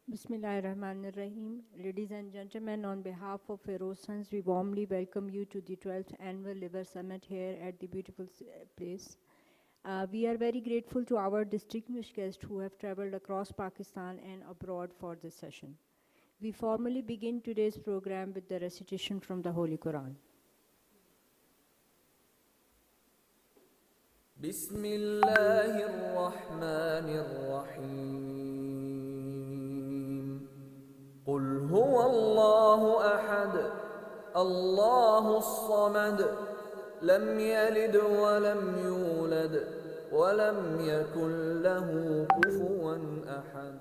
Bismillahirrahmanirrahim. Ladies and gentlemen, on behalf of Ferozans, we warmly welcome you to the 12th Annual Liver Summit here at the beautiful place. We are very grateful to our distinguished guests who have traveled across Pakistan and abroad for this session. We formally begin today's program with the recitation from the Holy Quran. Bismillahirrahmanirrahim. قل هو الله أحد الله الصمد لم يلد ولم يولد ولم يكن له كفوا أحد.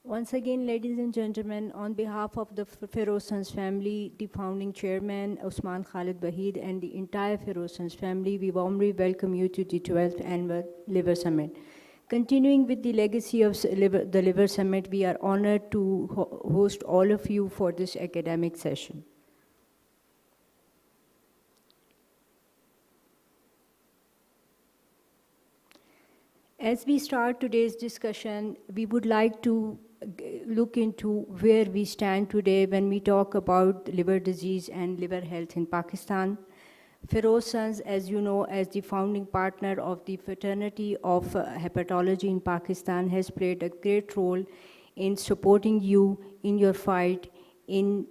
Once again, ladies and gentlemen, on behalf of the Ferozans family, the founding chairman, Usman Khalid Bahid, and the entire Ferozans family, we warmly welcome you to the 12th Annual Liver Summit. Continuing with the legacy of the Liver Summit, we are honored to host all of you for this academic session. As we start today's discussion, we would like to look into where we stand today when we talk about liver disease and liver health in Pakistan. Ferozans, as you know, as the founding partner of the Fraternity of Hepatology in Pakistan, has played a great role in supporting you in your fight in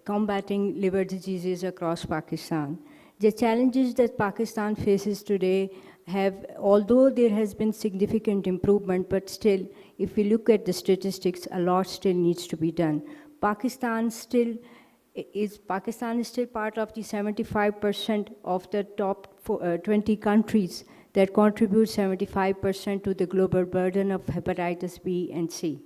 combating liver diseases across Pakistan. The challenges that Pakistan faces today have, although there has been significant improvement, but still, if we look at the statistics, a lot still needs to be done. Pakistan is still part of the 75% of the top 20 countries that contribute 75% to the global burden of hepatitis B and C.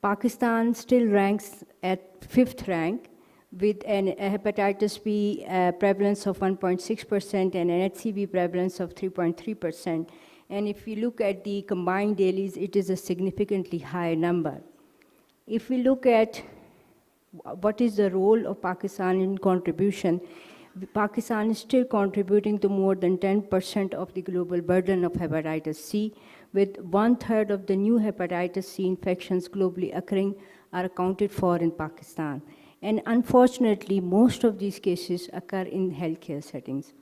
Pakistan still ranks at 5th rank with a hepatitis B prevalence of 1.6% and an HCV prevalence of 3.3%. And if you look at the combined dailies, it is a significantly higher number. If we look at what is the role of Pakistan in contribution, Pakistan is still contributing to more than 10% of the global burden of hepatitis C, with 1/3 of the new hepatitis C infections globally occurring are accounted for in Pakistan. And unfortunately, most of these cases occur in healthcare settings.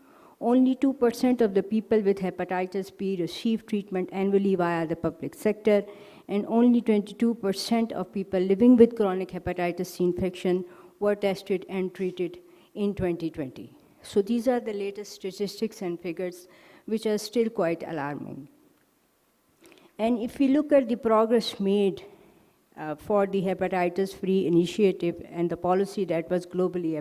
Only 2% of the people with hepatitis B receive treatment annually via the public sector, and only 22% of people living with chronic hepatitis C infection were tested and treated in 2020. So these are the latest statistics and figures, which are still quite alarming. And if we look at the progress made for the hepatitis-free initiative and the policy that was globally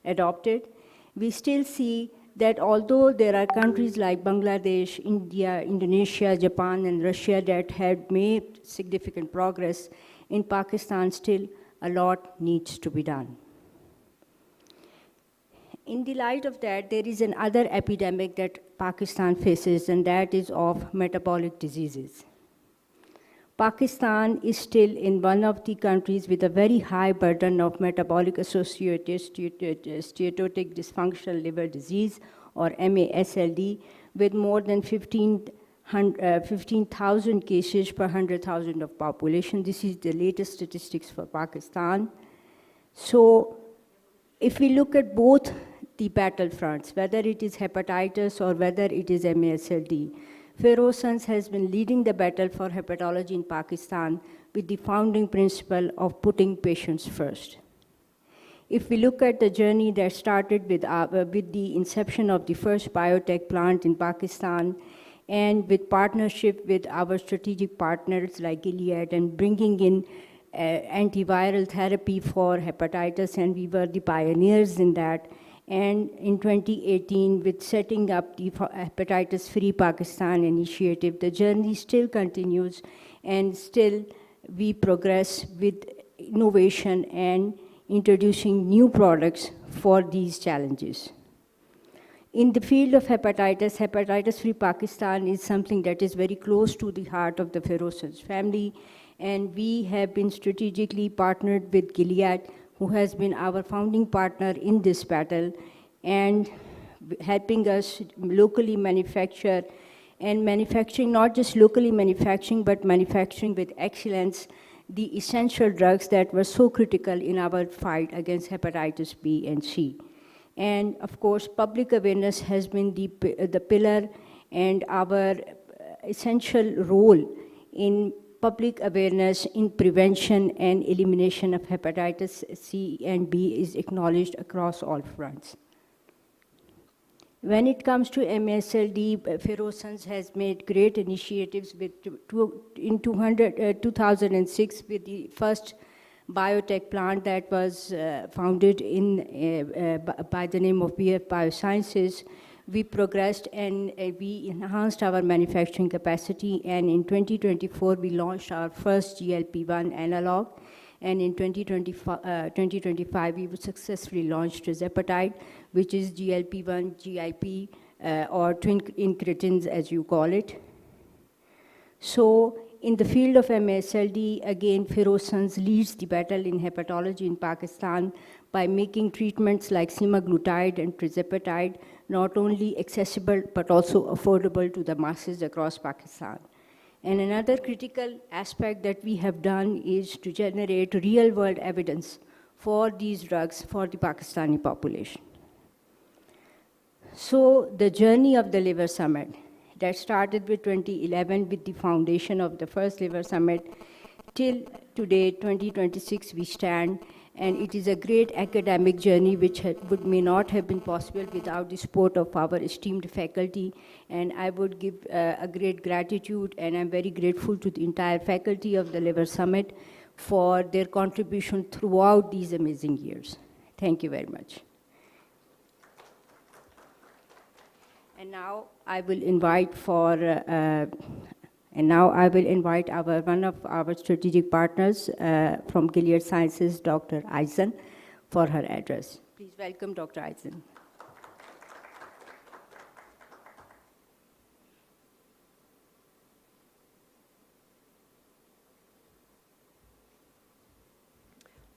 adopted, we still see that although there are countries like Bangladesh, India, Indonesia, Japan, and Russia that had made significant progress, in Pakistan still a lot needs to be done. In the light of that, there is another epidemic that Pakistan faces, and that is of metabolic diseases. Pakistan is still in one of the countries with a very high burden of metabolic associated steatotic dysfunctional liver disease, or MASLD, with more than 15,000 cases per 100,000 of population. This is the latest statistics for Pakistan. So if we look at both the battlefronts, whether it is hepatitis or whether it is MASLD, Ferozans has been leading the battle for hepatology in Pakistan with the founding principle of putting patients first. If we look at the journey that started with the inception of the first biotech plant in Pakistan, and with partnership with our strategic partners like Gilead, and bringing in antiviral therapy for hepatitis, and we were the pioneers in that. And in 2018, with setting up the Hepatitis Free Pakistan initiative, the journey still continues, and still we progress with innovation and introducing new products for these challenges. In the field of hepatitis, Hepatitis Free Pakistan is something that is very close to the heart of the Ferozans family, and we have been strategically partnered with Gilead, who has been our founding partner in this battle, and helping us locally manufacture, and manufacturing, not just locally manufacturing, but manufacturing with excellence the essential drugs that were so critical in our fight against hepatitis B and C. And of course, public awareness has been the pillar and our essential role in public awareness in prevention and elimination of hepatitis C and B is acknowledged across all fronts. When it comes to MASLD, Ferozans has made great initiatives in 2006 with the first biotech plant that was founded by the name of BF Biosciences. We progressed and we enhanced our manufacturing capacity, and in 2024 we launched our first GLP-1 analog, and in 2025 we successfully launched tirzepatide, which is GLP-1 GIP or twin incretins as you call it. So in the field of MASLD, again, Ferozans leads the battle in hepatology in Pakistan by making treatments like semaglutide and tirzepatide not only accessible but also affordable to the masses across Pakistan. And another critical aspect that we have done is to generate real-world evidence for these drugs for the Pakistani population. So the journey of the Liver Summit that started with 2011 with the foundation of the first Liver Summit, till today, 2026, we stand, And it is a great academic journey which may not have been possible without the support of our esteemed faculty. And I would give a great gratitude, and I'm very grateful to the entire faculty of the Liver Summit for their contribution throughout these amazing years. Thank you very much. And now I will invite one of our strategic partners from Gilead Sciences, Dr. Eisen, for her address. Please welcome Dr. Eisen.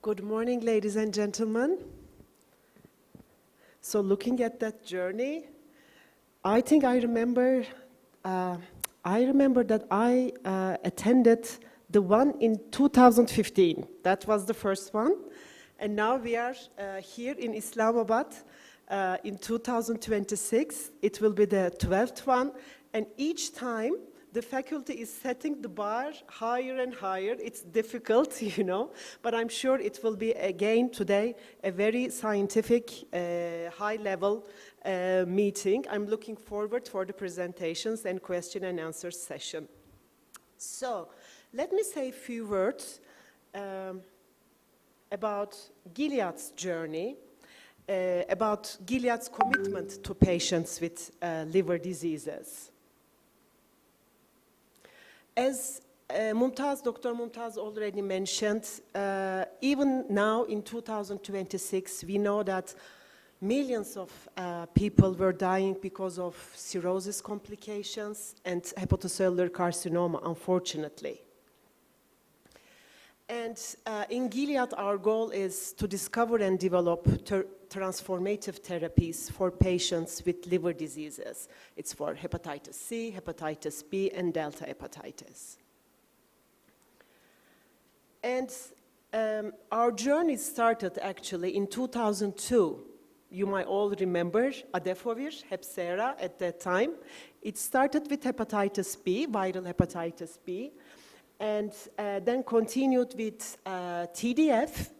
Good morning, ladies and gentlemen. So looking at that journey, I think I remember that I attended the one in 2015. That was the first one. And now we are here in Islamabad in 2026. It will be the 12th one. And each time, the faculty is setting the bar higher and higher. It's difficult, you know, but I'm sure it will be again today a very scientific, high-level meeting. I'm looking forward for the presentations and question and answer session. So let me say a few words about Gilead's journey, about Gilead's commitment to patients with liver diseases. As Dr. Mumtaz already mentioned, even now in 2026, we know that millions of people were dying because of cirrhosis complications and hepatocellular carcinoma, unfortunately. And in Gilead, our goal is to discover and develop transformative therapies for patients with liver diseases. It's for hepatitis C, hepatitis B, and delta hepatitis. And our journey started actually in 2002. You might all remember Adefovir, Hepcera at that time. It started with hepatitis B, viral hepatitis B, and then continued with TDF,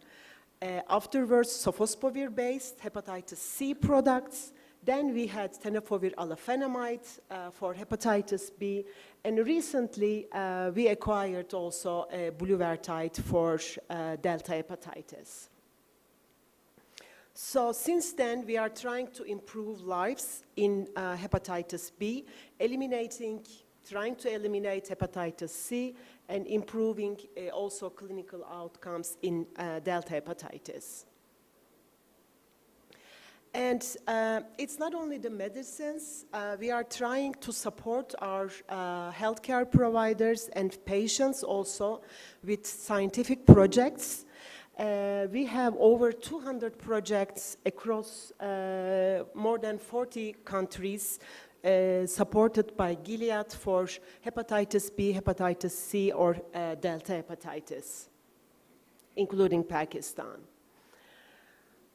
afterwards sofosbuvir-based hepatitis C products. Then we had tenofovir alafenamide for hepatitis B, and recently we acquired also bulevirtide for delta hepatitis. So since then, we are trying to improve lives in hepatitis B, trying to eliminate hepatitis C, and improving also clinical outcomes in delta hepatitis. And it's not only the medicines, we are trying to support our healthcare providers and patients also with scientific projects. We have over 200 projects across more than 40 countries supported by Gilead for hepatitis B, hepatitis C, or delta hepatitis, including Pakistan.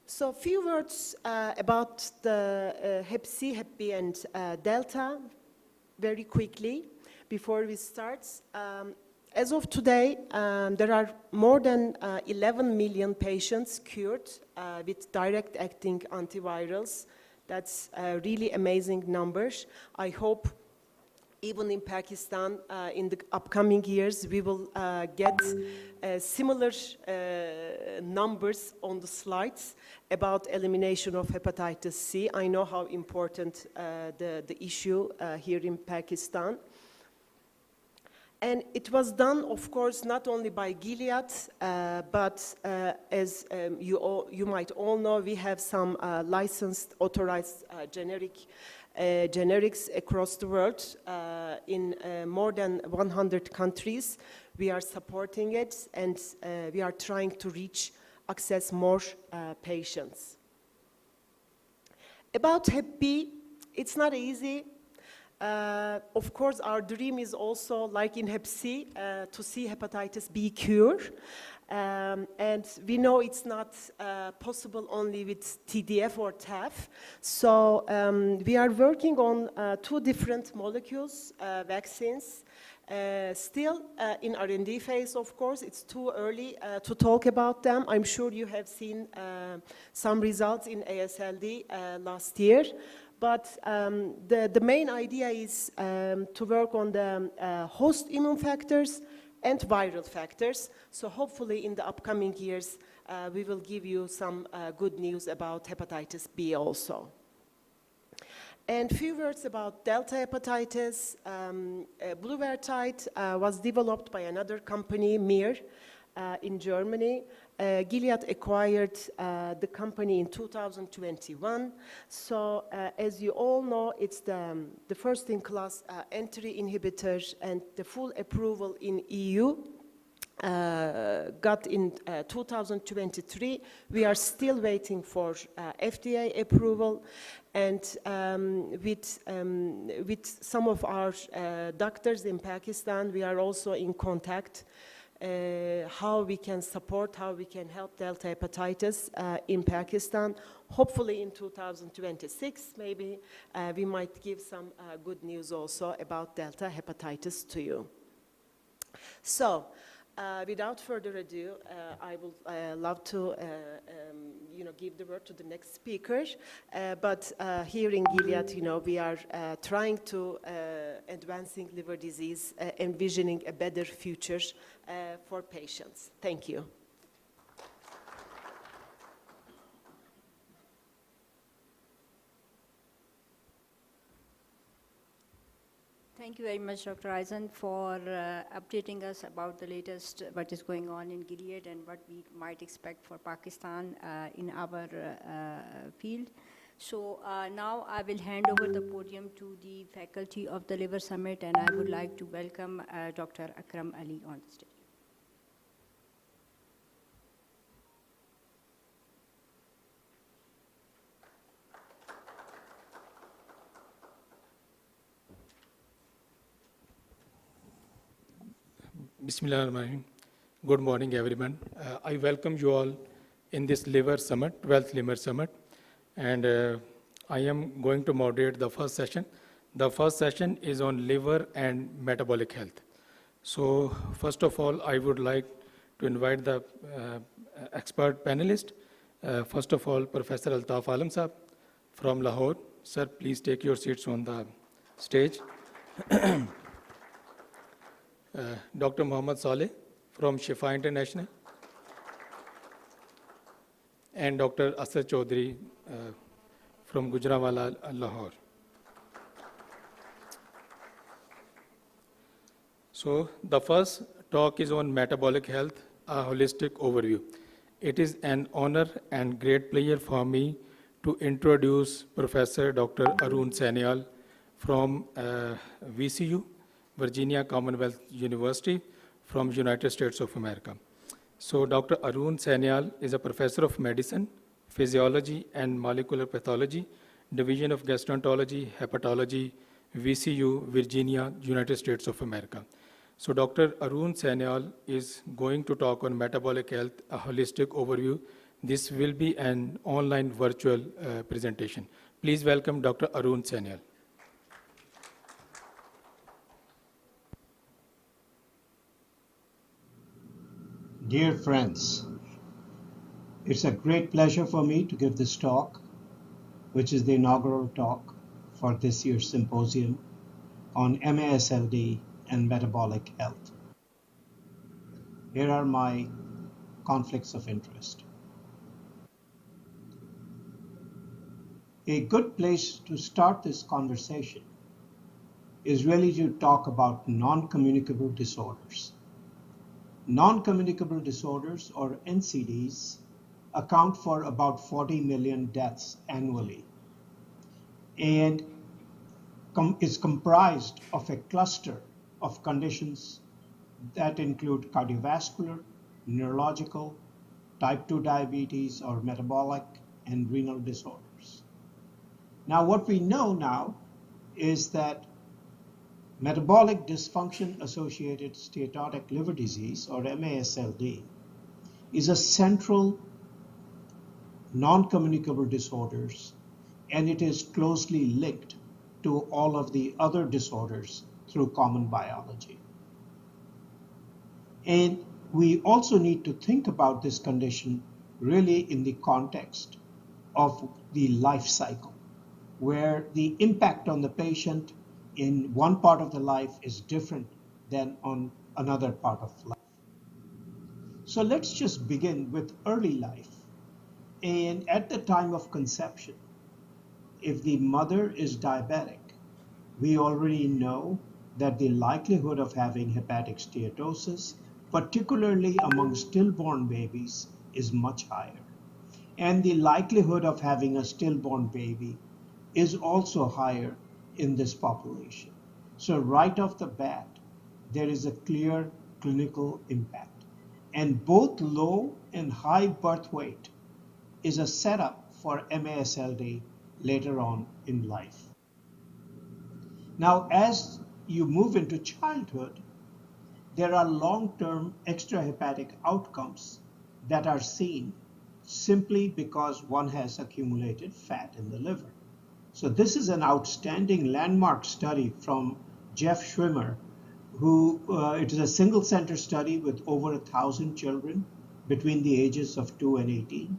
So a few words about the Hep C, Hep B, and delta very quickly before we start. As of today, there are more than 11 million patients cured with direct-acting antivirals. That's really amazing numbers. I hope even in Pakistan, in the upcoming years, we will get similar numbers on the slides about elimination of hepatitis C. I know how important the issue here in Pakistan. And it was done, of course, not only by Gilead, but as you might all know, we have some licensed, authorized generics across the world in more than 100 countries. We are supporting it, and we are trying to access more patients. About Hep B, it's not easy. Of course, our dream is also, like in Hep C, to see hepatitis B cure. And we know it's not possible only with TDF or TAF. So we are working on two different molecules, vaccines. Still in R&D phase, of course. It's too early to talk about them. I'm sure you have seen some results in ASLD last year. But the main idea is to work on the host immune factors and viral factors. So hopefully in the upcoming years, we will give you some good news about hepatitis B also. And few words about delta hepatitis. Bluevertide was developed by another company, Mir, in Germany. Gilead acquired the company in 2021. So as you all know, it's the first-in-class entry inhibitor, and the full approval in EU got in 2023. We are still waiting for FDA approval, and with some of our doctors in Pakistan, we are also in contact how we can support, how we can help delta hepatitis in Pakistan. Hopefully in 2026, maybe we might give some good news also about delta hepatitis to you. So, without further ado, I would love to give the word to the next speaker. But here in Gilead, we are trying to advancing liver disease, envisioning a better future for patients. Thank you. Thank you very much, Dr. Eisen, for updating us about the latest, what is going on in Gilead and what we might expect for Pakistan in our field. So now I will hand over the podium to the faculty of the Liver Summit, and I would like to welcome Dr. Akram Ali on the stage. Bismillahirrahmanirrahim. Good morning, everyone. I welcome you all in this Liver Summit, 12th Liver Summit, and I am going to moderate the first session. The first session is on liver and metabolic health. So, first of all, I would like to invite the expert panelist. First of all, Professor Altaf Alam Saab from Lahore. Sir, please take your seats on the stage. Dr. Muhammad Saleh from Shifa International, and Dr. Asad Chaudhary from Gujranwala, Lahore. So the first talk is on metabolic health, a holistic overview. It is an honor and great pleasure for me to introduce Professor Dr. Arun Sanyal from VCU, Virginia Commonwealth University from United States of America. So Dr. Arun Sanyal is a professor of medicine, physiology and molecular pathology, Division of Gastroenterology, Hepatology, VCU, Virginia, United States of America. So Dr. Arun Sanyal is going to talk on metabolic health, a holistic overview. This will be an online virtual presentation. Please welcome Dr. Arun Sanyal. Dear friends, it's a great pleasure for me to give this talk, which is the inaugural talk for this year's symposium on MASLD and metabolic health. Here are my conflicts of interest. A good place to start this conversation is really to talk about non-communicable disorders. Non-communicable disorders, or NCDs, account for about 40 million deaths annually, and is comprised of a cluster of conditions that include cardiovascular, neurological, type 2 diabetes or metabolic, and renal disorders. Now, what we know now is that metabolic dysfunction-associated steatotic liver disease, or MASLD, is a central non-communicable disorders, and it is closely linked to all of the other disorders through common biology. And we also need to think about this condition really in the context of the life cycle, where the impact on the patient in one part of the life is different than on another part of life. So let's just begin with early life. And at the time of conception, if the mother is diabetic, we already know that the likelihood of having hepatic steatosis, particularly among stillborn babies, is much higher. And the likelihood of having a stillborn baby is also higher in this population. So right off the bat, there is a clear clinical impact. And both low and high birth weight is a setup for MASLD later on in life. Now, as you move into childhood, there are long-term extrahepatic outcomes that are seen simply because one has accumulated fat in the liver. So this is an outstanding landmark study from Jeff Schwimmer, who it is a single center study with over 1,000 children between the ages of 2 and 18.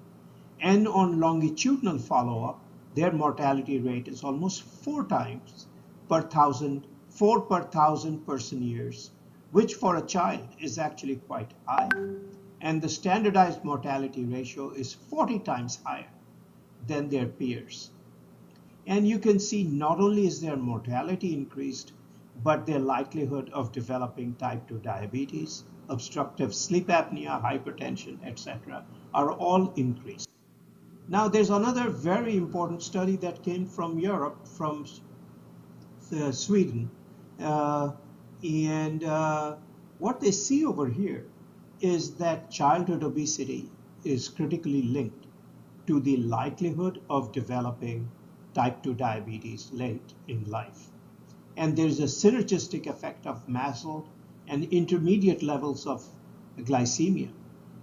And on longitudinal follow-up, their mortality rate is almost 4 per thousand person years, which for a child is actually quite high. And the standardized mortality ratio is 40 times higher than their peers. And you can see not only is their mortality increased, but their likelihood of developing type 2 diabetes, obstructive sleep apnea, hypertension, etc., are all increased. Now, there's another very important study that came from Europe, from Sweden, and what they see over here is that childhood obesity is critically linked to the likelihood of developing type 2 diabetes late in life. And there's a synergistic effect of muscle and intermediate levels of glycemia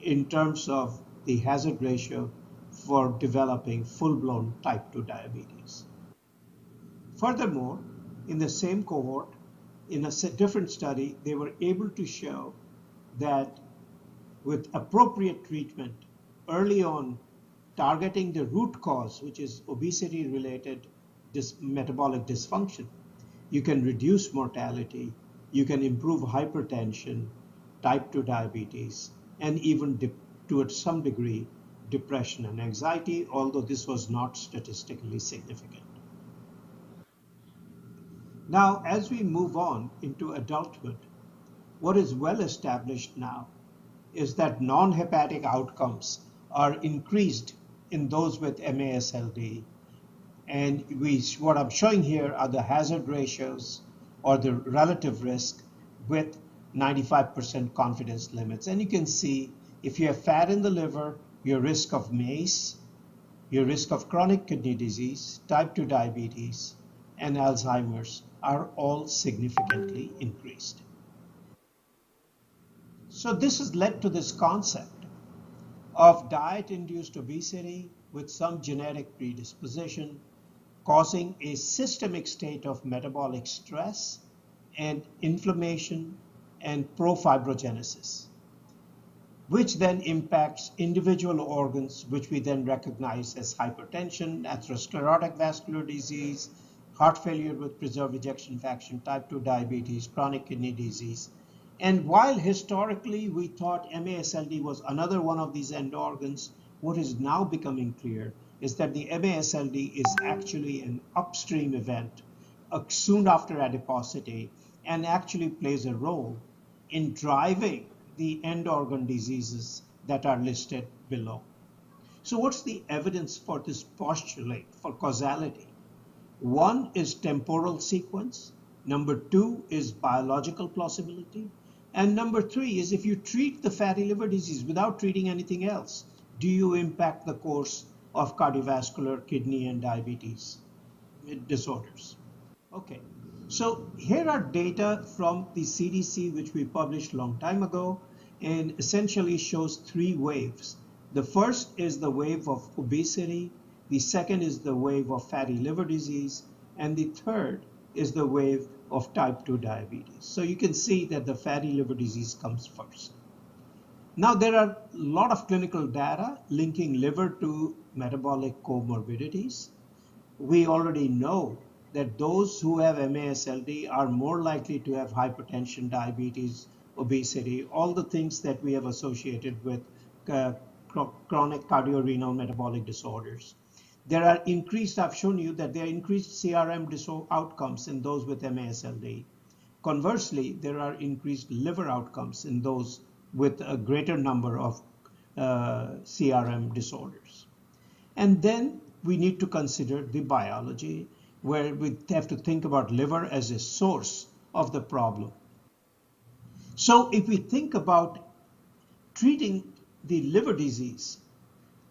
in terms of the hazard ratio for developing full-blown type 2 diabetes. Furthermore, in the same cohort, in a different study, they were able to show that with appropriate treatment early on, targeting the root cause, which is obesity-related metabolic dysfunction, you can reduce mortality, you can improve hypertension, type 2 diabetes, and even to some degree, depression and anxiety, although this was not statistically significant. Now, as we move on into adulthood, what is well established now is that non-hepatic outcomes are increased in those with MASLD. And what I'm showing here are the hazard ratios or the relative risk with 95% confidence limits. And you can see if you have fat in the liver, your risk of MACE, your risk of chronic kidney disease, type 2 diabetes, and Alzheimer's are all significantly increased. So this has led to this concept of diet-induced obesity with some genetic predisposition causing a systemic state of metabolic stress and inflammation and profibrogenesis, which then impacts individual organs, which we then recognize as hypertension, atherosclerotic vascular disease, heart failure with preserved ejection fraction, type 2 diabetes, chronic kidney disease. And while historically we thought MASLD was another one of these end organs, what is now becoming clear is that the MASLD is actually an upstream event soon after adiposity and actually plays a role in driving the end organ diseases that are listed below. So what's the evidence for this postulate for causality? One is temporal sequence. Number two is biological plausibility. And number three is if you treat the fatty liver disease without treating anything else, do you impact the course of cardiovascular, kidney, and diabetes disorders? Okay, so here are data from the CDC, which we published a long time ago, and essentially shows three waves. The first is the wave of obesity, the second is the wave of fatty liver disease, and the third is the wave of type 2 diabetes. So you can see that the fatty liver disease comes first. Now, there are a lot of clinical data linking liver to metabolic comorbidities. We already know that those who have MASLD are more likely to have hypertension, diabetes, obesity, all the things that we have associated with uh, chronic cardiorenal metabolic disorders. I've shown you that there are increased CRM outcomes in those with MASLD. Conversely, there are increased liver outcomes in those with a greater number of CRM disorders. And then we need to consider the biology, where we have to think about liver as a source of the problem. So if we think about treating the liver disease,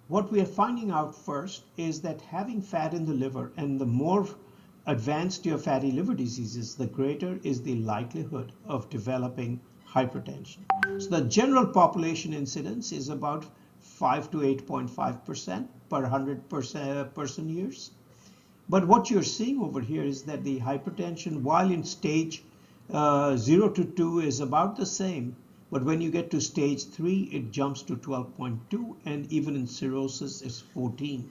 what we are finding out first is that having fat in the liver, and the more advanced your fatty liver disease is, the greater is the likelihood of developing hypertension. So the general population incidence is about 5 to 8.5% per 100 person years. But what you're seeing over here is that the hypertension, while in stage 0 to 2 is about the same, but when you get to stage 3, it jumps to 12.2, and even in cirrhosis is 14.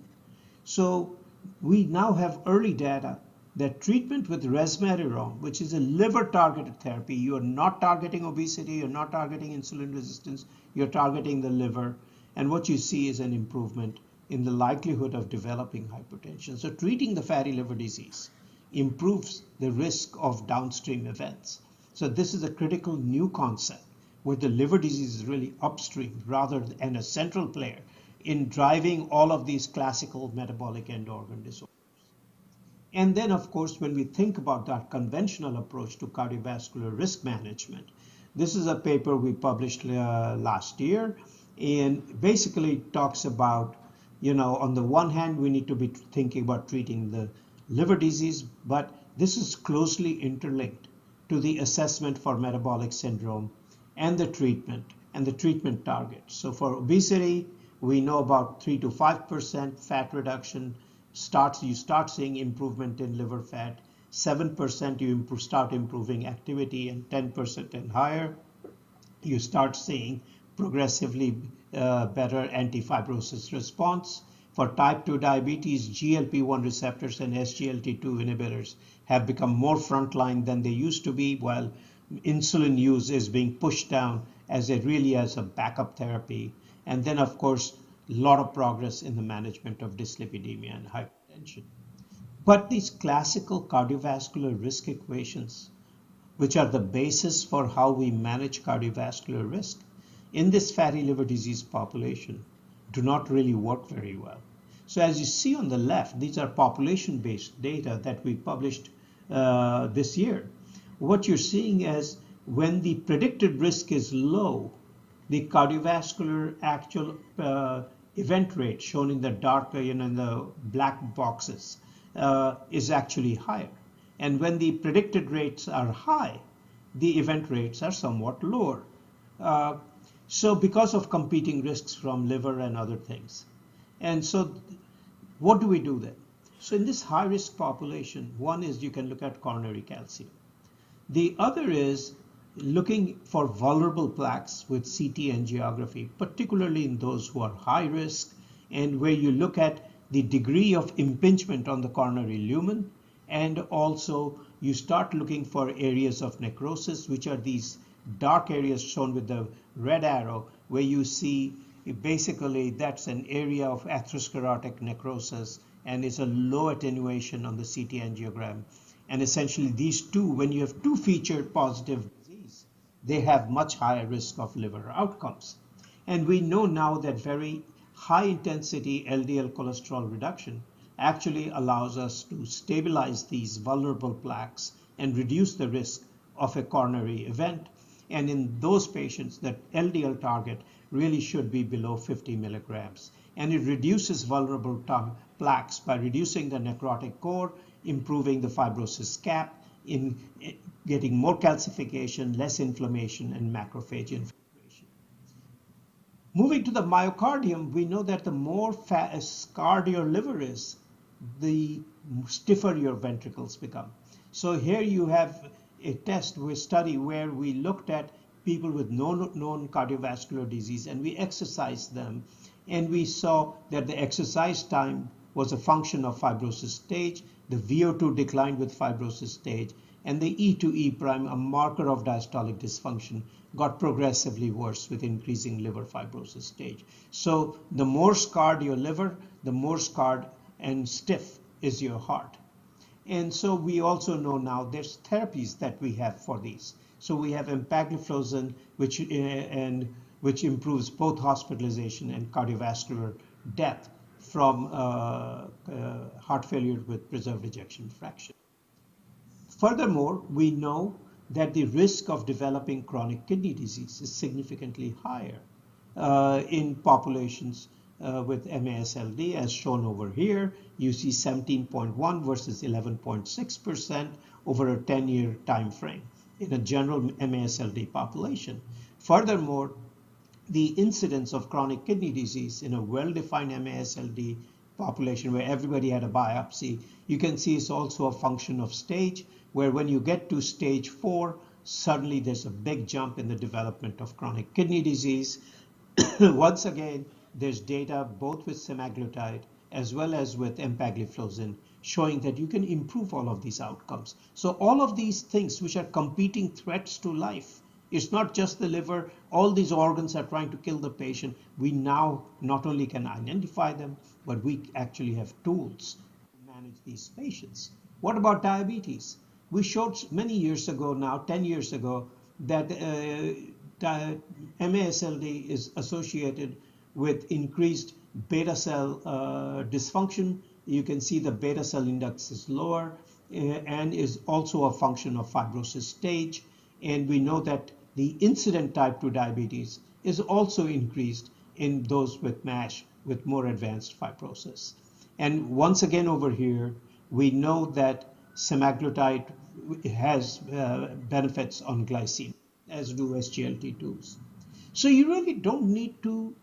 So we now have early data that treatment with resmetirom, which is a liver-targeted therapy, you are not targeting obesity, you're not targeting insulin resistance, you're targeting the liver, and what you see is an improvement in the likelihood of developing hypertension. So treating the fatty liver disease improves the risk of downstream events. So this is a critical new concept where the liver disease is really upstream rather than a central player in driving all of these classical metabolic end organ disorders. And then, of course, when we think about that conventional approach to cardiovascular risk management, this is a paper we published last year, and basically talks about, on the one hand, we need to be thinking about treating the liver disease, but this is closely interlinked to the assessment for metabolic syndrome and the treatment target. So for obesity, we know about 3 to 5% fat reduction. You start seeing improvement in liver fat. 7% you start improving activity, and 10% and higher, you start seeing progressively better anti-fibrosis response. For type 2 diabetes, GLP-1 receptors and SGLT2 inhibitors have become more frontline than they used to be, while insulin use is being pushed down as a backup therapy. And then, of course, a lot of progress in the management of dyslipidemia and hypertension. But these classical cardiovascular risk equations, which are the basis for how we manage cardiovascular risk in this fatty liver disease population, do not really work very well. So as you see on the left, these are population-based data that we published this year. What you're seeing is when the predicted risk is low, the cardiovascular actual event rate shown in the dark, in the black boxes, is actually higher. And when the predicted rates are high, the event rates are somewhat lower. So because of competing risks from liver and other things. And so what do we do then? So in this high-risk population, one is you can look at coronary calcium. The other is looking for vulnerable plaques with CT angiography, particularly in those who are high risk, and where you look at the degree of impingement on the coronary lumen, and also you start looking for areas of necrosis, which are these dark areas shown with the red arrow, where you see basically that's an area of atherosclerotic necrosis and is a low attenuation on the CT angiogram. And essentially these two, when you have two featured positive disease, they have much higher risk of liver outcomes. And we know now that very high intensity LDL cholesterol reduction actually allows us to stabilize these vulnerable plaques and reduce the risk of a coronary event. And in those patients, that LDL target really should be below 50 milligrams. And it reduces vulnerable plaques by reducing the necrotic core, improving the fibrosis cap, in getting more calcification, less inflammation, and macrophage infiltration. Moving to the myocardium, we know that the more scarred your liver is, the stiffer your ventricles become. So here you have a study where we looked at people with no known cardiovascular disease and we exercised them, and we saw that the exercise time was a function of fibrosis stage, the VO2 declined with fibrosis stage, and the E2E prime, a marker of diastolic dysfunction, got progressively worse with increasing liver fibrosis stage. So the more scarred your liver, the more scarred and stiff is your heart. And so we also know now there's therapies that we have for these. So we have empagliflozin, which improves both hospitalization and cardiovascular death from heart failure with preserved ejection fraction. Furthermore, we know that the risk of developing chronic kidney disease is significantly higher in populations with MASLD, as shown over here. You see 17.1 versus 11.6% over a 10-year time frame in a general MASLD population. Furthermore, the incidence of chronic kidney disease in a well-defined MASLD population where everybody had a biopsy, you can see it's also a function of stage, where when you get to stage 4, suddenly there's a big jump in the development of chronic kidney disease. Once again, there's data both with semaglutide as well as with empagliflozin showing that you can improve all of these outcomes. So all of these things which are competing threats to life, it's not just the liver, all these organs are trying to kill the patient. We now not only can identify them, but we actually have tools to manage these patients. What about diabetes? We showed many years ago now, 10 years ago, that MASLD is associated with increased beta cell dysfunction. You can see the beta cell index is lower and is also a function of fibrosis stage. And we know that the incident type 2 diabetes is also increased in those with MASH with more advanced fibrosis. And once again over here, we know that semaglutide has benefits on glycemia, as do SGLT2s. So you really don't need to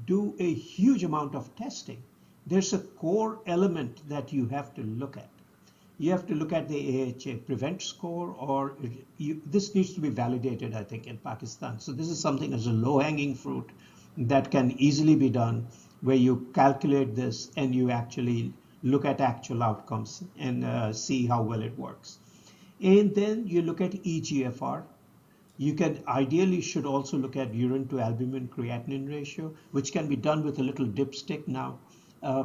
do a huge amount of testing. There's a core element that you have to look at. You have to look at the AHA prevent score, or this needs to be validated, I think, in Pakistan. So this is something as a low-hanging fruit that can easily be done, where you calculate this and you actually look at actual outcomes and see how well it works. And then you look at EGFR. You can ideally should also look at urine to albumin creatinine ratio, which can be done with a little dipstick now,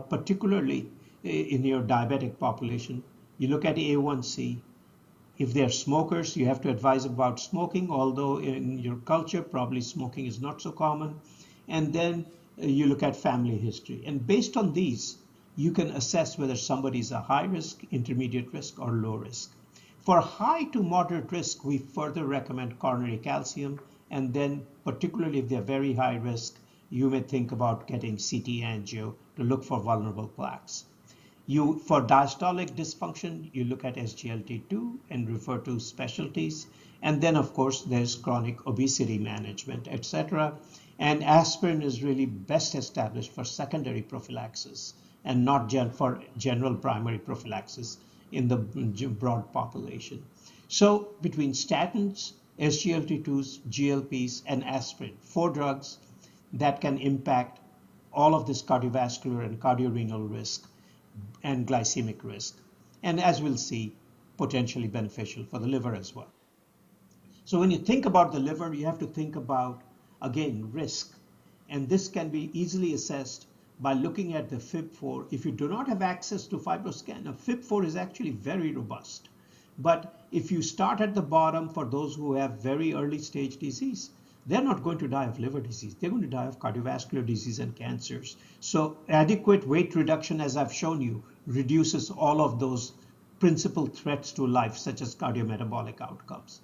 particularly in your diabetic population. You look at A1C. If they're smokers, you have to advise about smoking, although in your culture, probably smoking is not so common. And then you look at family history. And based on these, you can assess whether somebody is a high risk, intermediate risk, or low risk. For high to moderate risk, we further recommend coronary calcium, and then particularly if they're very high risk, you may think about getting CT angio to look for vulnerable plaques. For diastolic dysfunction, you look at SGLT2 and refer to specialties. And then, of course, there's chronic obesity management, etc. And aspirin is really best established for secondary prophylaxis and not for general primary prophylaxis in the broad population. So between statins, SGLT2s, GLPs, and aspirin, 4 drugs that can impact all of this cardiovascular and cardiorenal risk and glycemic risk. And as we'll see, potentially beneficial for the liver as well. So when you think about the liver, you have to think about, again, risk. And this can be easily assessed by looking at the FIB4. If you do not have access to FibroScan, a FIB4 is actually very robust. But if you start at the bottom for those who have very early stage disease, they're not going to die of liver disease. They're going to die of cardiovascular disease and cancers. So adequate weight reduction, as I've shown you, reduces all of those principal threats to life, such as cardiometabolic outcomes.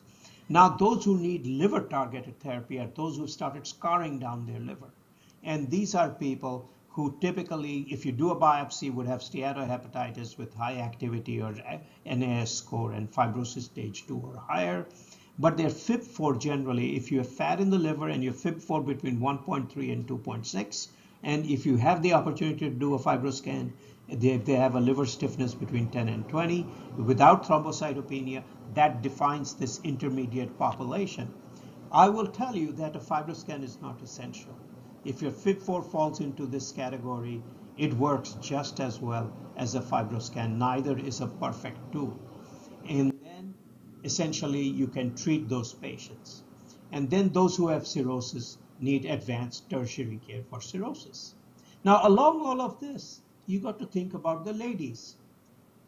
Now, those who need liver-targeted therapy are those who started scarring down their liver. And these are people who typically, if you do a biopsy, would have steatohepatitis with high activity or NAS score and fibrosis stage 2 or higher. But their FIB4 generally, if you have fat in the liver and your FIB4 between 1.3 and 2.6, And if you have the opportunity to do a fibroscan, they have a liver stiffness between 10 and 20 without thrombocytopenia, that defines this intermediate population. I will tell you that a fibroscan is not essential. If your FIB4 falls into this category, it works just as well as a fibroscan. Neither is a perfect tool. And then essentially you can treat those patients. And then those who have cirrhosis need advanced tertiary care for cirrhosis. Now, along all of this, you got to think about the ladies.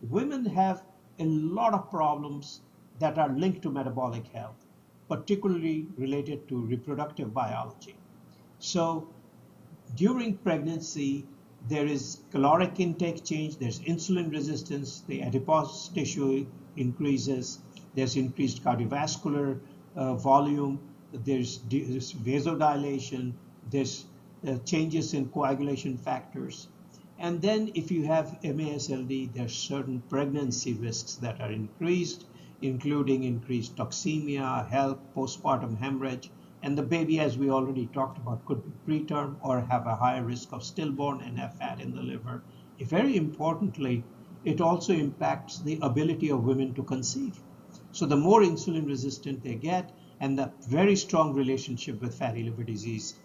Women have a lot of problems that are linked to metabolic health, particularly related to reproductive biology. So during pregnancy, there is caloric intake change, there's insulin resistance, the adipose tissue increases, there's increased cardiovascular volume, there's vasodilation, there's changes in coagulation factors. And then if you have MASLD, there's certain pregnancy risks that are increased, including increased toxemia, HELP, postpartum hemorrhage, and the baby, as we already talked about, could be preterm or have a higher risk of stillborn and have fat in the liver. Very importantly, it also impacts the ability of women to conceive. So the more insulin resistant they get, and the very strong relationship with fatty liver disease,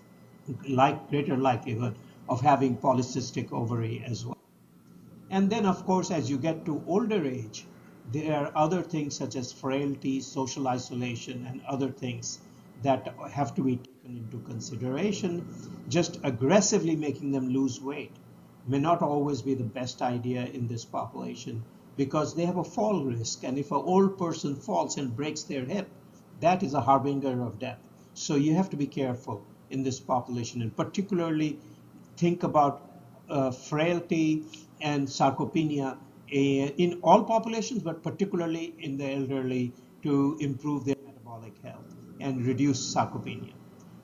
greater likelihood of having polycystic ovary as well. And then, of course, as you get to older age, there are other things such as frailty, social isolation, and other things that have to be taken into consideration. Just aggressively making them lose weight may not always be the best idea in this population because they have a fall risk. And if an old person falls and breaks their hip, that is a harbinger of death. So you have to be careful in this population, and particularly think about frailty and sarcopenia in all populations, but particularly in the elderly, to improve their metabolic health and reduce sarcopenia.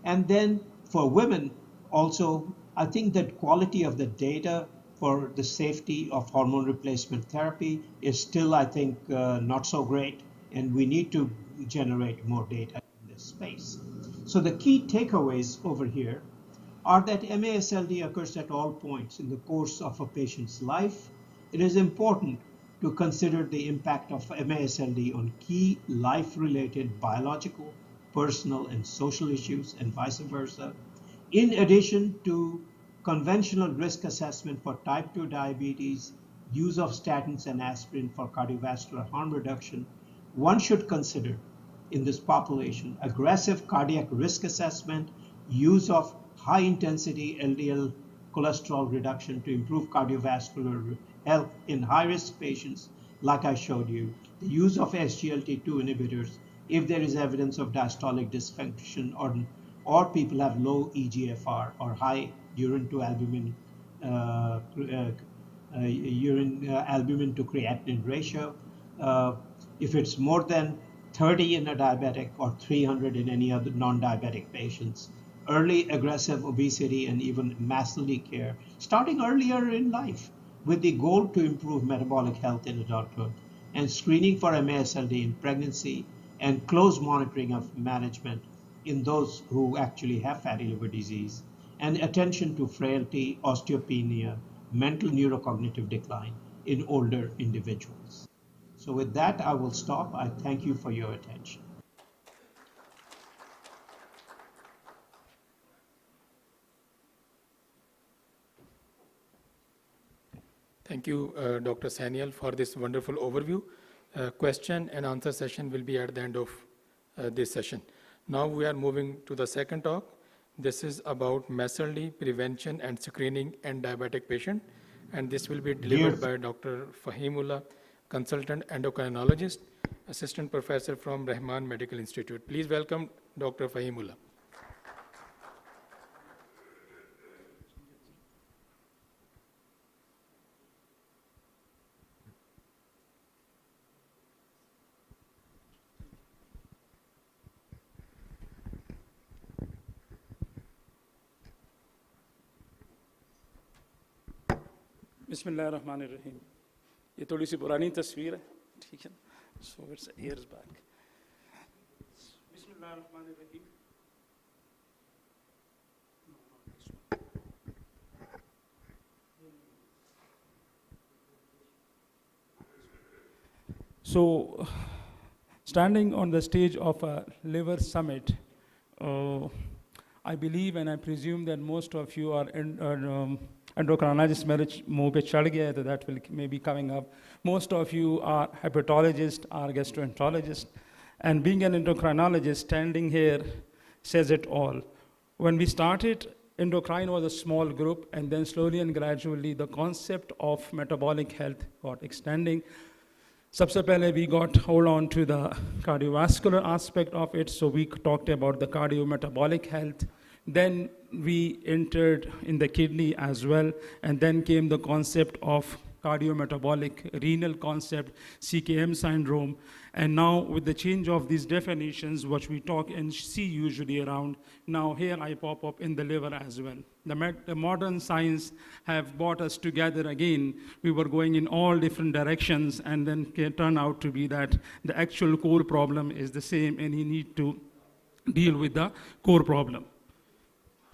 And then for women also, I think that quality of the data for the safety of hormone replacement therapy is still, I think, not so great, and we need to generate more data in this space. So the key takeaways over here are that MASLD occurs at all points in the course of a patient's life. It is important to consider the impact of MASLD on key life-related biological, personal, and social issues, and vice versa. In addition to conventional risk assessment for type 2 diabetes, use of statins and aspirin for cardiovascular harm reduction, one should consider in this population aggressive cardiac risk assessment, use of high-intensity LDL cholesterol reduction to improve cardiovascular health in high-risk patients, like I showed you, the use of SGLT2 inhibitors if there is evidence of diastolic dysfunction or people have low EGFR or high urine to albumin albumin to creatinine ratio. If it's more than 30 in a diabetic or 300 in any other non-diabetic patients, early aggressive obesity and even MASLD care, starting earlier in life with the goal to improve metabolic health in adulthood, and screening for MASLD in pregnancy, and close monitoring of management in those who actually have fatty liver disease, and attention to frailty, osteopenia, mental neurocognitive decline in older individuals. So with that, I will stop. I thank you for your attention. Thank you, Dr. Sanyal, for this wonderful overview. Question and answer session will be at the end of this session. Now we are moving to the second talk. This is about MASLD prevention and screening in diabetic patient, and this will be delivered by Dr. Fahimullah, consultant endocrinologist, assistant professor from Rahman Medical Institute. Please welcome Dr. Fahimullah. बिस्मिल्लाहिर्रहमानिर्रहीम। ये थोड़ी सी पुरानी तस्वीर है, ठीक है ना? So it's years back. बिस्मिल्लाहिर्रहमानिर्रहीम। So, standing on the stage of a liver summit, uh, I believe and I presume that most of you are endocrinologists, मुंह पे चढ़ गया है, so that will maybe coming up. Most of you are hepatologists, are gastroenterologists, and being an endocrinologist standing here says it all. When we started, endocrine was a small group, and then slowly and gradually the concept of metabolic health got extending. सबसे पहले we got hold on to the cardiovascular aspect of it, so we talked about the cardiometabolic health. Then we entered in the kidney as well, and then came the concept of cardiometabolic renal concept, CKM syndrome, and now with the change of these definitions, which we talk and see usually around, now here I pop up in the liver as well. The modern science have brought us together again. We were going in all different directions, and then it turned out to be that the actual core problem is the same, and you need to deal with the core problem.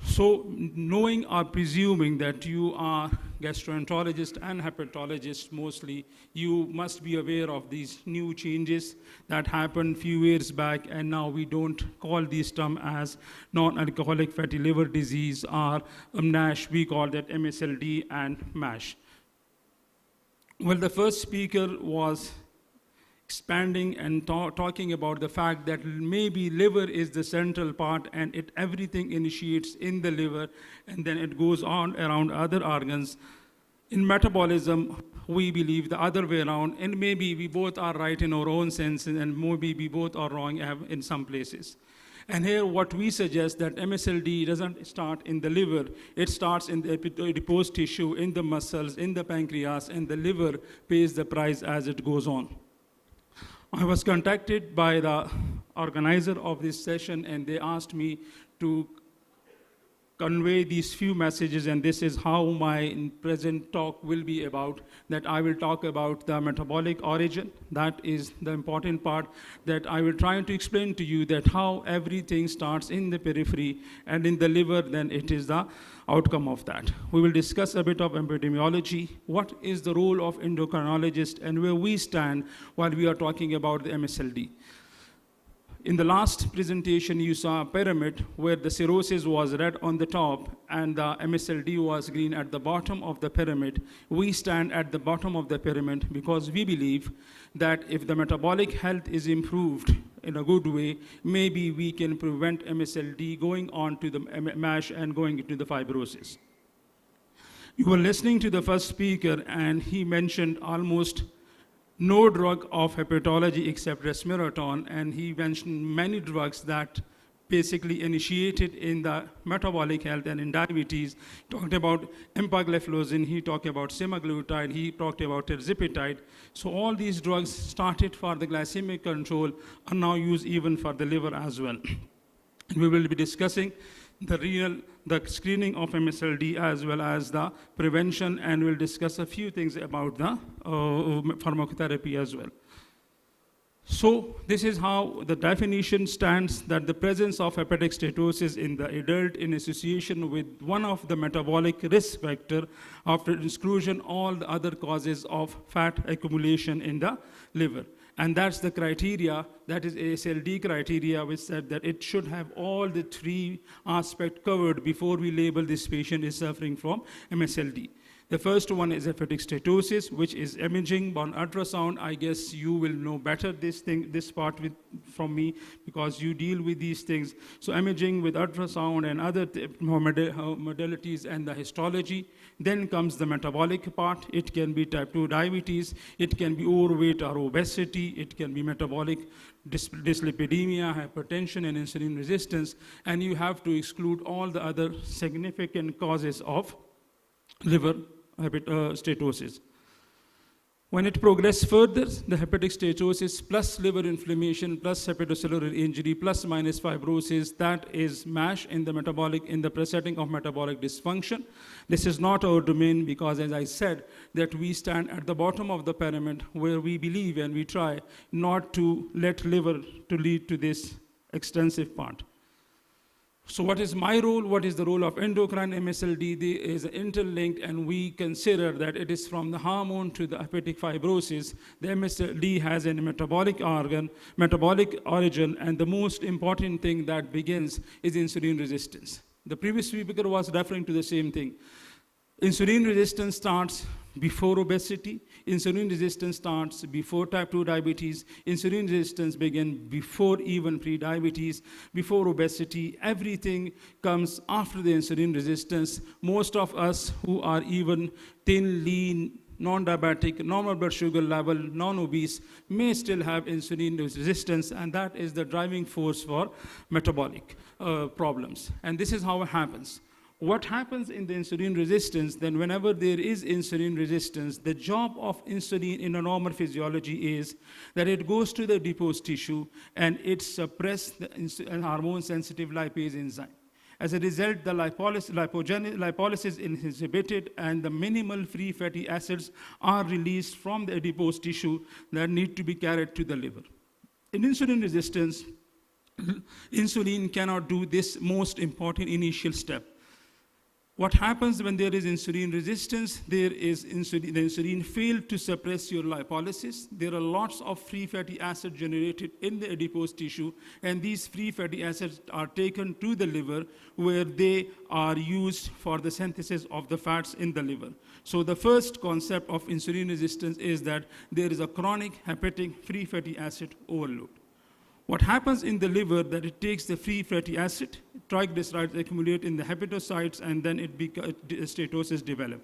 So knowing or presuming that you are gastroenterologist and hepatologist mostly, you must be aware of these new changes that happened few years back, and now we don't call these terms as non-alcoholic fatty liver disease or NASH, we call that MSLD and MASH. Well, the first speaker was expanding and talking about the fact that maybe liver is the central part, and everything initiates in the liver, and then it goes on around other organs. In metabolism, we believe the other way around, and maybe we both are right in our own sense, and maybe we both are wrong in some places. And here what we suggest that MSLD doesn't start in the liver, it starts in the adipose tissue, in the muscles, in the pancreas, and the liver pays the price as it goes on. I was contacted by the organizer of this session, and they asked me to convey these few messages, and this is how my present talk will be about, that I will talk about the metabolic origin. That is the important part, that I will try to explain to you that how everything starts in the periphery and in the liver, then it is the outcome of that. We will discuss a bit of epidemiology, what is the role of endocrinologist, and where we stand while we are talking about the MSLD. In the last presentation, you saw a pyramid where the cirrhosis was red on the top and the MSLD was green at the bottom of the pyramid. We stand at the bottom of the pyramid because we believe that if the metabolic health is improved in a good way, maybe we can prevent MSLD going on to the MASH and going into the fibrosis. You were listening to the first speaker, and he mentioned almost no drug of hepatology except resmeratrol, and he mentioned many drugs that basically initiated in the metabolic health and in diabetes. He talked about empagliflozin, he talked about semaglutide, he talked about tirzepatide. So all these drugs started for the glycemic control are now used even for the liver as well. We will be discussing the screening of MSLD as well as the prevention, and we'll discuss a few things about the pharmacotherapy as well. So this is how the definition stands, that the presence of hepatic steatosis in the adult in association with one of the metabolic risk factor after exclusion all the other causes of fat accumulation in the liver. And that's the criteria, that is ASLD criteria, which said that it should have all the three aspects covered before we label this patient is suffering from MSLD. The first one is hepatic steatosis, which is imaging on ultrasound. I guess you will know better this part from me because you deal with these things. So imaging with ultrasound and other modalities and the histology. Then comes the metabolic part. It can be type 2 diabetes. It can be overweight or obesity. It can be metabolic dyslipidemia, hypertension, and insulin resistance. And you have to exclude all the other significant causes of liver steatosis. When it progresses further, the hepatic steatosis plus liver inflammation plus hepatocellular injury plus minus fibrosis, that is MASH in the setting of metabolic dysfunction. This is not our domain because, as I said, that we stand at the bottom of the pyramid where we believe and we try not to let liver to lead to this extensive part. So what is my role? What is the role of endocrine MSLD? They is interlinked, and we consider that it is from the hormone to the hepatic fibrosis. The MSLD has a metabolic origin, and the most important thing that begins is insulin resistance. The previous speaker was referring to the same thing. Insulin resistance starts before obesity. Insulin resistance starts before type 2 diabetes. Insulin resistance begins before even pre-diabetes, before obesity. Everything comes after the insulin resistance. Most of us who are even thin, lean, non-diabetic, normal blood sugar level, non-obese, may still have insulin resistance, and that is the driving force for metabolic problems. And this is how it happens. What happens in the insulin resistance, then whenever there is insulin resistance, the job of insulin in a normal physiology is that it goes to the adipose tissue and it suppresses the hormone-sensitive lipase enzyme. As a result, the lipolysis is inhibited and the minimal free fatty acids are released from the adipose tissue that need to be carried to the liver. In insulin resistance, insulin cannot do this most important initial step. What happens when there is insulin resistance? The insulin fails to suppress your lipolysis. There are lots of free fatty acids generated in the adipose tissue, and these free fatty acids are taken to the liver where they are used for the synthesis of the fats in the liver. So the first concept of insulin resistance is that there is a chronic hepatic free fatty acid overload. What happens in the liver that it takes the free fatty acid, triglycerides accumulate in the hepatocytes, and then steatosis develop.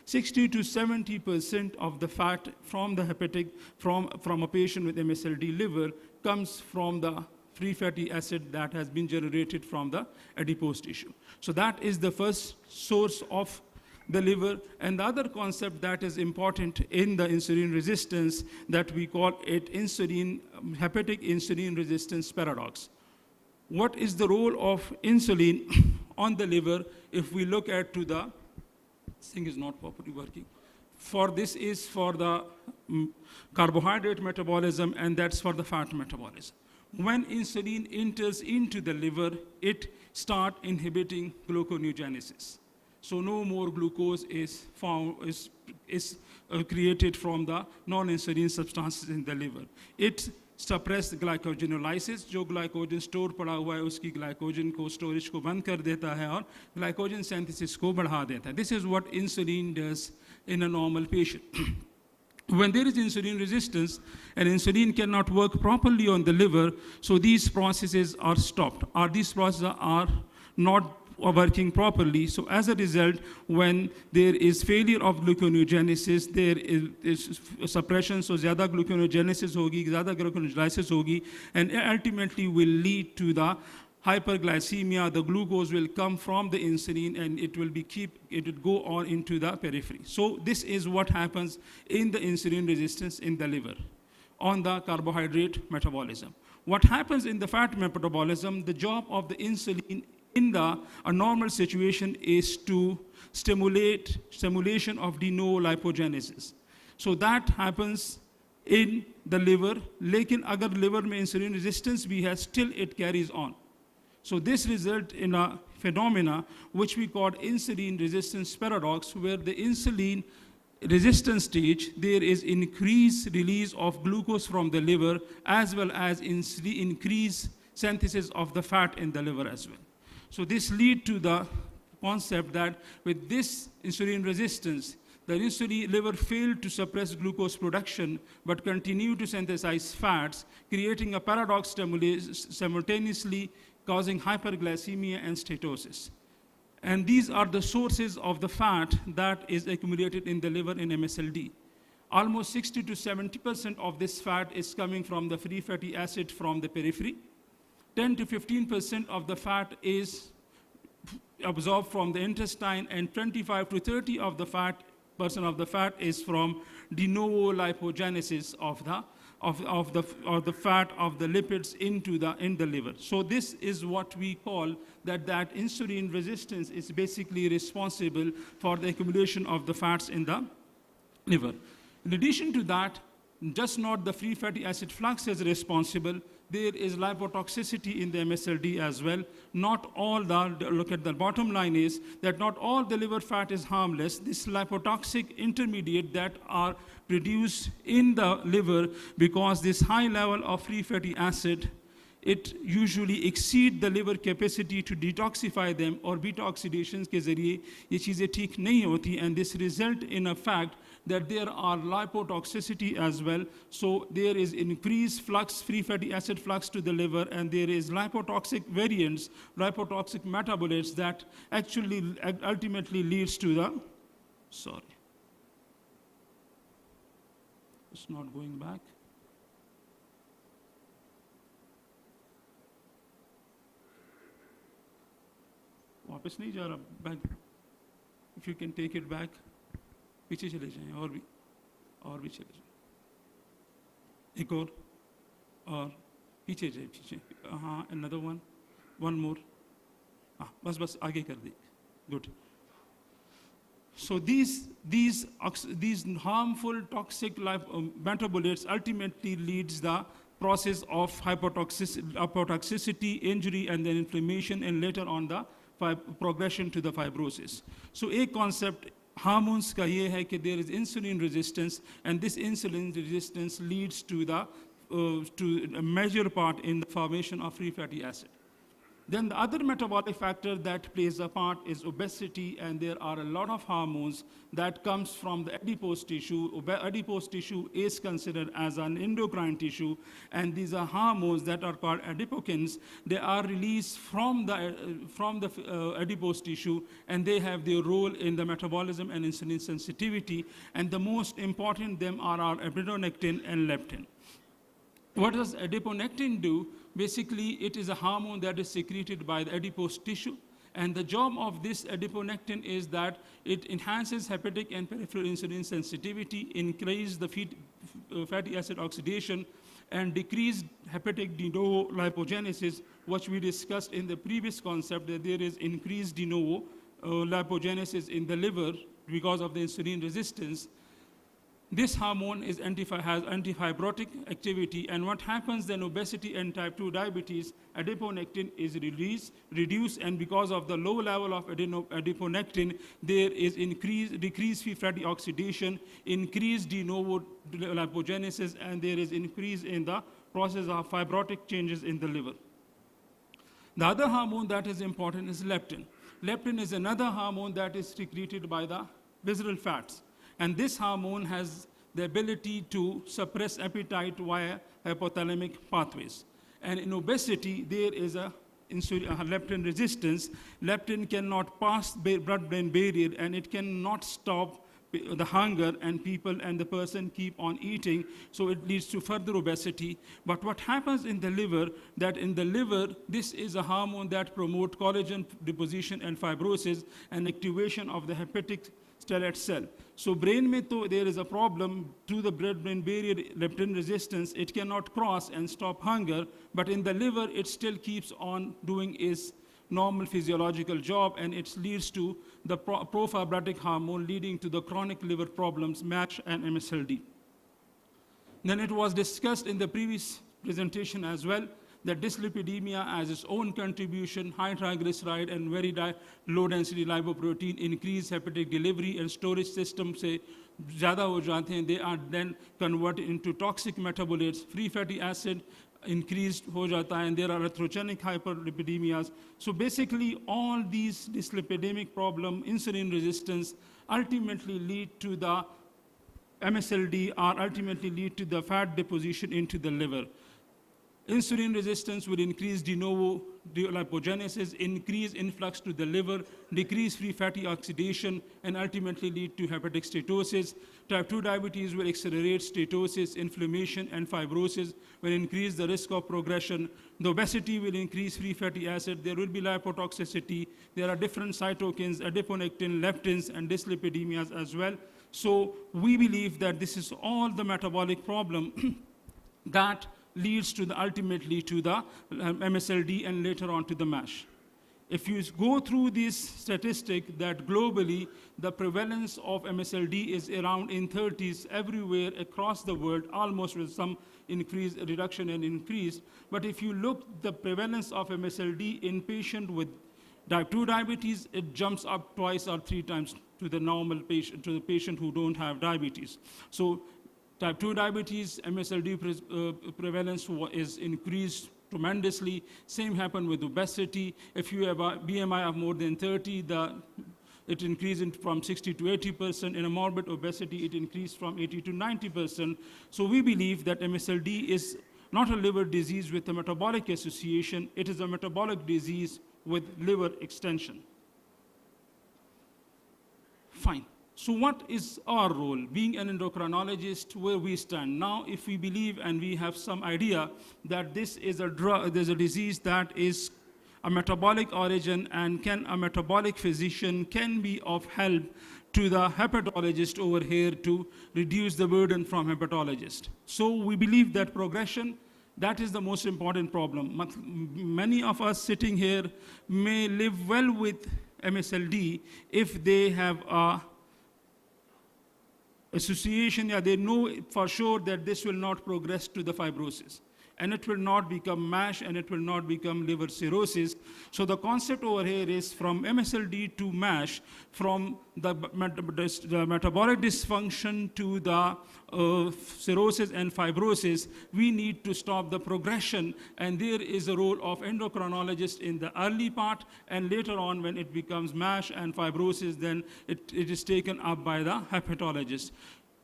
60 to 70% of the fat from the hepatic, from a patient with MSLD liver comes from the free fatty acid that has been generated from the adipose tissue. So that is the first source of the liver. And the other concept that is important in the insulin resistance, that we call it hepatic insulin resistance paradox. What is the role of insulin on the liver? If we look at this thing is not properly working. This is for the carbohydrate metabolism, and that's for the fat metabolism. When insulin enters into the liver, it starts inhibiting gluconeogenesis. So no more glucose is created from the non-insulin substances in the liver. It suppresses glycogenolysis. जो glycogen store पड़ा हुआ है उसकी glycogen को storage को बंद कर देता है और glycogen synthesis को बढ़ा देता है. This is what insulin does in a normal patient. When there is insulin resistance and insulin cannot work properly on the liver, so these processes are stopped, or these processes are not working properly. So as a result, when there is failure of gluconeogenesis, there is suppression, so zyada gluconeogenesis hogi, zyada gluconeolysis hogi, and ultimately will lead to the hyperglycemia. The glucose will come from the insulin and it will go on into the periphery. So this is what happens in the insulin resistance in the liver on the carbohydrate metabolism. What happens in the fat metabolism, the job of the insulin in a normal situation is to stimulation of de novo lipogenesis. So that happens in the liver. लेकिन अगर liver में insulin resistance भी है, still it carries on. So this results in a phenomena which we call insulin resistance paradox, where the insulin resistance stage, there is increased release of glucose from the liver, as well as increased synthesis of the fat in the liver as well. So this leads to the concept that with this insulin resistance, the liver failed to suppress glucose production, but continue to synthesize fats, creating a paradox simultaneously causing hyperglycemia and steatosis. And these are the sources of the fat that is accumulated in the liver in MSLD. Almost 60 to 70% of this fat is coming from the free fatty acid from the periphery. 10 to 15% of the fat is absorbed from the intestine, and 25 to 30% of the fat is from de novo lipogenesis of the fat of the lipids in the liver. So this is what we call that insulin resistance is basically responsible for the accumulation of the fats in the liver. In addition to that, just not the free fatty acid flux is responsible, there is lipotoxicity in the MSLD as well. Not all look at the bottom line is that not all the liver fat is harmless. This lipotoxic intermediate that are produced in the liver because this high level of free fatty acid, it usually exceed the liver capacity to detoxify them, or beta oxidations के ज़रिए ये चीज़ें ठीक नहीं होती, and this result in a fact that there are lipotoxicity as well. So there is increased flux, free fatty acid flux to the liver, and there is lipotoxic variants, lipotoxic metabolites that actually ultimately leads to the, sorry, it's not going back. वापस नहीं जा रहा, back. If you can take it back, पीछे चले जाएं, और भी चले जाएं, एक और पीछे जाए, पीछे, हाँ, another one more, हाँ, बस आगे कर दे, good. So these harmful toxic metabolites ultimately leads the process of hypotoxicity, injury, and then inflammation, and later on the progression to the fibrosis. So a concept hormones ka ye hai कि there is insulin resistance, and this insulin resistance leads to a major part in the formation of free fatty acid. Then the other metabolic factor that plays a part is obesity, and there are a lot of hormones that comes from the adipose tissue. Adipose tissue is considered as an endocrine tissue, and these are hormones that are called adipokines. They are released from the adipose tissue, and they have their role in the metabolism and insulin sensitivity, and the most important them are our adiponectin and leptin. What does adiponectin do? Basically, it is a hormone that is secreted by the adipose tissue, and the job of this adiponectin is that it enhances hepatic and peripheral insulin sensitivity, increases the fatty acid oxidation, and decrease hepatic de novo lipogenesis, which we discussed in the previous concept, that there is increased de novo lipogenesis in the liver because of the insulin resistance. This hormone has antifibrotic activity, and what happens then obesity and type 2 diabetes, adiponectin is reduced, and because of the low level of adiponectin, there is decreased free fatty oxidation, increased de novo lipogenesis, and there is increase in the process of fibrotic changes in the liver. The other hormone that is important is leptin. Leptin is another hormone that is secreted by the visceral fats. And this hormone has the ability to suppress appetite via hypothalamic pathways. And in obesity, there is a leptin resistance. Leptin cannot pass blood-brain barrier, and it cannot stop the hunger, and the person keep on eating, so it leads to further obesity. But what happens in the liver, that in the liver, this is a hormone that promotes collagen deposition and fibrosis and activation of the hepatic stellate cell. So brain mein to there is a problem through the blood-brain barrier, leptin resistance, it cannot cross and stop hunger, but in the liver, it still keeps on doing its normal physiological job, and it leads to the profibrotic hormone leading to the chronic liver problems, MASH and MSLD. Then it was discussed in the previous presentation as well, that dyslipidemia has its own contribution, high triglyceride and very low density lipoprotein, increased hepatic delivery and storage system se zyada ho jate hain, they are then converted into toxic metabolites, free fatty acid increased ho jata hai, and there are atherogenic hyperlipidemias. So basically all these dyslipidemic problem, insulin resistance, ultimately lead to the MSLD, or ultimately lead to the fat deposition into the liver. Insulin resistance will increase de novo lipogenesis, increase influx to the liver, decrease free fatty oxidation, and ultimately lead to hepatic steatosis. Type 2 diabetes will accelerate steatosis, inflammation, and fibrosis, will increase the risk of progression. The obesity will increase free fatty acid. There will be lipotoxicity. There are different cytokines, adiponectin, leptins, and dyslipidemias as well. So we believe that this is all the metabolic problem that leads to ultimately to the MSLD and later on to the MASH. If you go through this statistic that globally, the prevalence of MSLD is around in 30s everywhere across the world, almost with some increase, reduction and increase. But if you look the prevalence of MSLD in patient with type 2 diabetes, it jumps up twice or 3 times to the normal patient, to the patient who don't have diabetes. So type 2 diabetes, MSLD prevalence is increased tremendously. Same happened with obesity. If you have a BMI of more than 30, it increased from 60 to 80%. In a morbid obesity, it increased from 80 to 90%. So we believe that MSLD is not a liver disease with a metabolic association. It is a metabolic disease with liver extension. Fine. So what is our role? Being an endocrinologist, where we stand. Now, if we believe and we have some idea that this is there's a disease that is a metabolic origin, and a metabolic physician can be of help to the hepatologist over here to reduce the burden from hepatologist. So we believe that progression, that is the most important problem. Many of us sitting here may live well with MSLD if they have a association, they know for sure that this will not progress to the fibrosis, and it will not become MASH, and it will not become liver cirrhosis. So the concept over here is from MSLD to MASH, from the metabolic dysfunction to the cirrhosis and fibrosis, we need to stop the progression, and there is a role of endocrinologist in the early part, and later on when it becomes MASH and fibrosis, then it is taken up by the hepatologist.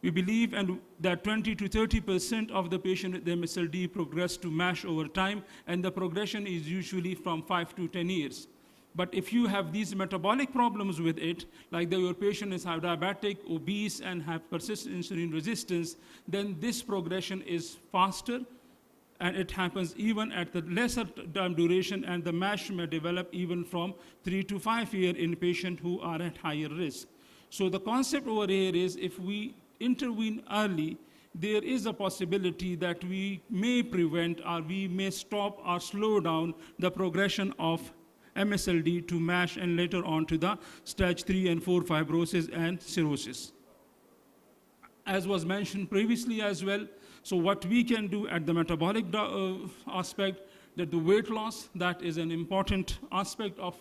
We believe that 20 to 30% of the patient with MSLD progress to MASH over time, and the progression is usually from 5 to 10 years. But if you have these metabolic problems with it, like your patient is diabetic, obese, and have persistent insulin resistance, then this progression is faster, and it happens even at the lesser time duration, and the MASH may develop even from 3 to 5 years in patients who are at higher risk. So the concept over here is if we intervene early, there is a possibility that we may prevent, or we may stop or slow down the progression of MSLD to MASH, and later on to the stage 3 and 4 fibrosis and cirrhosis. As was mentioned previously as well, so what we can do at the metabolic aspect, that the weight loss, that is an important aspect of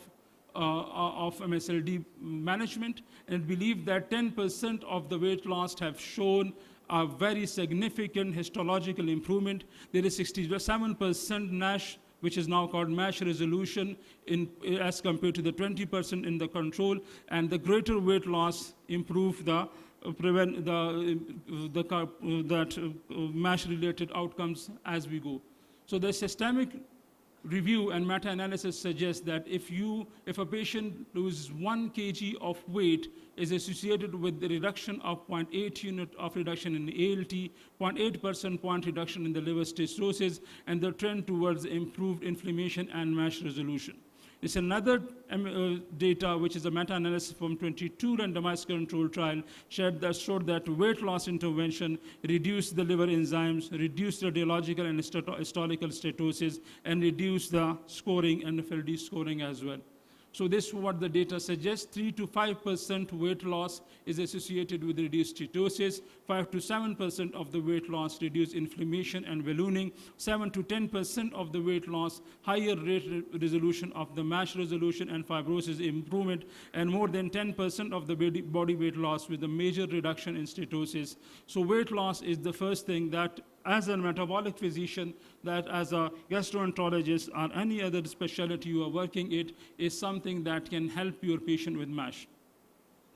MSLD management, and believe that 10% of the weight loss have shown a very significant histological improvement. There is 67% NASH, which is now called MASH resolution, as compared to the 20% in the control, and the greater weight loss improve MASH-related outcomes as we go. So the systemic review and meta-analysis suggests that if a patient loses 1 kg of weight, is associated with the reduction of 0.8 unit of reduction in ALT, 0.8% point reduction in the liver cirrhosis, and the trend towards improved inflammation and MASH resolution. It's another data, which is a meta-analysis from 22 randomized controlled trial, showed that weight loss intervention reduced the liver enzymes, reduced radiological and histological statosis, and reduced the scoring and FLD scoring as well. So this is what the data suggests. 3 to 5% weight loss is associated with reduced steatosis. 5 to 7% of the weight loss reduced inflammation and ballooning. 7 to 10% of the weight loss, higher rate resolution of the MASH resolution and fibrosis improvement, and more than 10% of the body weight loss with a major reduction in steatosis. So weight loss is the first thing that, as a metabolic physician, that as a gastroenterologist or any other specialty you are working it, is something that can help your patient with MASH.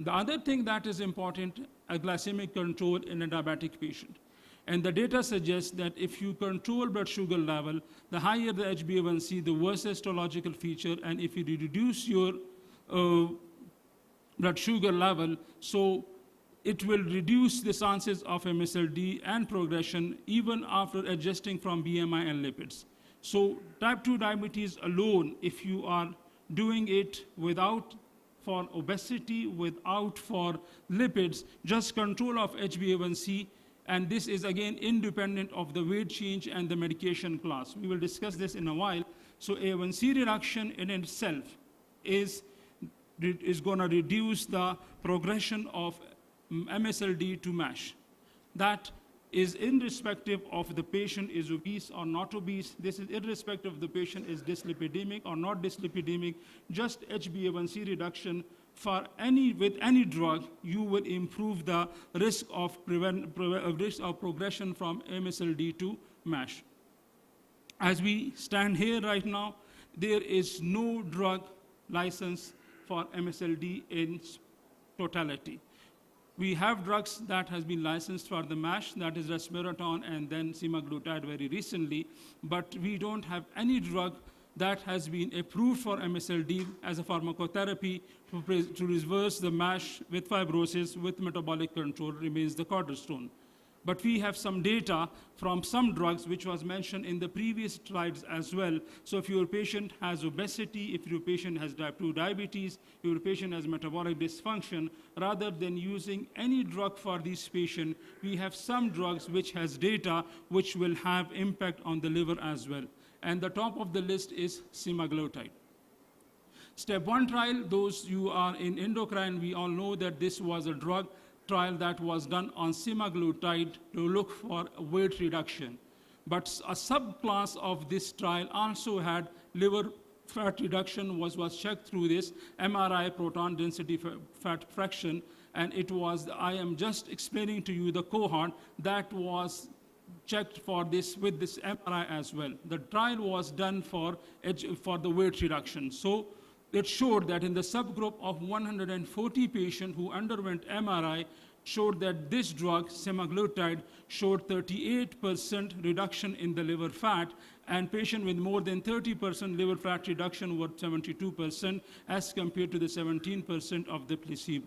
The other thing that is important, a glycemic control in a diabetic patient. And the data suggests that if you control blood sugar level, the higher the HbA1c, the worse histological feature, and if you reduce your blood sugar level, so it will reduce the chances of MSLD and progression even after adjusting from BMI and lipids. So type 2 diabetes alone, if you are doing it without for obesity, without for lipids, just control of HbA1c, and this is again independent of the weight change and the medication class. We will discuss this in a while. So A1C reduction in itself is going to reduce the progression of MSLD to MASH. That is irrespective of the patient is obese or not obese. This is irrespective of the patient is dyslipidemic or not dyslipidemic. Just HbA1c reduction with any drug, you will improve the risk of progression from MSLD to MASH. As we stand here right now, there is no drug license for MSLD in totality. We have drugs that has been licensed for the MASH, that is resmetirom and then semaglutide very recently, but we don't have any drug that has been approved for MSLD as a pharmacotherapy to reverse the MASH with fibrosis with metabolic control remains the cornerstone. But we have some data from some drugs which was mentioned in the previous slides as well. So if your patient has obesity, if your patient has type 2 diabetes, if your patient has metabolic dysfunction, rather than using any drug for this patient, we have some drugs which has data which will have impact on the liver as well. And the top of the list is semaglutide. Step 1 trial, those you are in endocrine, we all know that this was a drug trial that was done on semaglutide to look for weight reduction. But a subclass of this trial also had liver fat reduction was checked through this MRI proton density fat fraction, and it was, I am just explaining to you the cohort that was checked for this with this MRI as well. The trial was done for the weight reduction. So it showed that in the subgroup of 140 patients who underwent MRI, showed that this drug, semaglutide, showed 38% reduction in the liver fat, and patients with more than 30% liver fat reduction were 72% as compared to the 17% of the placebo.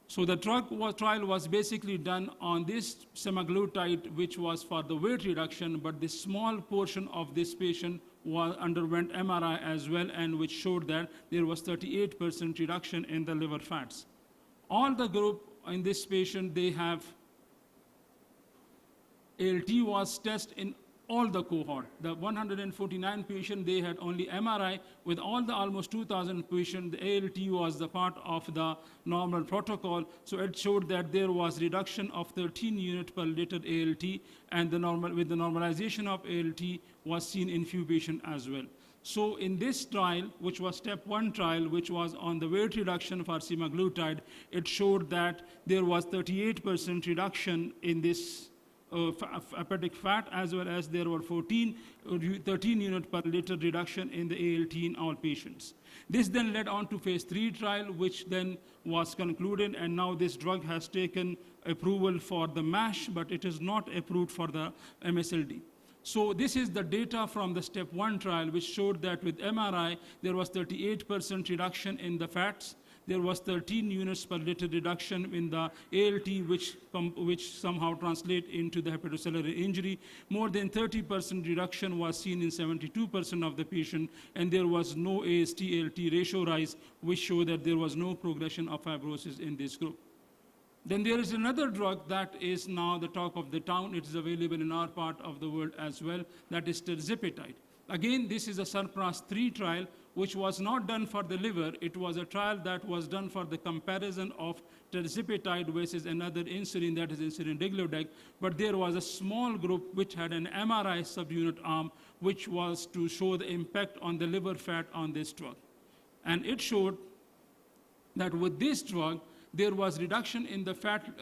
So the trial was basically done on this semaglutide, which was for the weight reduction, but this small portion of this patient underwent MRI as well, and which showed that there was 38% reduction in the liver fats. All the group in this patient, they have ALT was tested in all the cohort. The 149 patients, they had only MRI. With all the almost 2,000 patients, the ALT was the part of the normal protocol. So it showed that there was reduction of 13 units per liter ALT, and with the normalization of ALT was seen in few patients as well. So in this trial, which was step 1 trial, which was on the weight reduction for semaglutide, it showed that there was 38% reduction in this hepatic fat, as well as there were 13 units per liter reduction in the ALT in all patients. This then led on to phase 3 trial, which then was concluded, and now this drug has taken approval for the MASH, but it is not approved for the MSLD. So this is the data from the step 1 trial, which showed that with MRI, there was 38% reduction in the fats. There was 13 units per liter reduction in the ALT, which somehow translate into the hepatocellular injury. More than 30% reduction was seen in 72% of the patient, and there was no AST-ALT ratio rise, which showed that there was no progression of fibrosis in this group. Then there is another drug that is now the talk of the town. It is available in our part of the world as well, that is tirzepatide. Again, this is a SURPASS-3 trial, which was not done for the liver. It was a trial that was done for the comparison of tirzepatide versus another insulin, that is insulin degludec. But there was a small group which had an MRI subunit arm, which was to show the impact on the liver fat on this drug. And it showed that with this drug, there was reduction in the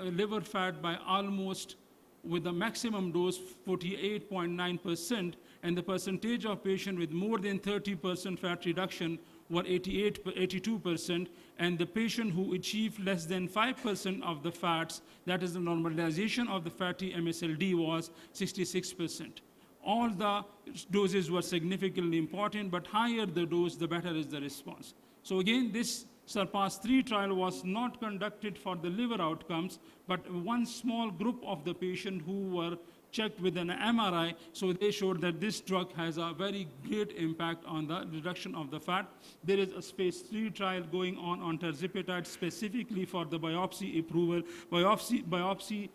liver fat by almost, with the maximum dose, 48.9%, and the percentage of patients with more than 30% fat reduction were 82%, and the patient who achieved less than 5% of the fats, that is the normalization of the fatty MSLD, was 66%. All the doses were significantly important, but higher the dose, the better is the response. So again, this SURPASS-3 trial was not conducted for the liver outcomes, but one small group of the patients who were checked with an MRI, so they showed that this drug has a very great impact on the reduction of the fat. There is a phase 3 trial going on tirzepatide specifically for the biopsy approval, biopsy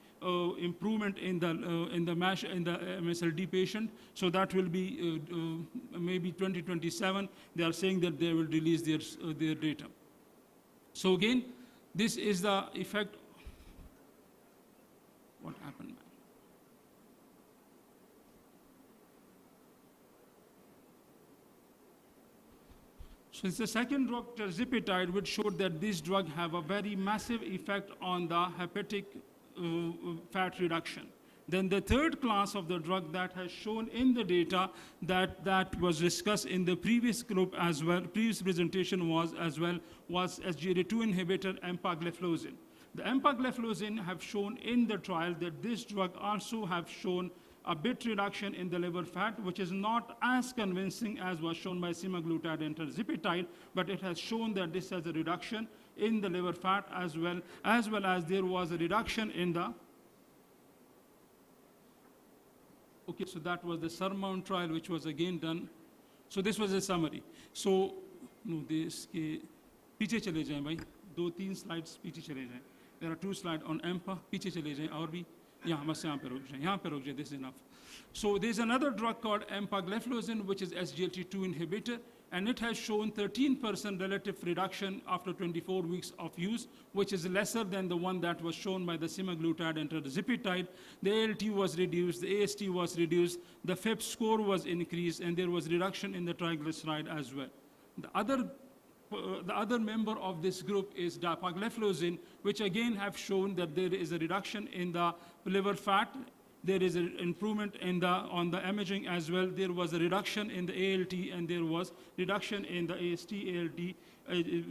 improvement in the MASH in the MSLD patient. So that will be maybe 2027. They are saying that they will release their data. So again, this is the effect. What happened, man? So it's the second drug, tirzepatide, which showed that this drug have a very massive effect on the hepatic fat reduction. Then the third class of the drug that has shown in the data that was discussed in the previous group as well, previous presentation was SGLT2 inhibitor empagliflozin. The empagliflozin have shown in the trial that this drug also have shown a bit reduction in the liver fat, which is not as convincing as was shown by semaglutide and tirzepatide, but it has shown that this has a reduction in the liver fat as well as there was a reduction in the. Okay, so that was the SURMOUNT trial, which was again done. So this was a summary. So, no, this के पीछे चले जाएं भाई, 2-3 slides पीछे चले जाएं. There are 2 slides on EMPA, पीछे चले जाएं और भी. यहाँ बस यहाँ पे रुक जाए, this is enough. So there's another drug called empagliflozin, which is SGLT2 inhibitor, and it has shown 13% relative reduction after 24 weeks of use, which is lesser than the one that was shown by the semaglutide and tirzepatide. The ALT was reduced, the AST was reduced, the FIP score was increased, and there was reduction in the triglyceride as well. The other member of this group is dapagliflozin, which again have shown that there is a reduction in the liver fat. There is an improvement on the imaging as well. There was a reduction in the ALT, and there was reduction in the AST, ALT,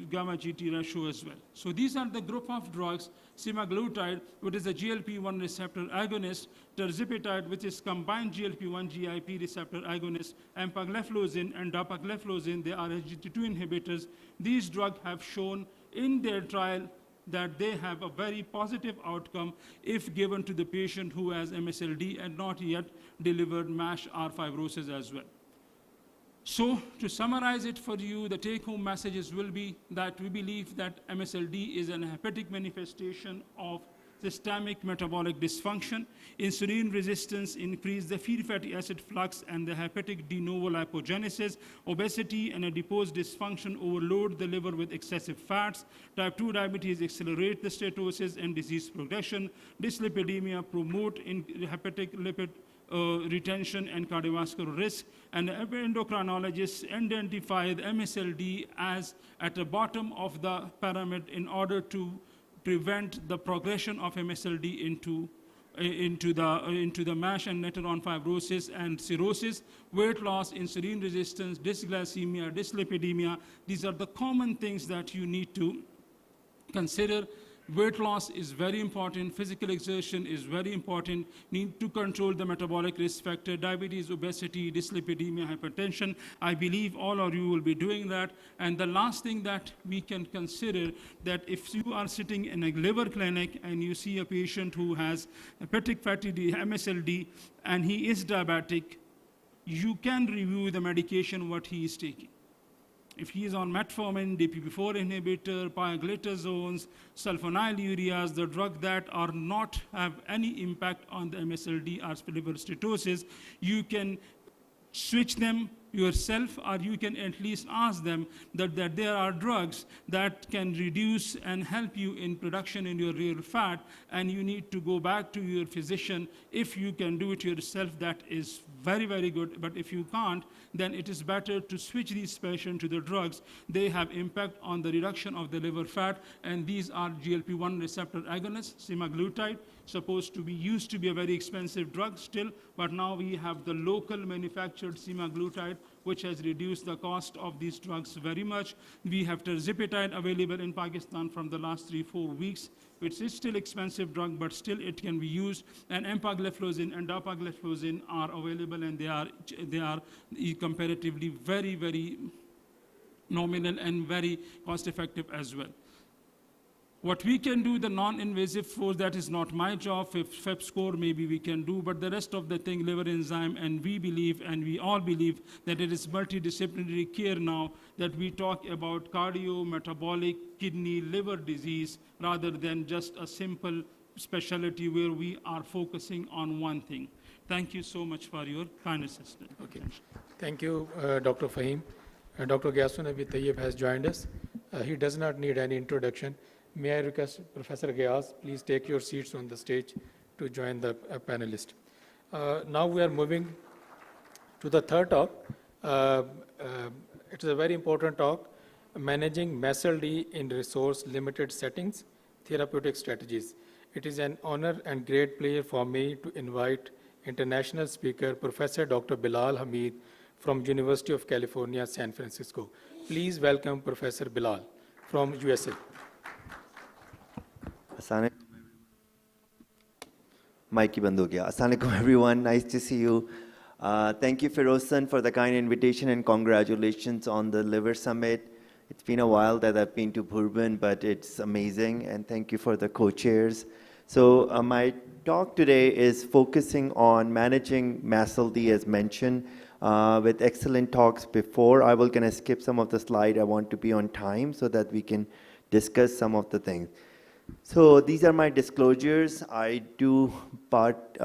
gamma GT ratio as well. So these are the group of drugs: semaglutide, which is a GLP-1 receptor agonist; tirzepatide, which is combined GLP-1 GIP receptor agonist; empagliflozin and dapagliflozin, they are SGLT2 inhibitors. These drugs have shown in their trial that they have a very positive outcome if given to the patient who has MSLD and not yet delivered MASH or fibrosis as well. So to summarize it for you, the take-home messages will be that we believe that MSLD is an hepatic manifestation of systemic metabolic dysfunction. Insulin resistance increase the free fatty acid flux and the hepatic de novo lipogenesis. Obesity and adipose dysfunction overload the liver with excessive fats. Type 2 diabetes accelerate the steatosis and disease progression. Dyslipidemia promote hepatic lipid retention and cardiovascular risk. And endocrinologists identify the MSLD as at the bottom of the pyramid in order to prevent the progression of MSLD into the MASH and later on fibrosis and cirrhosis. Weight loss, insulin resistance, dysglycemia, dyslipidemia, these are the common things that you need to consider. Weight loss is very important, physical exertion is very important, need to control the metabolic risk factor, diabetes, obesity, dyslipidemia, hypertension. I believe all of you will be doing that. And the last thing that we can consider, that if you are sitting in a liver clinic and you see a patient who has hepatic fatty MSLD and he is diabetic, you can review the medication what he is taking. If he is on metformin, DPP-4 inhibitor, pioglitazones, sulfonylureas, the drugs that are not have any impact on the MSLD or liver steatosis, you can switch them yourself, or you can at least ask them that there are drugs that can reduce and help you in production in your real fat, and you need to go back to your physician. If you can do it yourself, that is very, very good. But if you can't, then it is better to switch these patients to the drugs. They have impact on the reduction of the liver fat, and these are GLP-1 receptor agonists. Semaglutide, used to be a very expensive drug still, but now we have the local manufactured semaglutide, which has reduced the cost of these drugs very much. We have tirzepatide available in Pakistan from the last 3-4 weeks, which is still expensive drug, but still it can be used. And empagliflozin and dapagliflozin are available, and they are comparatively very, very nominal and very cost effective as well. What we can do, the non-invasive force, that is not my job. If FEP score, maybe we can do, but the rest of the thing, liver enzyme, and we believe, and we all believe, that it is multidisciplinary care now, that we talk about cardio, metabolic, kidney, liver disease, rather than just a simple specialty where we are focusing on one thing. Thank you so much for your kind assistance. Okay. Thank you, Dr. Fahim. Dr. Gyasun Abi Tayyib has joined us. He does not need any introduction. May I request Professor Gayas, please take your seats on the stage to join the panelist. Now we are moving to the third talk. It is a very important talk, Managing MASLD in Resource-Limited Settings, Therapeutic Strategies. It is an honor and great pleasure for me to invite international speaker, Professor Dr. Bilal Hamid from University of California, San Francisco. Please welcome Professor Bilal from USA. Mikey band ho gaya. Assalamualaikum everyone, nice to see you. Thank you Ferozan for the kind invitation and congratulations on the Liver Summit. It's been a while that I've been to Bhurban, but it's amazing, and thank you for the co-chairs. So my talk today is focusing on managing MASLD as mentioned, with excellent talks before. I will gonna skip some of the slide. I want to be on time so that we can discuss some of the things. So these are my disclosures. I do part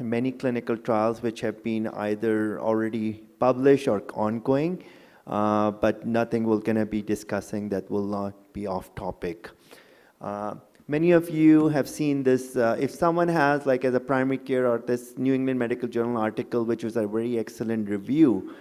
many clinical trials which have been either already published or ongoing, but nothing we're going to be discussing that will not be off topic. Many of you have seen this. If someone has, like as a primary care, or this New England Medical Journal article, which was a very excellent review,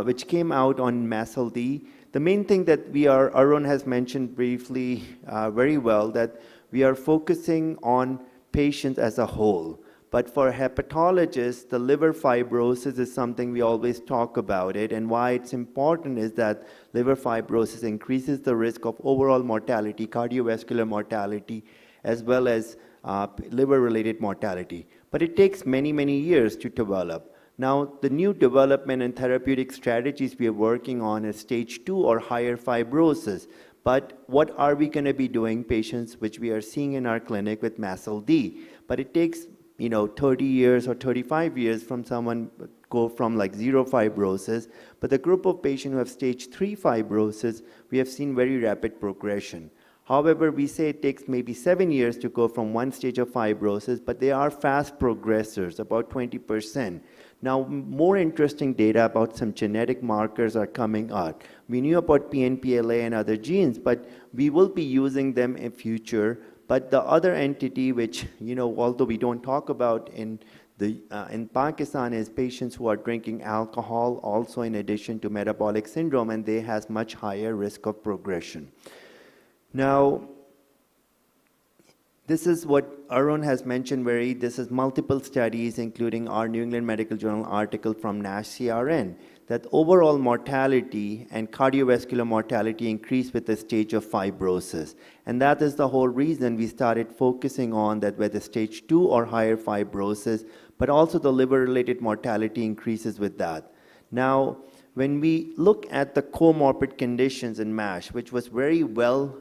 which came out on MASLD, the main thing that Arun has mentioned briefly very well, that we are focusing on patients as a whole. But for hepatologists, the liver fibrosis is something we always talk about it, and why it's important is that liver fibrosis increases the risk of overall mortality, cardiovascular mortality, as well as liver-related mortality. But it takes many, many years to develop. Now, the new development and therapeutic strategies we are working on is stage 2 or higher fibrosis. But what are we going to be doing patients which we are seeing in our clinic with MASLD? But it takes 30 years or 35 years from someone go from like zero fibrosis. But the group of patients who have stage 3 fibrosis, we have seen very rapid progression. However, we say it takes maybe 7 years to go from one stage of fibrosis, but they are fast progressors, about 20%. Now, more interesting data about some genetic markers are coming out. We knew about PNPLA and other genes, but we will be using them in future. But the other entity, which, although we don't talk about in Pakistan, is patients who are drinking alcohol, also in addition to metabolic syndrome, and they has much higher risk of progression. Now, this is what Arun has mentioned this is multiple studies, including our New England Medical Journal article from NASH CRN, that overall mortality and cardiovascular mortality increase with the stage of fibrosis. And that is the whole reason we started focusing on that, whether stage 2 or higher fibrosis, but also the liver-related mortality increases with that. Now, when we look at the comorbid conditions in MASH, which was very well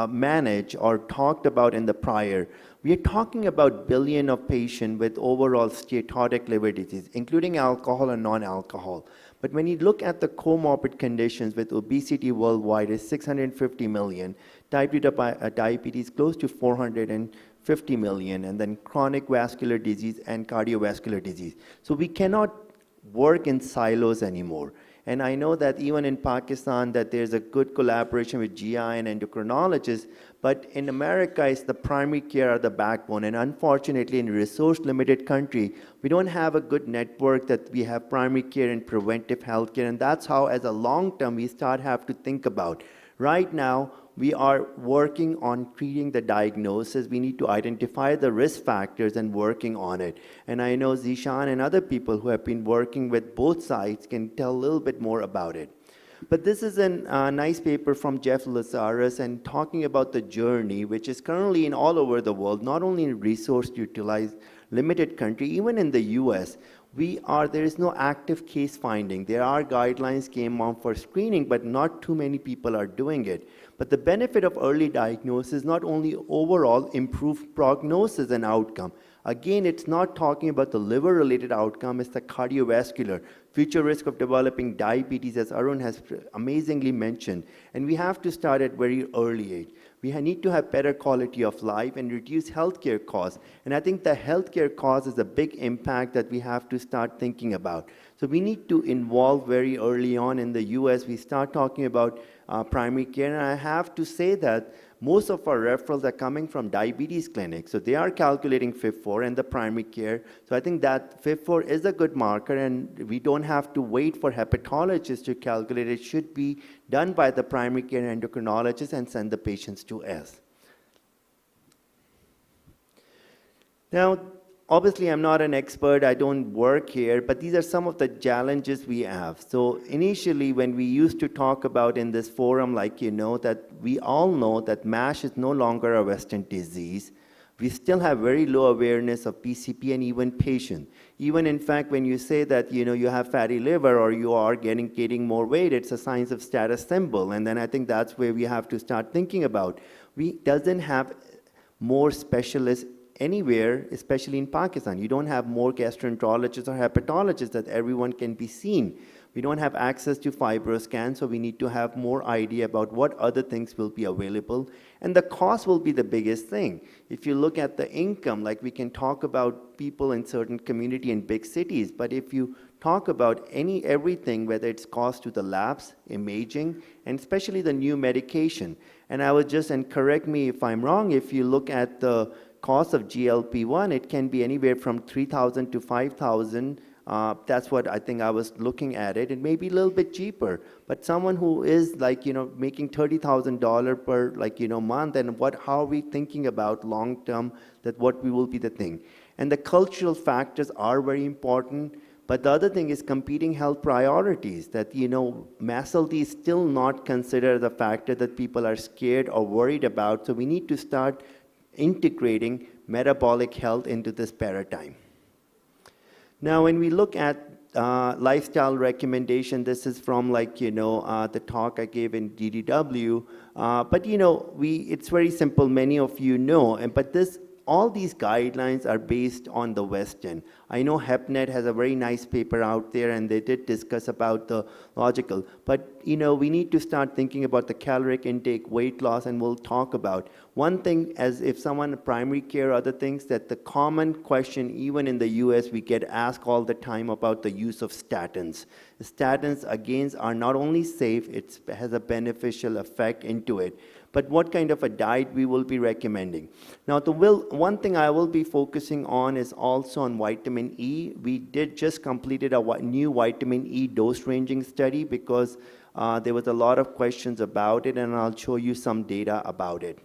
managed or talked about in the prior, we are talking about billion of patients with overall steatotic liver disease, including alcohol and non-alcohol. But when you look at the comorbid conditions with obesity worldwide is 650 million, type 2 diabetes close to 450 million, and then chronic vascular disease and cardiovascular disease. So we cannot work in silos anymore. And I know that even in Pakistan that there's a good collaboration with GI and endocrinologists, but in America, it's the primary care are the backbone. And unfortunately, in a resource-limited country, we don't have a good network that we have primary care and preventive health care. And that's how, as a long term, we have to think about. Right now, we are working on treating the diagnosis. We need to identify the risk factors and working on it. And I know Zishan and other people who have been working with both sides can tell a little bit more about it. But this is a nice paper from Jeff Lazarus and talking about the journey, which is currently in all over the world, not only in resource-utilized limited country, even in the US. There is no active case finding. There are guidelines came out for screening, but not too many people are doing it. But the benefit of early diagnosis not only overall improve prognosis and outcome. Again, it's not talking about the liver-related outcome, it's the cardiovascular, future risk of developing diabetes, as Arun has amazingly mentioned. And we have to start at very early age. We need to have better quality of life and reduce healthcare costs. And I think the healthcare cost is a big impact that we have to start thinking about. So we need to involve very early on. In the US, we start talking about primary care. And I have to say that most of our referrals are coming from diabetes clinics. So they are calculating FIB-4 and the primary care. So I think that FIB-4 is a good marker, and we don't have to wait for hepatologists to calculate. It should be done by the primary care endocrinologist and send the patients to us. Now, obviously, I'm not an expert, I don't work here, but these are some of the challenges we have. So initially, when we used to talk about in this forum, like that we all know that MASH is no longer a Western disease. We still have very low awareness of PCP and even patient. Even in fact, when you say that you have fatty liver or you are gaining more weight, it's a sign of status symbol. And then I think that's where we have to start thinking about. We doesn't have more specialists anywhere, especially in Pakistan. You don't have more gastroenterologists or hepatologists that everyone can be seen. We don't have access to FibroScan, so we need to have more idea about what other things will be available. And the cost will be the biggest thing. If you look at the income, like we can talk about people in certain community in big cities, but if you talk about everything, whether it's cost to the labs, imaging, and especially the new medication. And I would just, and correct me if I'm wrong, if you look at the cost of GLP-1, it can be anywhere from 3,000 to 5,000. That's what I think I was looking at it. It may be a little bit cheaper, but someone who is making $30,000 per month, and how are we thinking about long term that what we will be the thing? And the cultural factors are very important. But the other thing is competing health priorities, that, MASLD is still not considered a factor that people are scared or worried about. So we need to start integrating metabolic health into this paradigm. Now, when we look at lifestyle recommendation, this is from the talk I gave in DDW. But it's very simple. Many of you know, but all these guidelines are based on the Western. I know HepNet has a very nice paper out there, and they did discuss about the logical. But we need to start thinking about the caloric intake, weight loss, and we'll talk about. One thing, as if someone primary care, other things, that the common question, even in the US, we get asked all the time about the use of statins. Statins, again, are not only safe, it has a beneficial effect into it. But what kind of a diet we will be recommending. Now, one thing I will be focusing on is also on vitamin E. We did just completed a new vitamin E dose ranging study because there was a lot of questions about it, and I'll show you some data about it.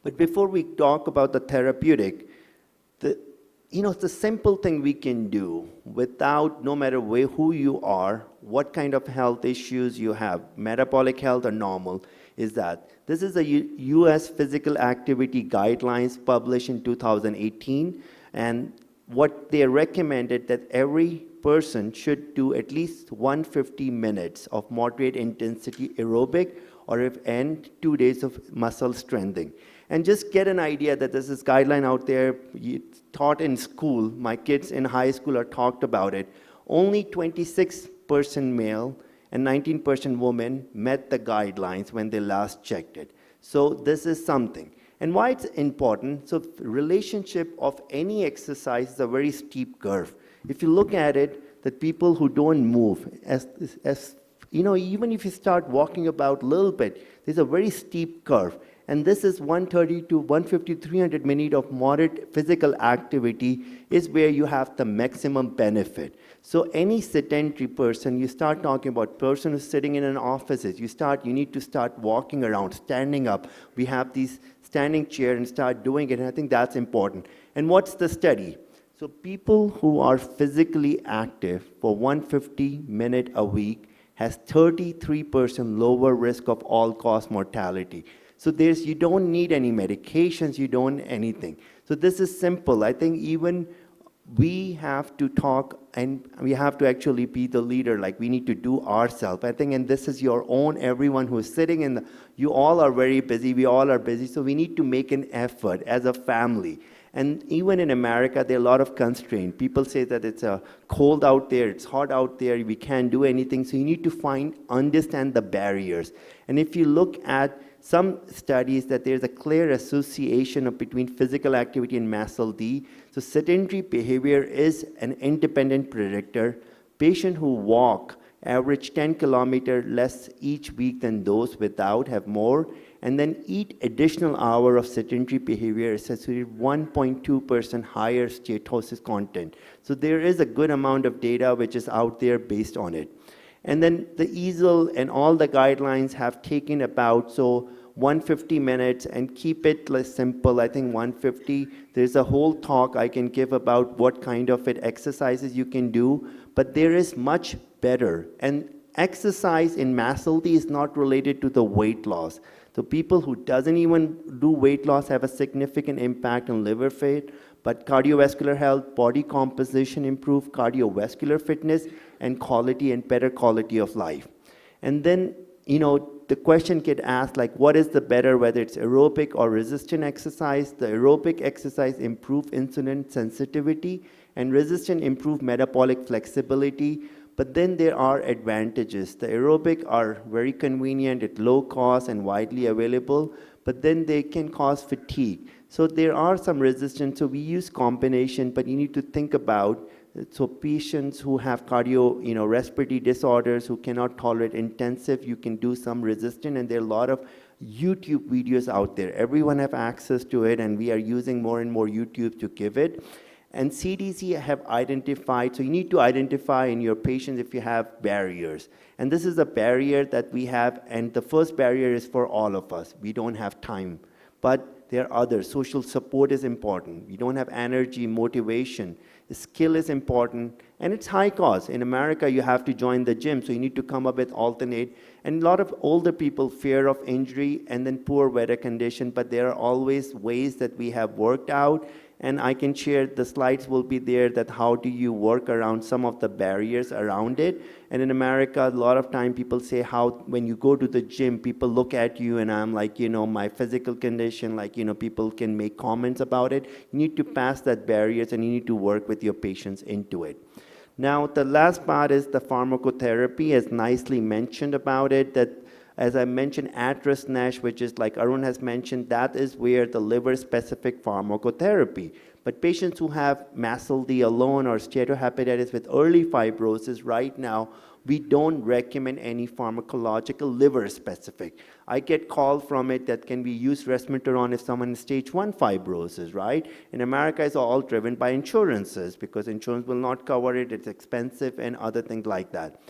But before we talk about the therapeutic, it's a simple thing we can do without, no matter who you are, what kind of health issues you have, metabolic health or normal, is that this is a US physical activity guidelines published in 2018, and what they recommended that every person should do at least 150 minutes of moderate intensity aerobic and 2 days of muscle strengthening. And just get an idea that this is guideline out there, taught in school. My kids in high school are talked about it. Only 26% male and 19% women met the guidelines when they last checked it. So this is something. And why it's important, so relationship of any exercise is a very steep curve. If you look at it, that people who don't move, even if you start walking about a little bit, there's a very steep curve. And this is 130 to 150, 300 minutes of moderate physical activity is where you have the maximum benefit. So any sedentary person, you start talking about person who's sitting in an office, you need to start walking around, standing up. We have these standing chair and start doing it, and I think that's important. And what's the study? So people who are physically active for 150 minutes a week has 33% lower risk of all-cause mortality. So you don't need any medications, you don't anything. So this is simple. I think even we have to talk, and we have to actually be the leader, like we need to do ourselves. I think, and this is your own, everyone who is sitting you all are very busy, we all are busy, so we need to make an effort as a family. And even in America, there are a lot of constraints. People say that it's cold out there, it's hot out there, we can't do anything. So you need to understand the barriers. And if you look at some studies that there's a clear association between physical activity and MASLD. So sedentary behavior is an independent predictor. Patients who walk average 10 kilometers less each week than those without have more, and then eat additional hour of sedentary behavior associated 1.2% higher steatosis content. So there is a good amount of data which is out there based on it. And then the EASL and all the guidelines have taken about, so 150 minutes and keep it less simple. I think 150, there's a whole talk I can give about what kind of exercises you can do, but there is much better. And exercise in MASLD is not related to the weight loss. So people who doesn't even do weight loss have a significant impact on liver fat, but cardiovascular health, body composition improve, cardiovascular fitness, and quality and better quality of life. And then, the question get asked, like, what is the better, whether it's aerobic or resistant exercise? The aerobic exercise improve insulin sensitivity, and resistant improve metabolic flexibility. But then there are advantages. The aerobic are very convenient at low cost and widely available, but then they can cause fatigue. So there are some resistance. So we use combination, but you need to think about, so patients who have respiratory disorders, who cannot tolerate intensive, you can do some resistant, and there are a lot of YouTube videos out there. Everyone have access to it, and we are using more and more YouTube to give it. And CDC have identified, so you need to identify in your patients if you have barriers. And this is a barrier that we have, and the first barrier is for all of us. We don't have time. But there are others. Social support is important. We don't have energy, motivation. Skill is important, and it's high cost. In America, you have to join the gym, so you need to come up with alternate. And a lot of older people fear of injury and then poor weather condition, but there are always ways that we have worked out. And I can share, the slides will be there, that how do you work around some of the barriers around it. And in America, a lot of time people say how when you go to the gym, people look at you, and I'm like, my physical condition, like, people can make comments about it. You need to pass that barriers, and you need to work with your patients into it. Now, the last part is the pharmacotherapy, as nicely mentioned about it, that as I mentioned, at-risk NASH, which is like Arun has mentioned, that is where the liver-specific pharmacotherapy. But patients who have MASLD alone or steatohepatitis with early fibrosis, right now, we don't recommend any pharmacological liver-specific. I get call from it that can be used resmetirom if someone is stage 1 fibrosis, right? In America, it's all driven by insurances because insurance will not cover it, it's expensive, and other things like that.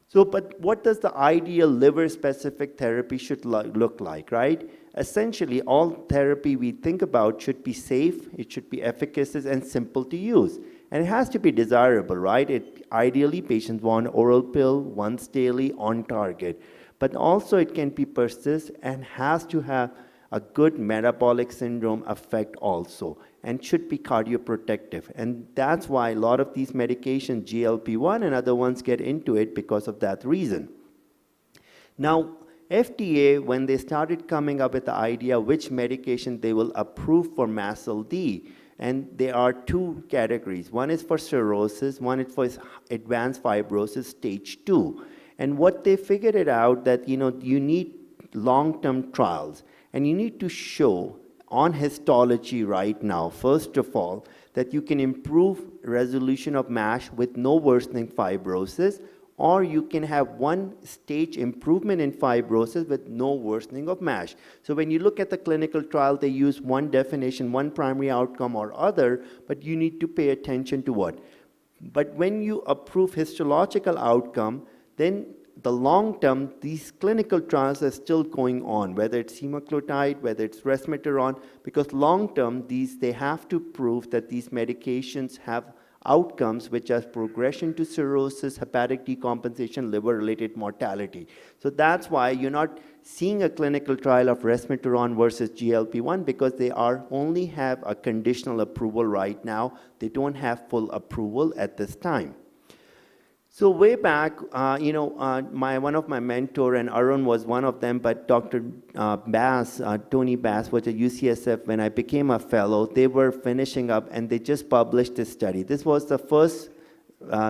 So, but what does the ideal liver-specific therapy should look like, right? Essentially, all therapy we think about should be safe, it should be efficacious, and simple to use. And it has to be desirable, right? Ideally, patients want oral pill once daily on target. But also it can be persist and has to have a good metabolic syndrome effect also, and should be cardioprotective. And that's why a lot of these medications, GLP-1 and other ones, get into it because of that reason. Now, FDA, when they started coming up with the idea which medication they will approve for MASLD, and there are two categories. One is for cirrhosis, one is for advanced fibrosis stage 2. And what they figured it out that, you need long-term trials. And you need to show on histology right now, first of all, that you can improve resolution of MASH with no worsening fibrosis, or you can have one stage improvement in fibrosis with no worsening of MASH. So when you look at the clinical trial, they use one definition, one primary outcome or other, but you need to pay attention to what. But when you approve histological outcome, then the long term, these clinical trials are still going on, whether it's semaglutide, whether it's resmetirom, because long term, they have to prove that these medications have outcomes which are progression to cirrhosis, hepatic decompensation, liver-related mortality. So that's why you're not seeing a clinical trial of resmetirom versus GLP-1, because they only have a conditional approval right now. They don't have full approval at this time. So way back, one of my mentor, and Arun was one of them, but Dr. Bass, Tony Bass, was at UCSF when I became a fellow. They were finishing up, and they just published this study. This was the first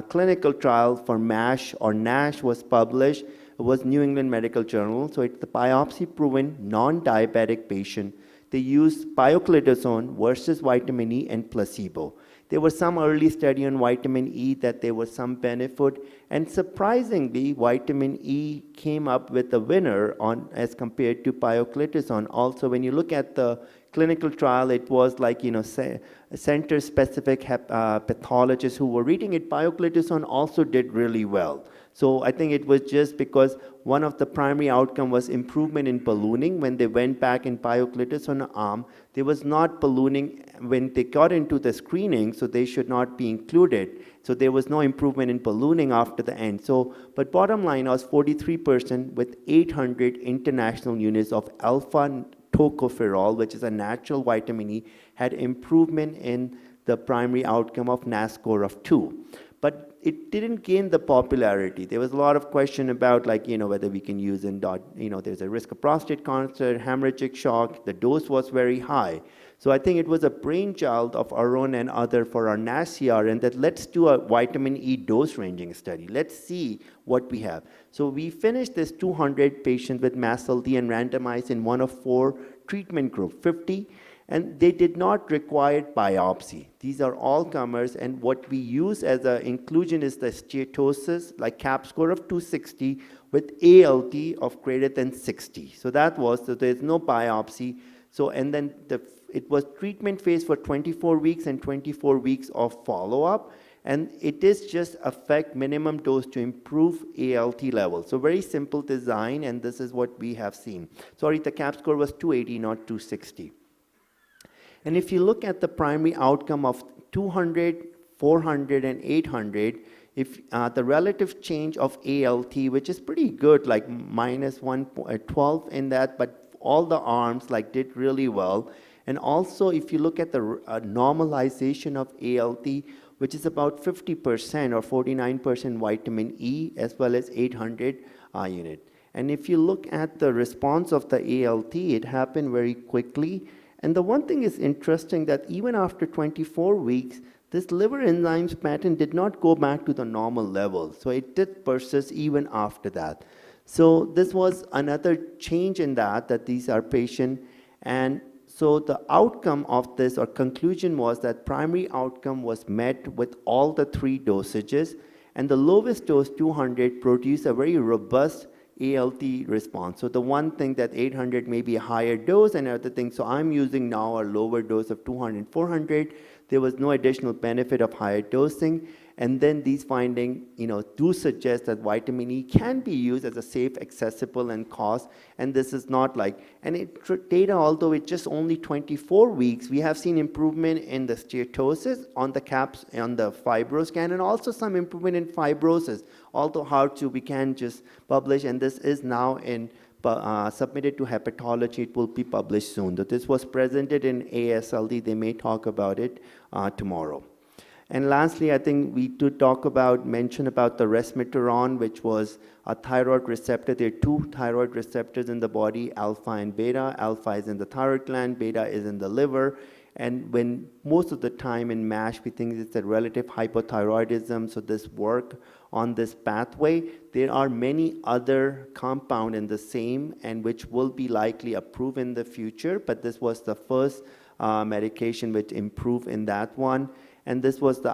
clinical trial for MASH or NASH was published. It was New England Medical Journal. So it's the biopsy-proven non-diabetic patient. They used pioglitazone versus vitamin E and placebo. There was some early study on vitamin E that there was some benefit, and surprisingly, vitamin E came up with a winner as compared to pioglitazone. Also, when you look at the clinical trial, it was like, center-specific pathologists who were reading it. Pioglitazone also did really well. So I think it was just because one of the primary outcome was improvement in ballooning. When they went back in pioglitazone arm, there was not ballooning when they got into the screening, so they should not be included. So there was no improvement in ballooning after the end. So, but bottom line was 43% with 800 international units of alpha tocopherol, which is a natural vitamin E, had improvement in the primary outcome of NAS score of 2. But it didn't gain the popularity. There was a lot of question about whether we can use there's a risk of prostate cancer, hemorrhagic shock. The dose was very high. So I think it was a brainchild of Arun and other for our NASH CRN that let's do a vitamin E dose ranging study. Let's see what we have. So we finished this 200 patients with MASLD and randomized in one of 4 treatment group, 50. And they did not require biopsy. These are all comers, and what we use as an inclusion is the steatosis, like CAP score of 260 with ALT of greater than 60. So so there's no biopsy. So, and then it was treatment phase for 24 weeks and 24 weeks of follow-up. And it is just affect minimum dose to improve ALT levels. So very simple design, and this is what we have seen. Sorry, the CAP score was 280, not 260. And if you look at the primary outcome of 200, 400, and 800, if the relative change of ALT, which is pretty good, like minus 12 in that, but all the arms did really well. And also, if you look at the normalization of ALT, which is about 50% or 49% vitamin E, as well as 800 unit. And if you look at the response of the ALT, it happened very quickly. And the one thing is interesting that even after 24 weeks, this liver enzymes pattern did not go back to the normal level. So it did persist even after that. So this was another change in that these are patient. And so the outcome of this or conclusion was that primary outcome was met with all the 3 dosages. And the lowest dose, 200, produced a very robust ALT response. So the one thing that 800 may be a higher dose and other things. So I'm using now a lower dose of 200, 400. There was no additional benefit of higher dosing. And then these findings, do suggest that vitamin E can be used as a safe, accessible, and cost. And this is not data, although it's just only 24 weeks, we have seen improvement in the steatosis on the CAPS, on the fibroscan, and also some improvement in fibrosis. Although hard to, we can just publish, and this is now submitted to hepatology. It will be published soon. So this was presented in ASLD. They may talk about it tomorrow. And lastly, I think we mention about the resmetirom, which was a thyroid receptor. There are 2 thyroid receptors in the body, alpha and beta. Alpha is in the thyroid gland, beta is in the liver. And when most of the time in MASH, we think it's a relative hypothyroidism, so this work on this pathway. There are many other compounds in the same and which will be likely approved in the future, but this was the first medication which improved in that one. And this was the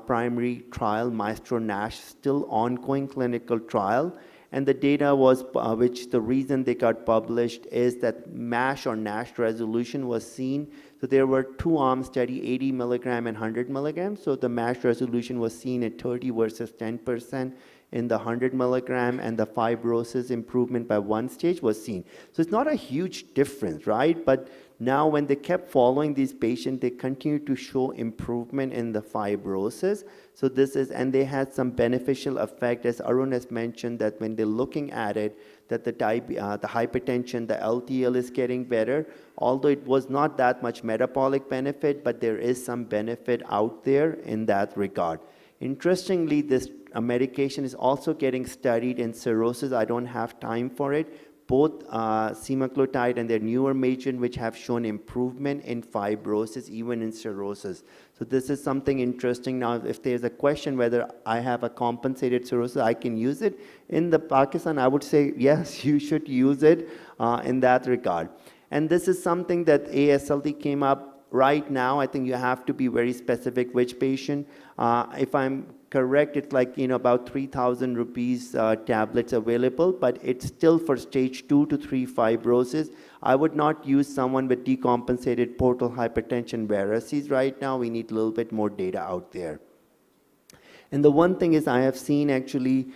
primary trial, Maestro NASH, still ongoing clinical trial. And the data was, which the reason they got published is that MASH or NASH resolution was seen. So there were 2-arm study, 80 milligram and 100 milligrams. So the MASH resolution was seen at 30 versus 10% in the 100 milligram, and the fibrosis improvement by 1 stage was seen. So it's not a huge difference, right? But now when they kept following these patients, they continued to show improvement in the fibrosis. So this is, and they had some beneficial effect, as Arun has mentioned, that when they're looking at it, that the hypertension, the LDL is getting better, although it was not that much metabolic benefit, but there is some benefit out there in that regard. Interestingly, this medication is also getting studied in cirrhosis. I don't have time for it. Both semaglutide and their newer agent, which have shown improvement in fibrosis, even in cirrhosis. So this is something interesting. Now, if there's a question whether I have a compensated cirrhosis, I can use it. In the Pakistan, I would say, yes, you should use it in that regard. And this is something that ASLD came up right now. I think you have to be very specific which patient. If I'm correct, it's like, about 3,000 rupees tablets available, but it's still for stage 2 to 3 fibrosis. I would not use someone with decompensated portal hypertension varices right now. We need a little bit more data out there. And the one thing is I have seen actually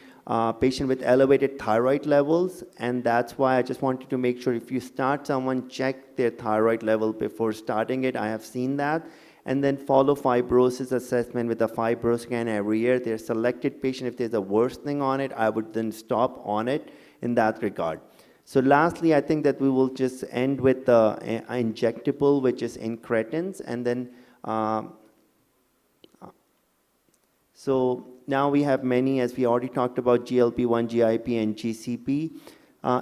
patient with elevated thyroid levels, and that's why I just wanted to make sure if you start someone, check their thyroid level before starting it. I have seen that. And then follow fibrosis assessment with a fibroscan every year. There's selected patient, if there's a worsening on it, I would then stop on it in that regard. So lastly, I think that we will just end with the injectable, which is incretins, and then so now we have many, as we already talked about, GLP-1, GIP, and GCP.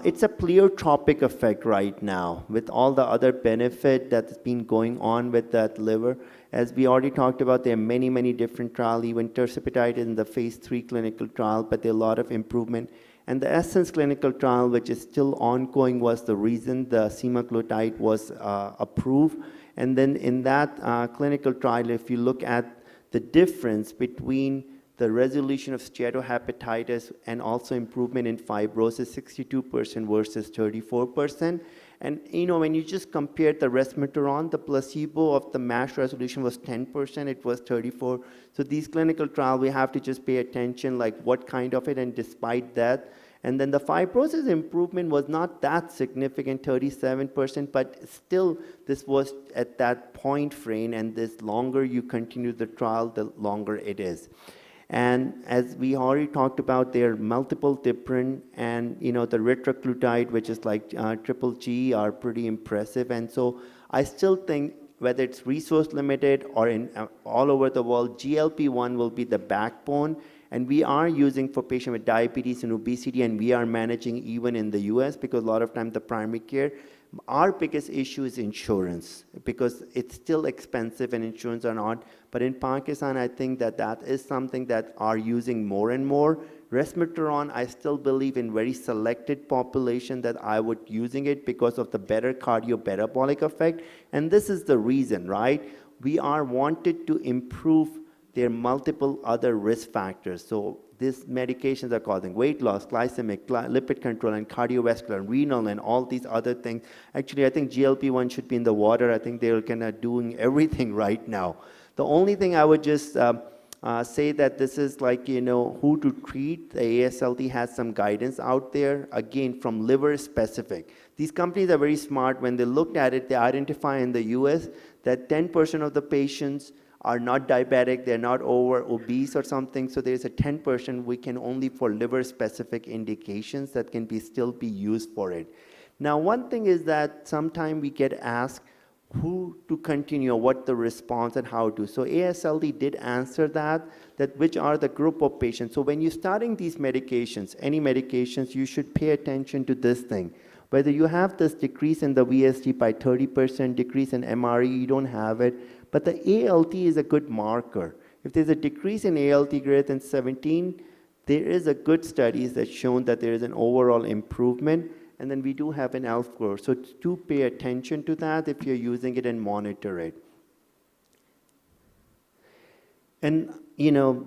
It's a pleiotropic effect right now with all the other benefit that's been going on with that liver. As we already talked about, there are many, many different trials, even tirzepatide in the phase 3 clinical trial, but there are a lot of improvement. And the Essence clinical trial, which is still ongoing, was the reason the semaglutide was approved. And then in that clinical trial, if you look at the difference between the resolution of steatohepatitis and also improvement in fibrosis, 62% versus 34%. And when you just compare the resmetirom, the placebo of the MASH resolution was 10%, it was 34%. So these clinical trials, we have to just pay attention, like what kind of it, and despite that. And then the fibrosis improvement was not that significant, 37%, but still this was at that point frame, and this longer you continue the trial, the longer it is. And as we already talked about, there are multiple different, and the retatrutide, which is like triple G, are pretty impressive. And so I still think whether it's resource limited or in all over the world, GLP-1 will be the backbone. And we are using for patients with diabetes and obesity, and we are managing even in the US, because a lot of times the primary care, our biggest issue is insurance, because it's still expensive and insurance are not. But in Pakistan, I think that that is something that are using more and more. Resmetirom, I still believe in very selected population that I would using it because of the better cardiometabolic effect. And this is the reason, right? We are wanted to improve their multiple other risk factors. So these medications are causing weight loss, glycemic, lipid control, and cardiovascular, renal, and all these other things. Actually, I think GLP-1 should be in the water. I think they're kind of doing everything right now. The only thing I would just say that this is like, who to treat. The ASLD has some guidance out there, again, from liver specific. These companies are very smart. When they looked at it, they identify in the US that 10% of the patients are not diabetic, they're not over obese or something, so there's a 10% we can only for liver-specific indications that can still be used for it. Now, one thing is that sometimes we get asked who to continue, what the response and how to. So ASLD did answer that which are the group of patients. So when you're starting these medications, any medications, you should pay attention to this thing. Whether you have this decrease in the VST by 30%, decrease in MRE, you don't have it, but the ALT is a good marker. If there's a decrease in ALT greater than 17, there is a good studies that shown that there is an overall improvement, and then we do have an ELF score. So do pay attention to that if you're using it and monitor it. And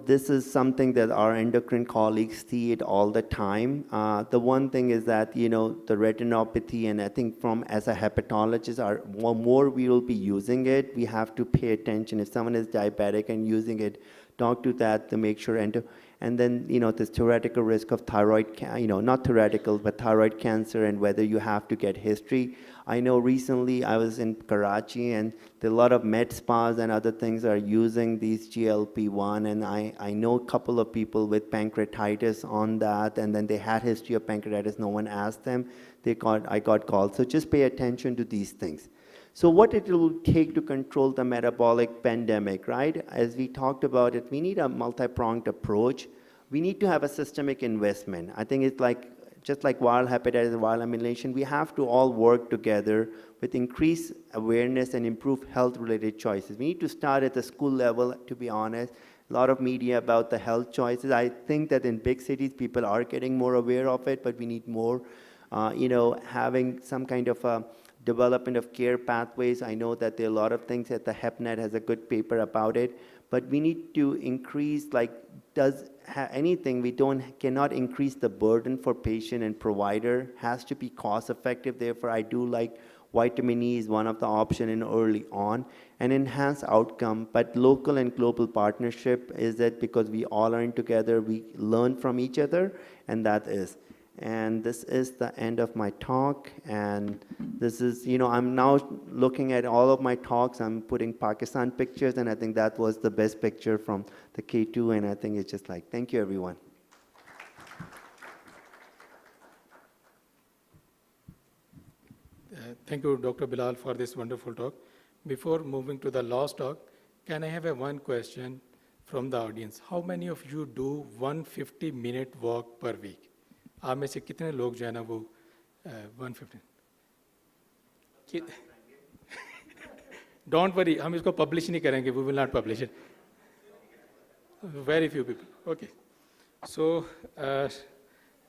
this is something that our endocrine colleagues see it all the time. The one thing is that, the retinopathy, and I think as a hepatologist, more we will be using it. We have to pay attention. If someone is diabetic and using it, talk to that to make sure. And then, this theoretical risk of thyroid, not theoretical, but thyroid cancer, and whether you have to get history. I know recently I was in Karachi, and there are a lot of med spas and other things are using these GLP-1, and I know a couple of people with pancreatitis on that, and then they had history of pancreatitis, no one asked them, I got called. So just pay attention to these things. So what it will take to control the metabolic pandemic, right? As we talked about it, we need a multi-pronged approach. we need to have a systemic investment. I think it's like, just like viral hepatitis, viral emulation, we have to all work together with increased awareness and improve health-related choices. We need to start at the school level, to be honest. A lot of media about the health choices. I think that in big cities, people are getting more aware of it, but we need more, having some kind of development of care pathways. I know that there are a lot of things that the HepNet has a good paper about it, but we need to increase, like, anything, cannot increase the burden for patient and provider, has to be cost effective. Therefore, I do like vitamin E is one of the option in early on, and enhance outcome. But local and global partnership is that because we all are in together, we learn from each other, and that is. And this is the end of my talk. And this is, I'm now looking at all of my talks. I'm putting Pakistan pictures, and I think that was the best picture from the K2. And I think it's just like, thank you, everyone. Thank you, Dr. Bilal, for this wonderful talk. Before moving to the last talk, can I have one question from the audience? How many of you do 150-minute walk per week? आप में से कितने लोग जो है ना वो 150? Don't worry, हम इसको publish नहीं करेंगे. We will not publish it. Very few people. Okay. So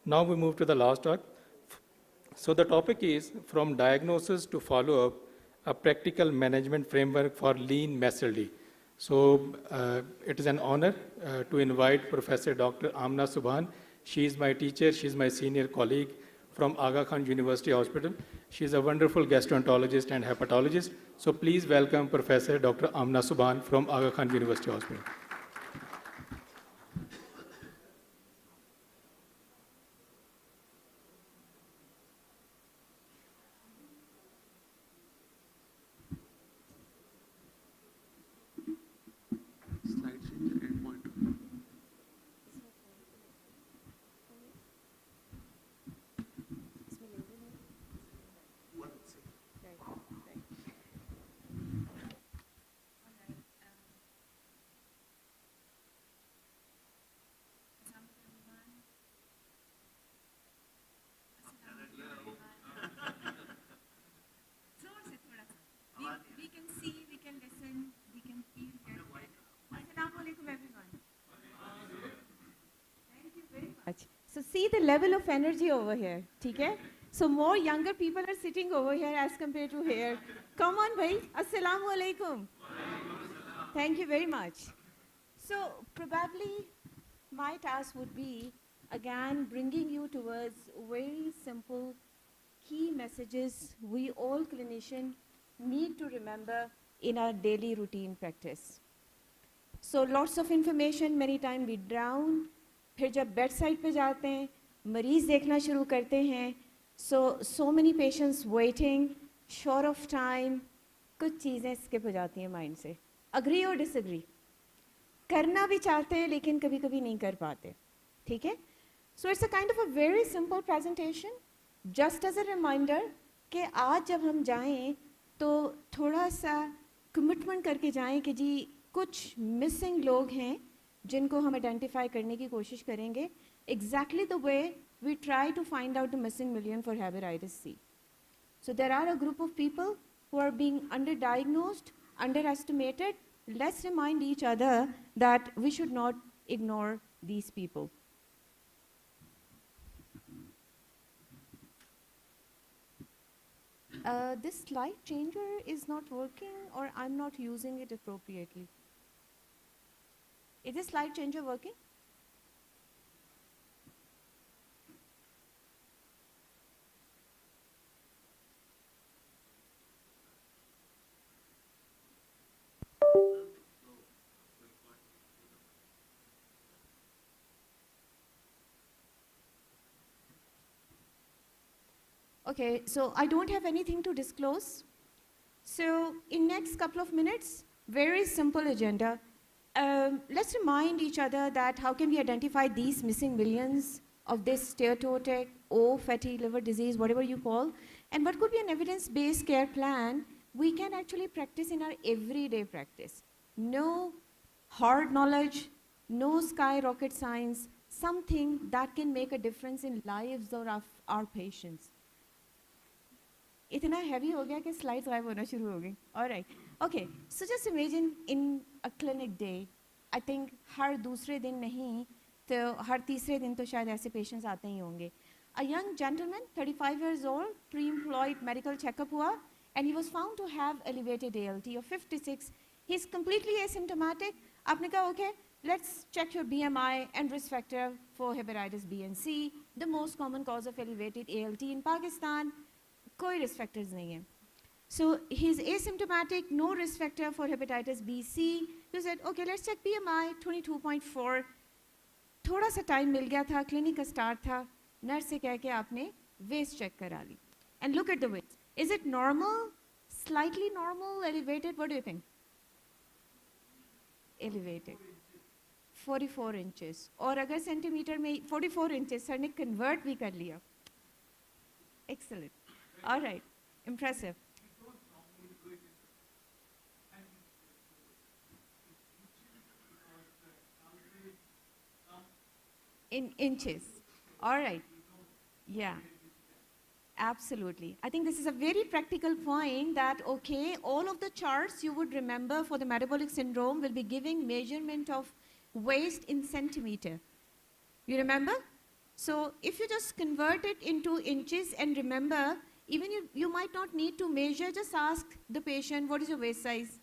now we move to the last talk. So the topic is from diagnosis to follow-up, a practical management framework for lean MSLD. So it is an honor to invite Professor Dr. Amna Subhan. She is my teacher, she is my senior colleague from Aga Khan University Hospital. She is a wonderful gastroenterologist and hepatologist. So please welcome Professor Dr. Amna Subhan from Aga Khan University Hospital. So see the level of energy over here, okay? So more younger people are sitting over here as compared to here. Come on, bhai. Assalamu alaikum. Thank you very much. So probably my task would be, again, bringing you towards very simple key messages we all clinicians need to remember in our daily routine practice. So lots of information, many times we drown. फिर जब bed side पे जाते हैं, मरीज़ देखना शुरू करते हैं, so many patients waiting, short of time, कुछ चीज़ें skip हो जाती हैं माइंड से. Agree or disagree? करना भी चाहते हैं लेकिन कभी-कभी नहीं कर पाते, ठीक है? So it's a kind of a very simple presentation, just as a reminder कि आज जब हम जाएं तो थोड़ा सा commitment करके जाएं कि जी कुछ missing लोग हैं जिनको हम आइडेंटिफाई करने की कोशिश करेंगे, exactly the way we try to find out the missing million for hepatitis C. So there are a group of people who are being underdiagnosed, underestimated. Let's remind each other that we should not ignore these people. This slide changer is not working, or I'm not using it appropriately. Is this slide changer working? Okay, so I don't have anything to disclose. So in next couple of minutes, very simple agenda. Let's remind each other that how can we identify these missing millions of this steatotic or fatty liver disease, whatever you call, and what could be an evidence-based care plan we can actually practice in our everyday practice. No hard knowledge, no sky rocket science, something that can make a difference in lives of our patients. इतना heavy हो गया कि slides गायब होना शुरू हो गई. All right. Okay. So just imagine in a clinic day, I think हर दूसरे दिन नहीं तो हर तीसरे दिन तो शायद ऐसे patients आते ही होंगे. A young gentleman, 35 years old, pre-employed medical checkup हुआ, and he was found to have elevated ALT of 56. He's completely asymptomatic. आपने कहा okay, let's check your BMI and risk factor for hepatitis B and C, the most common cause of elevated ALT in Pakistan. कोई risk factors नहीं है. So he's asymptomatic, no risk factor for hepatitis B, C. You said, okay, let's check BMI, 22.4. थोड़ा सा time मिल गया था, clinic का start था, nurse से कह के आपने waist check करा ली. And look at the waist. Is it normal, slightly normal, elevated? What do you think? Elevated. 44 inches. और अगर centimeter में 44 inches, sir ने convert भी कर लिया. Excellent. All right. Impressive. In inches. All right. Yeah. Absolutely. I think this is a very practical point that, okay, all of the charts you would remember for the metabolic syndrome will be giving measurement of waist in centimeter. You remember? So if you just convert it into inches and remember, even you might not need to measure, just ask the patient, what is your waist size?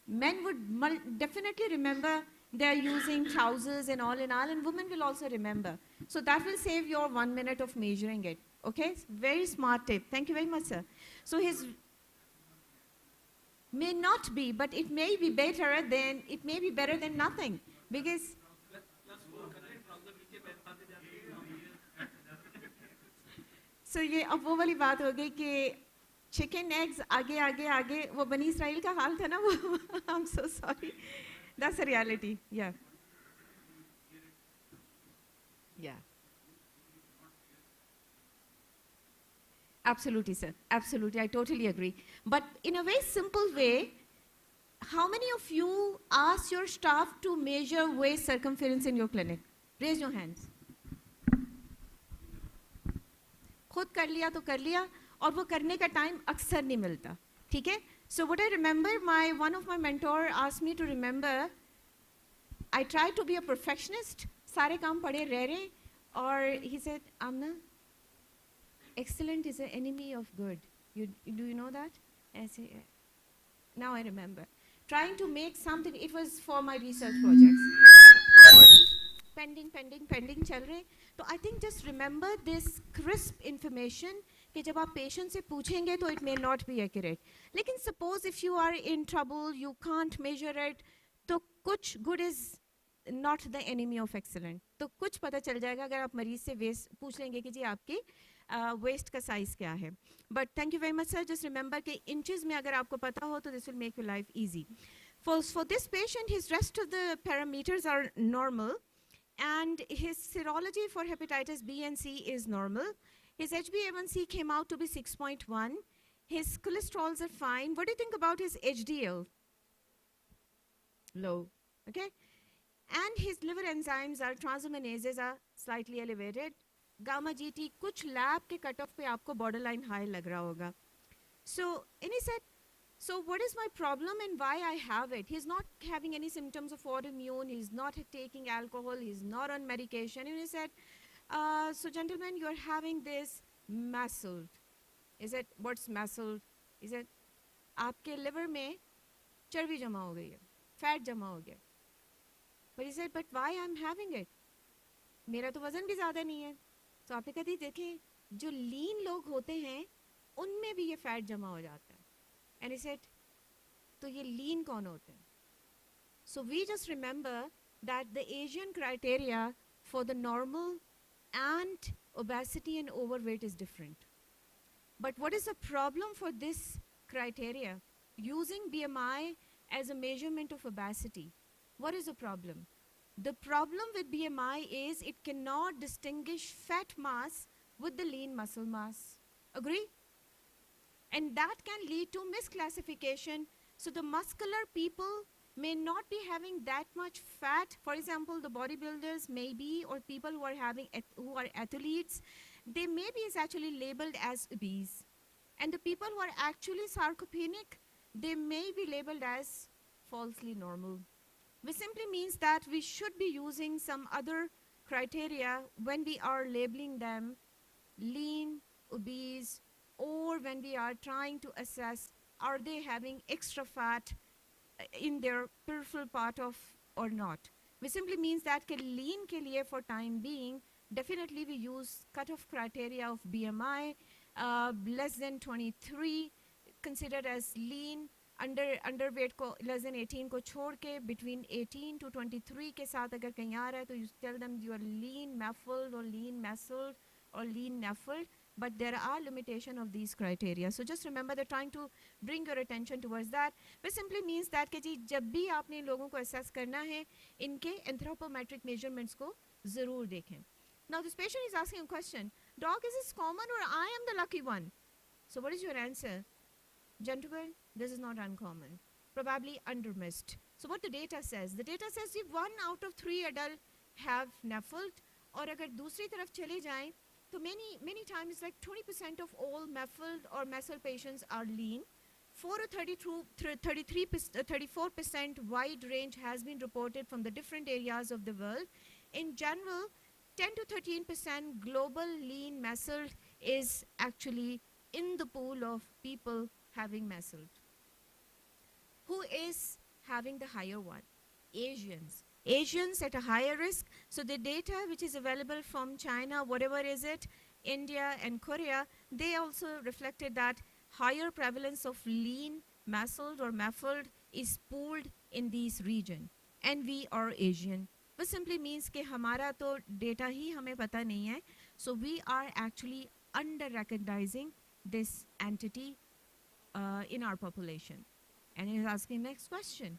Men would definitely remember they're using trousers and all, and women will also remember. So that will save your 1 minute of measuring it. Okay, very smart tip. Thank you very much, sir. So his may not be, but it may be better than nothing, because so ये अब वो वाली बात हो गई कि chicken eggs आगे आगे आगे वो बनी इसराइल का हाल था ना वो I'm so sorry. That's a reality. Yeah. Yeah. Absolutely, sir. Absolutely. I totally agree. But in a very simple way, how many of you ask your staff to measure waist circumference in your clinic? Raise your hands. खुद कर लिया तो कर लिया और वो करने का टाइम अक्सर नहीं मिलता. ठीक है? So what I remember, one of my mentor asked me to remember, I try to be a perfectionist. सारे काम पड़े रह रहे और he said, Amna, excellent is an enemy of good. Do you know that? I say, now I remember. Trying to make something, it was for my research projects. Pending चल रहे. So I think just remember this crisp information कि जब आप patient से पूछेंगे तो it may not be accurate. लेकिन suppose if you are in trouble, you can't measure it, तो कुछ good is not the enemy of excellent. तो कुछ पता चल जाएगा अगर आप मरीज से waist पूछ लेंगे कि जी आपकी waist का size क्या है. But thank you very much, sir. Just remember कि inches में अगर आपको पता हो तो this will make your life easy. For this patient, his rest of the parameters are normal, and his serology for hepatitis B and C is normal. His HbA1c came out to be 6.1. His cholesterols are fine. What do you think about his HDL? Low. Okay? And his liver enzymes are transaminases are slightly elevated. Gamma GT कुछ lab के cutoff पे आपको borderline high लग रहा होगा. So, and he said, so what is my problem and why I have it? He's not having any symptoms of autoimmune. He's not taking alcohol. He's not on medication. And he said, so gentlemen, you're having this MASLD. He said, what's MASLD? He said, आपके liver में चर्बी जमा हो गई है, fat जमा हो गया. But he said, but why I'm having it? मेरा तो वजन भी ज़्यादा नहीं है. So आपने कहा देखें, जो lean लोग होते हैं, उनमें भी ये fat जमा हो जाता है. And he said, तो ये lean कौन होते हैं? So we just remember that the Asian criteria for the normal and obesity and overweight is different. But what is the problem for this criteria? Using BMI as a measurement of obesity. What is the problem? The problem with BMI is it cannot distinguish fat mass with the lean muscle mass. Agree? And that can lead to misclassification. So the muscular people may not be having that much fat. For example, the bodybuilders maybe, or people who are who are athletes, they maybe is actually labeled as obese. And the people who are actually sarcopenic, they may be labeled as falsely normal. Which simply means that we should be using some other criteria when we are labeling them lean, obese, or when we are trying to assess are they having extra fat in their peripheral part of or not. Which simply means that ke lean ke liye for time being, definitely we use cutoff criteria of BMI less than 23, considered as lean. Underweight को less than 18 को छोड़ के between 18 to 23 के साथ अगर कहीं आ रहा है तो you tell them you are lean muffled or lean muscled or lean nephiled, but there are limitation of these criteria. So just remember they're trying to bring your attention towards that, which simply means that कि जी जब भी आपने इन लोगों को assess करना है, इनके anthropometric measurements को ज़रूर देखें. Now this patient is asking a question, doc, is this common or I am the lucky one? So what is your answer? Gentlemen, this is not uncommon, probably undermissed. So what the data says if 1 out of 3 adults have nephiled, और अगर दूसरी तरफ चले जाएं तो many times like 20% of all nephiled or messel patients are lean. 34% wide range has been reported from the different areas of the world. In general, 10 to 13% global lean messel is actually in the pool of people having messel. Who is having the higher one? Asians. Asians at a higher risk. So the data which is available from China, whatever is it, India and Korea, they also reflected that higher prevalence of lean, muscled or muffled is pooled in these region. And we are Asian. Which simply means कि हमारा तो data ही हमें पता नहीं है. So we are actually under-recognizing this entity in our population. And he's asking next question,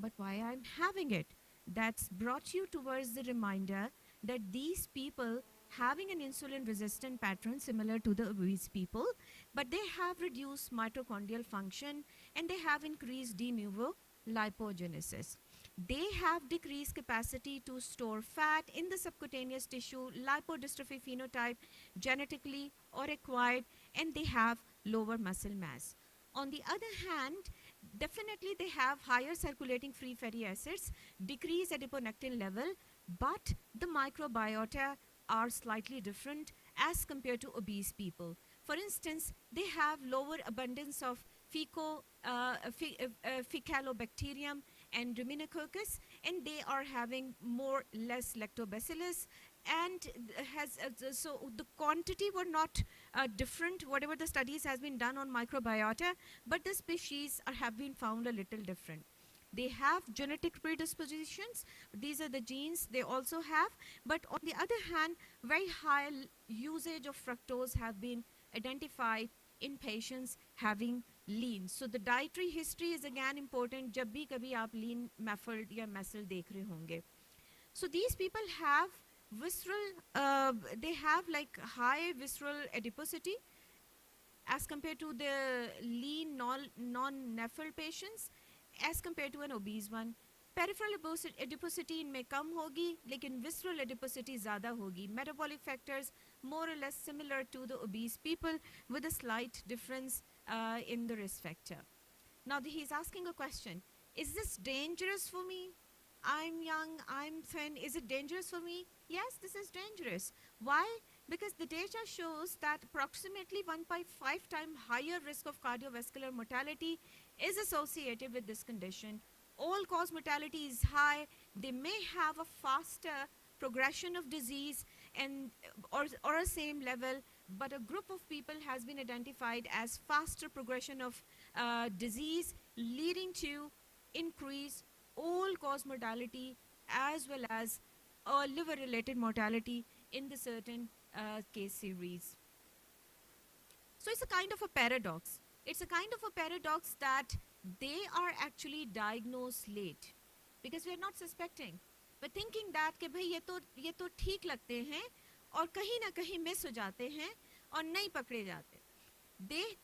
but why I'm having it? That's brought you towards the reminder that these people having an insulin resistant pattern similar to the obese people, but they have reduced mitochondrial function and they have increased de novo lipogenesis. They have decreased capacity to store fat in the subcutaneous tissue, lipodystrophy phenotype, genetically or acquired, and they have lower muscle mass. On the other hand, definitely they have higher circulating free fatty acids, decreased adiponectin level, but the microbiota are slightly different as compared to obese people. For instance, they have lower abundance of Faecalibacterium and Ruminococcus, and they are having less lactobacillus, and so the quantity were not different, whatever the studies has been done on microbiota, but the species have been found a little different. They have genetic predispositions. These are the genes they also have. But on the other hand, very high usage of fructose have been identified in patients having lean. So the dietary history is again important. जब भी कभी आप lean, muffled या muscle देख रहे होंगे. So these people have visceral, they have like high visceral adiposity as compared to the lean non-nephil patients, as compared to an obese one. Peripheral adiposity इनमें कम होगी, लेकिन visceral adiposity ज़्यादा होगी. Metabolic factors more or less similar to the obese people with a slight difference in the risk factor. Now he's asking a question. Is this dangerous for me? I'm young, I'm thin. Is it dangerous for me? Yes, this is dangerous. Why? Because the data shows that approximately 1.5 times higher risk of cardiovascular mortality is associated with this condition. All-cause mortality is high. They may have a faster progression of disease and or a same level, but a group of people has been identified as faster progression of disease, leading to increased all-cause mortality as well as liver-related mortality in the certain case series. So it's a kind of a paradox. It's a kind of a paradox that they are actually diagnosed late because we are not suspecting. But thinking that कि भाई ये तो ठीक लगते हैं और कहीं ना कहीं मिस हो जाते हैं और नहीं पकड़े जाते.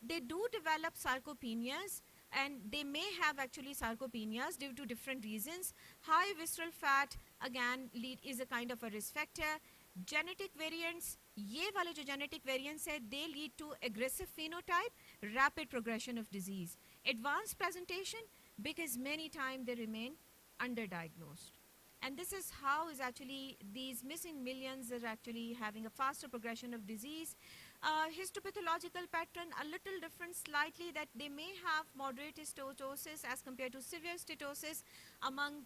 They do develop sarcopenias and they may have actually sarcopenias due to different reasons. High visceral fat, again, is a kind of a risk factor. Genetic variants, ये वाले जो genetic variants है, they lead to aggressive phenotype, rapid progression of disease. Advanced presentation, because many times they remain underdiagnosed. And this is how is actually these missing millions are actually having a faster progression of disease. Histopathological pattern, a little different slightly, that they may have moderate steatosis as compared to severe steatosis among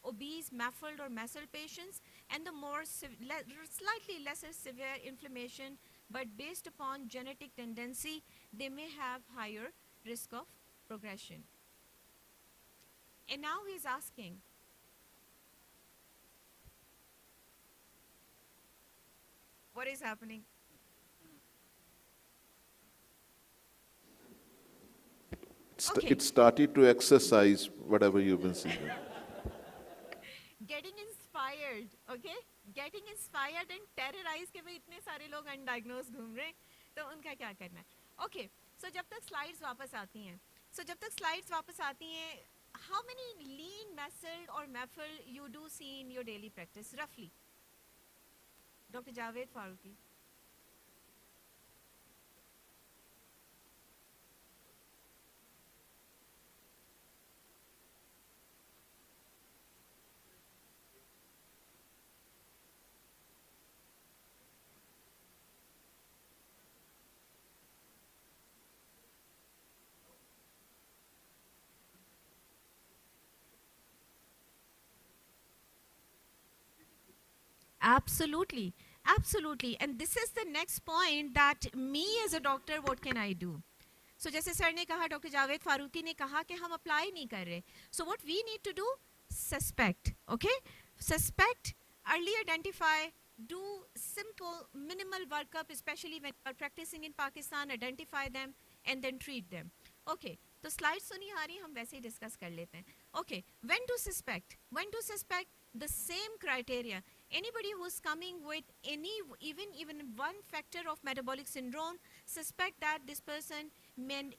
obese, MAFLD or MESL patients, and the more slightly lesser severe inflammation, but based upon genetic tendency, they may have higher risk of progression. And now he is asking, what is happening? Okay. It started to exercise whatever you've been saying. Getting inspired, okay? Getting inspired and terrorized कि भाई इतने सारे लोग undiagnosed घूम रहे हैं, तो उनका क्या करना है? Okay, so जब तक slides वापस आती हैं, how many lean, muscled or muffled you do see in your daily practice, roughly? Dr. Javed Farooqi. Absolutely, absolutely. And this is the next point, that me as a doctor, what can I do? So जैसे sir ने कहा, doctor Javed Farooqui ने कहा कि हम apply नहीं कर रहे. So what we need to do? Suspect, okay? Suspect, early identify, do simple minimal workup, especially when you are practicing in Pakistan, identify them and then treat them. Okay, तो slides तो नहीं आ रही, हम वैसे ही discuss कर लेते हैं. Okay, when to suspect? When to suspect? The same criteria. Anybody who's coming with any, even one factor of metabolic syndrome, suspect that this person,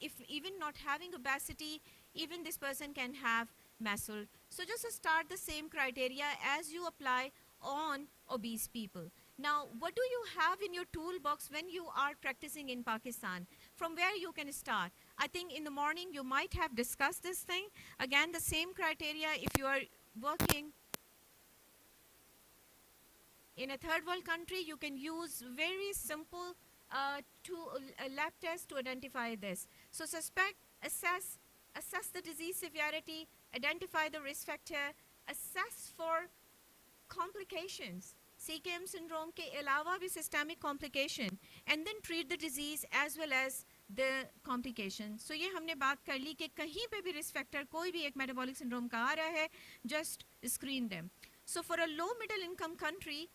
if even not having obesity, even this person can have MASL. So just start the same criteria as you apply on obese people. Now, what do you have in your toolbox when you are practicing in Pakistan? From where you can start? I think in the morning you might have discussed this thing. Again, the same criteria if you are working in a third world country, you can use very simple lab test to identify this. So suspect, assess the disease severity, identify the risk factor, assess for complications. CKM syndrome के अलावा भी systemic complication, and then treat the disease as well as the complication. So ये हमने बात कर ली कि कहीं पे भी risk factor कोई भी एक metabolic syndrome का आ रहा है, just screen them. So for a low middle income country,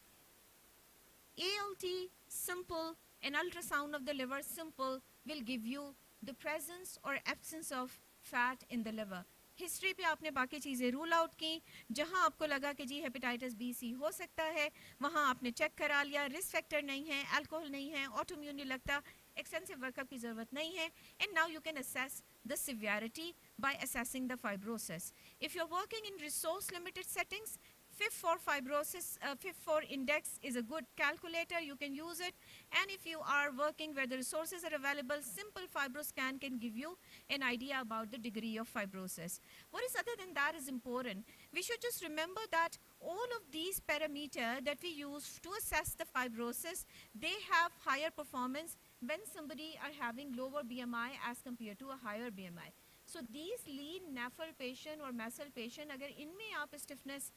ALT simple, an ultrasound of the liver simple will give you the presence or absence of fat in the liver. History पे आपने बाकी चीज़ें rule out की, जहां आपको लगा कि जी hepatitis B C हो सकता है, वहां आपने चेक करा लिया, रिस्क फैक्टर नहीं है, अल्कोहल नहीं है, ऑटोइम्यून नहीं लगता, एक्सटेंसिव वर्कअप की ज़रूरत नहीं है, and now you can assess the severity by assessing the fibrosis. If you're working in resource limited settings, FIF4 fibrosis, FIF4 index is a good calculator, you can use it. And if you are working where the resources are available, simple fibroscan can give you an idea about the degree of fibrosis. What is other than that is important? We should just remember that all of these parameters that we use to assess the fibrosis, they have higher performance when somebody are having lower BMI as compared to a higher BMI. So these lean NAFL patient or MASL patient, अगर इनमें आप stiffness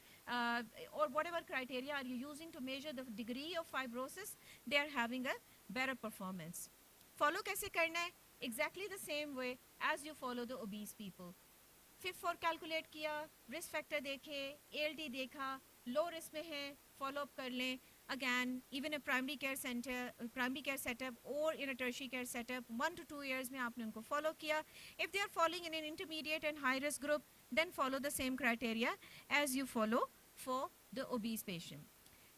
or whatever criteria are you using to measure the degree of fibrosis, they are having a better performance. Follow कैसे करना है? Exactly the same way as you follow the obese people. FIF4 calculate किया, risk factor देखे, ALT देखा, low risk में है, follow up कर लें. Again, even a primary care center, primary care setup or in a tertiary care setup, 1 to 2 years में आपने उनको follow किया. If they are falling in an intermediate and high risk group, then follow the same criteria as you follow for the obese patient.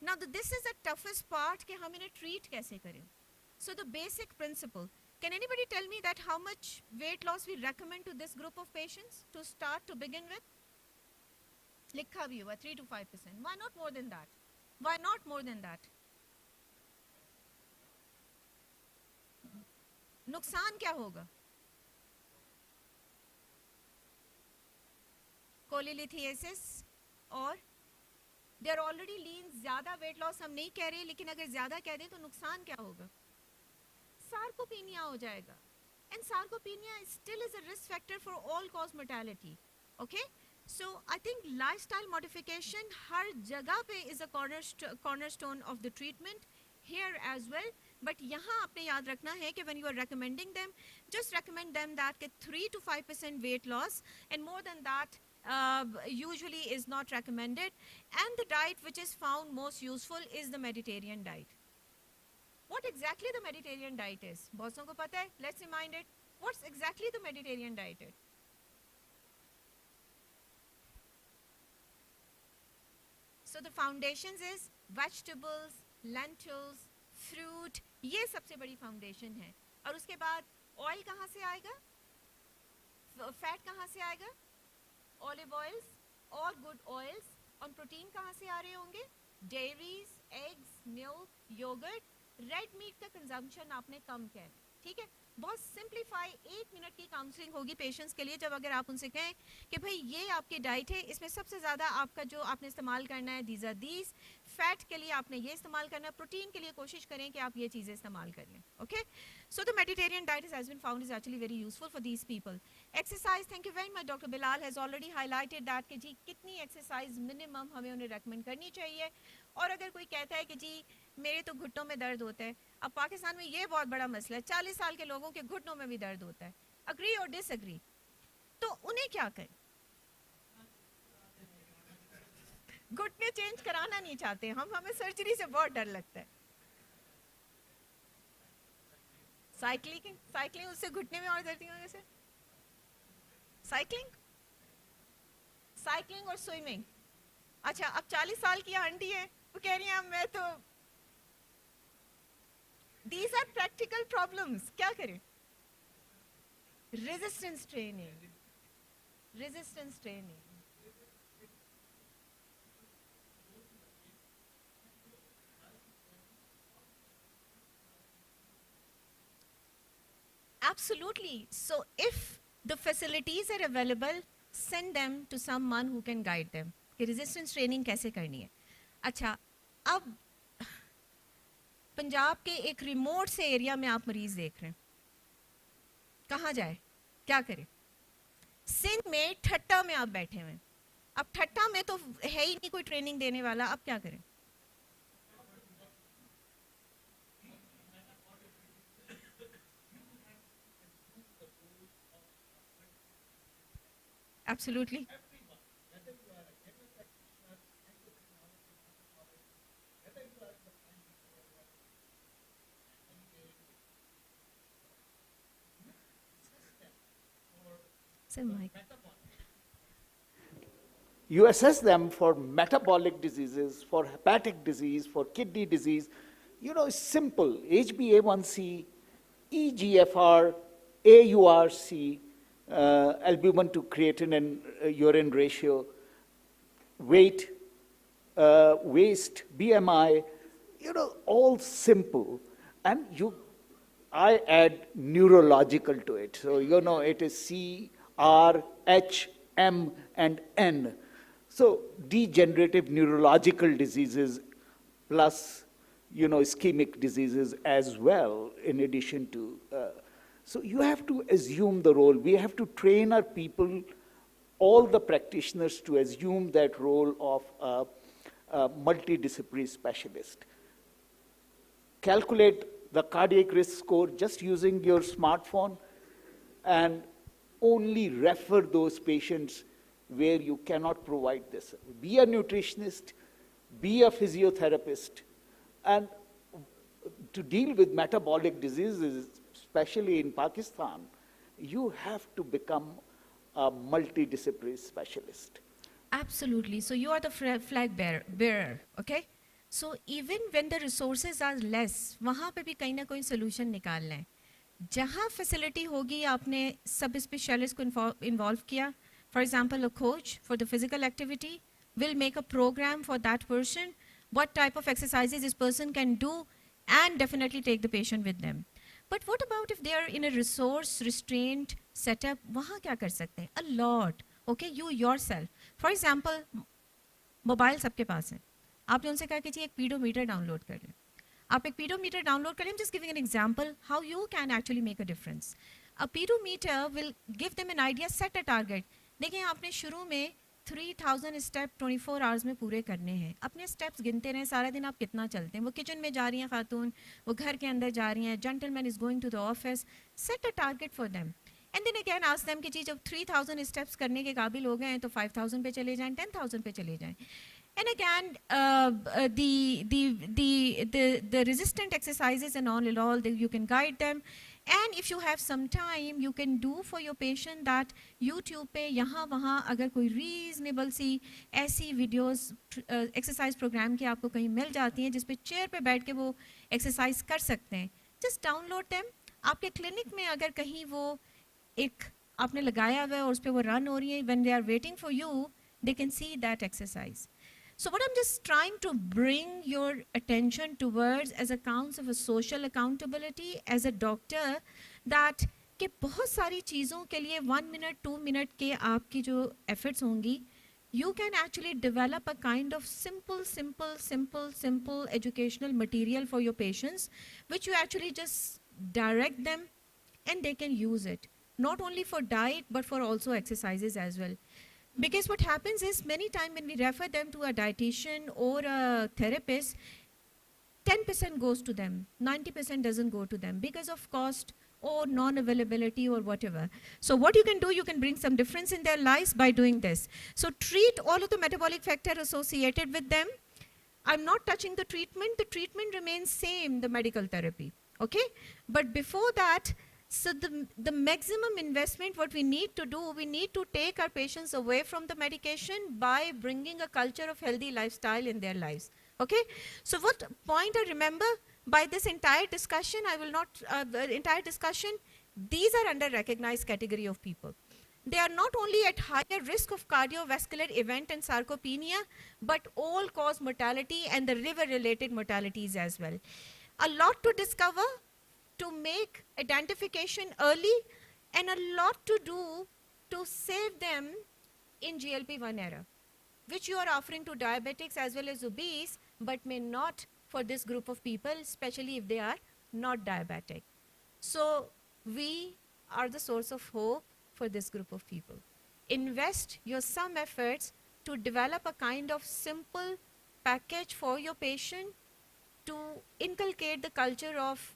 Now, this is the toughest part कि हम इन्हें treat कैसे करें. So the basic principle, Can anybody tell me that how much weight loss we recommend to this group of patients to start, to begin with? लिखा भी हुआ 3 to 5%. Why not more than that? Why not more than that? नुकसान क्या होगा? कोलिलिथियासिस और they are already लीन. ज्यादा weight loss हम नहीं कह रहे, लेकिन अगर ज्यादा कह दें तो नुकसान क्या होगा? सार्कोपीनिया हो जाएगा. And sarcopenia still is a risk factor for all cause mortality. Okay, so I think lifestyle modification हर जगह पे is a cornerstone of the treatment here as well. But यहाँ आपने याद रखना है कि when you are recommending them, just recommend them that के 3 to 5% weight loss, and more than that usually is not recommended. And the diet which is found most useful is the Mediterranean diet. What exactly the Mediterranean diet is? बॉसों को पता है? Let's remind it. What's exactly the Mediterranean diet is? So the foundations is vegetables, lentils, fruit. ये सबसे बड़ी foundation है. और उसके बाद ऑयल कहाँ से आएगा? फैट कहाँ से आएगा? ऑलिव ऑयल्स और गुड ऑयल्स. और प्रोटीन कहाँ से आ रहे होंगे? Dairies, eggs, milk, yogurt. Red meat का कंजम्पशन आपने कम किया. ठीक है, बहुत सिंप्लीफाई 1 मिनट की काउंसलिंग होगी पेशेंट्स के लिए. जब अगर आप उनसे कहें कि भाई ये आपकी डाइट है, इसमें सबसे ज़्यादा आपका जो आपने इस्तेमाल करना है दीज आर दीज, फैट के लिए आपने ये इस्तेमाल करना है, प्रोटीन के लिए कोशिश करें कि आप ये चीज़ें इस्तेमाल कर लें. Okay, so the mediterranean diet has been found is actually very useful for these people. Exercise, thank you very much. Doctor Bilal has already highlighted that कि जी कितनी एक्सरसाइज मिनिमम हमें उन्हें रेकमेंड करनी चाहिए. और अगर कोई कहता है कि जी मेरे तो घुटनों में दर्द होता है, अब पाकिस्तान में ये बहुत बड़ा मसला है, 40 साल के लोगों के घुटनों में भी दर्द होता है, अग्री और डिसएग्री, तो उन्हें क्या करें? घुटने चेंज कराना नहीं चाहते हम, हमें सर्जरी से बहुत डर लगता है. साइकिलिंग, साइकिलिंग उससे घुटने में और दर्द होने से. साइकिलिंग, साइकिलिंग और स्विमिंग. अच्छा, अब 40 साल की आंटी है, वो कह रही है मैं तो. These are practical problems. क्या करें? Resistance training. Resistance training. Absolutely. So if the facilities are available, send them to someone who can guide them. कि resistance training कैसे करनी है. अच्छा, अब पंजाब के एक रिमोट से एरिया में आप मरीज देख रहे हैं, कहाँ जाए, क्या करें? सिंध में ठट्टा में आप बैठे हुए हैं. अब ठट्टा में तो है ही नहीं कोई ट्रेनिंग देने वाला, अब क्या करें? Absolutely. You assess them for metabolic diseases, for hepatic disease, for kidney disease. You know, it's simple. HbA1c, EGFR, AURC, albumin to creatinine and urine ratio, weight, waist, BMI, you know, all simple. And I add neurological to it. So, you know, it is C, R, H, M, and N. So, degenerative neurological diseases plus, you know, ischemic diseases as well, in addition to. So, you have to assume the role. We have to train our people, all the practitioners, to assume that role of a multidisciplinary specialist. Calculate the cardiac risk score just using your smartphone, and only refer those patients where you cannot provide this. Be a nutritionist, be a physiotherapist, and to deal with metabolic diseases, especially in Pakistan, you have to become a multidisciplinary specialist. Absolutely. So you are the flag bearer, okay? So even when the resources are less, वहाँ पे भी कहीं ना कोई solution निकालना है. जहाँ facility होगी आपने सब स्पेशलिस्ट को इन्वॉल्व किया. For example, a coach for the physical activity will make a program for that person, what type of exercises this person can do, and definitely take the patient with them. But what about if they are in a resource restrained setup? वहाँ क्या कर सकते हैं? A lot. Okay, you yourself. For example, mobile सबके पास है. आपने उनसे कहा कि जी एक पीडोमीटर डाउनलोड कर लें. आप एक पीडोमीटर डाउनलोड करें. I'm just giving an example how you can actually make a difference. A pedometer will give them an idea, set a target. देखिए आपने शुरू में 3000 स्टेप 24 आवर्स में पूरे करने हैं. अपने स्टेप्स गिनते रहें. सारा दिन आप कितना चलते हैं. वो किचन में जा रही हैं खातून, वो घर के अंदर जा रही हैं, gentleman is going to the office. Set a target for them and then again ask them कि जी जब 3000 स्टेप्स करने के काबिल हो गए हैं तो 5000 पे चले जाएं, 10000 पे चले जाएं. And again, the resistant exercises and all you can guide them. And if you have some time, you can do for your patient that YouTube पे यहाँ वहाँ अगर कोई reasonable सी ऐसी videos exercise program की आपको कहीं मिल जाती हैं जिस पे chair पे बैठ के वो exercise कर सकते हैं, just download them. आपके clinic में अगर कहीं वो एक आपने लगाया हुआ है और उस पे वो run हो रही है, when they are waiting for you, they can see that exercise. So what I'm just trying to bring your attention towards as a counts of a social accountability as a doctor, that कि बहुत सारी चीज़ों के लिए 1 minute 2 minute के आपकी जो efforts होंगी, you can actually develop a kind of simple educational material for your patients, which you actually just direct them and they can use it, not only for diet but for also exercises as well. Because what happens is many times when we refer them to a dietitian or a therapist, 10% goes to them, 90% doesn't go to them because of cost or non-availability or whatever. So what you can do, you can bring some difference in their lives by doing this. So treat all of the metabolic factor associated with them. I'm not touching the treatment remains same, the medical therapy, okay? But before that, so the maximum investment what we need to do, we need to take our patients away from the medication by bringing a culture of healthy lifestyle in their lives. Okay, so what point I remember by this entire discussion, I will not, entire discussion, these are under recognized category of people. They are not only at higher risk of cardiovascular event and sarcopenia, but all cause mortality and the liver related mortalities as well. A lot to discover, to make identification early, and a lot to do to save them in GLP-1 era, which you are offering to diabetics as well as obese, but may not for this group of people, especially if they are not diabetic. So we are the source of hope for this group of people. Invest your some efforts to develop a kind of simple package for your patient to inculcate the culture of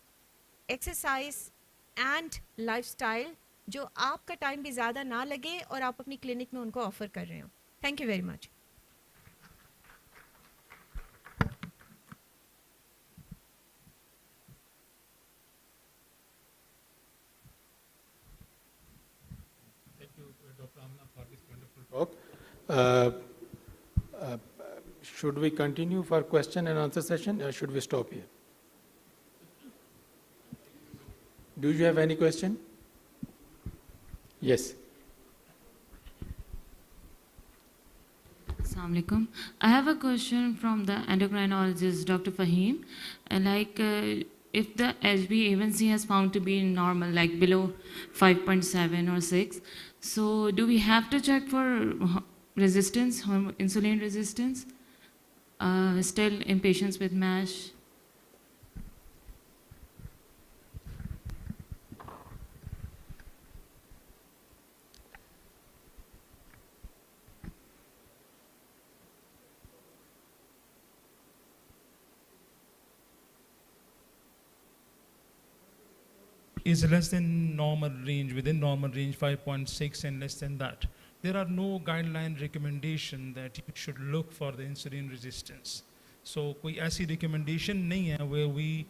exercise and lifestyle, जो आपका time भी ज़्यादा ना लगे और आप अपनी clinic में उनको ऑफर कर रहे हो. Thank you very much. Thank you, Dr. Amna, for this wonderful talk. Should we continue for question and answer session, or should we stop here? Do you have any question? Yes. Assalamu alaikum. I have a question from the endocrinologist, Dr. Fahim. If the HbA1c has found to be normal, like below 5.7 or 6, so do we have to check for resistance, insulin resistance, still in patients with MASH? Is less than normal range, within normal range 5.6 and less than that. There are no guideline recommendation that you should look for the insulin resistance. So कोई ऐसी recommendation नहीं है where we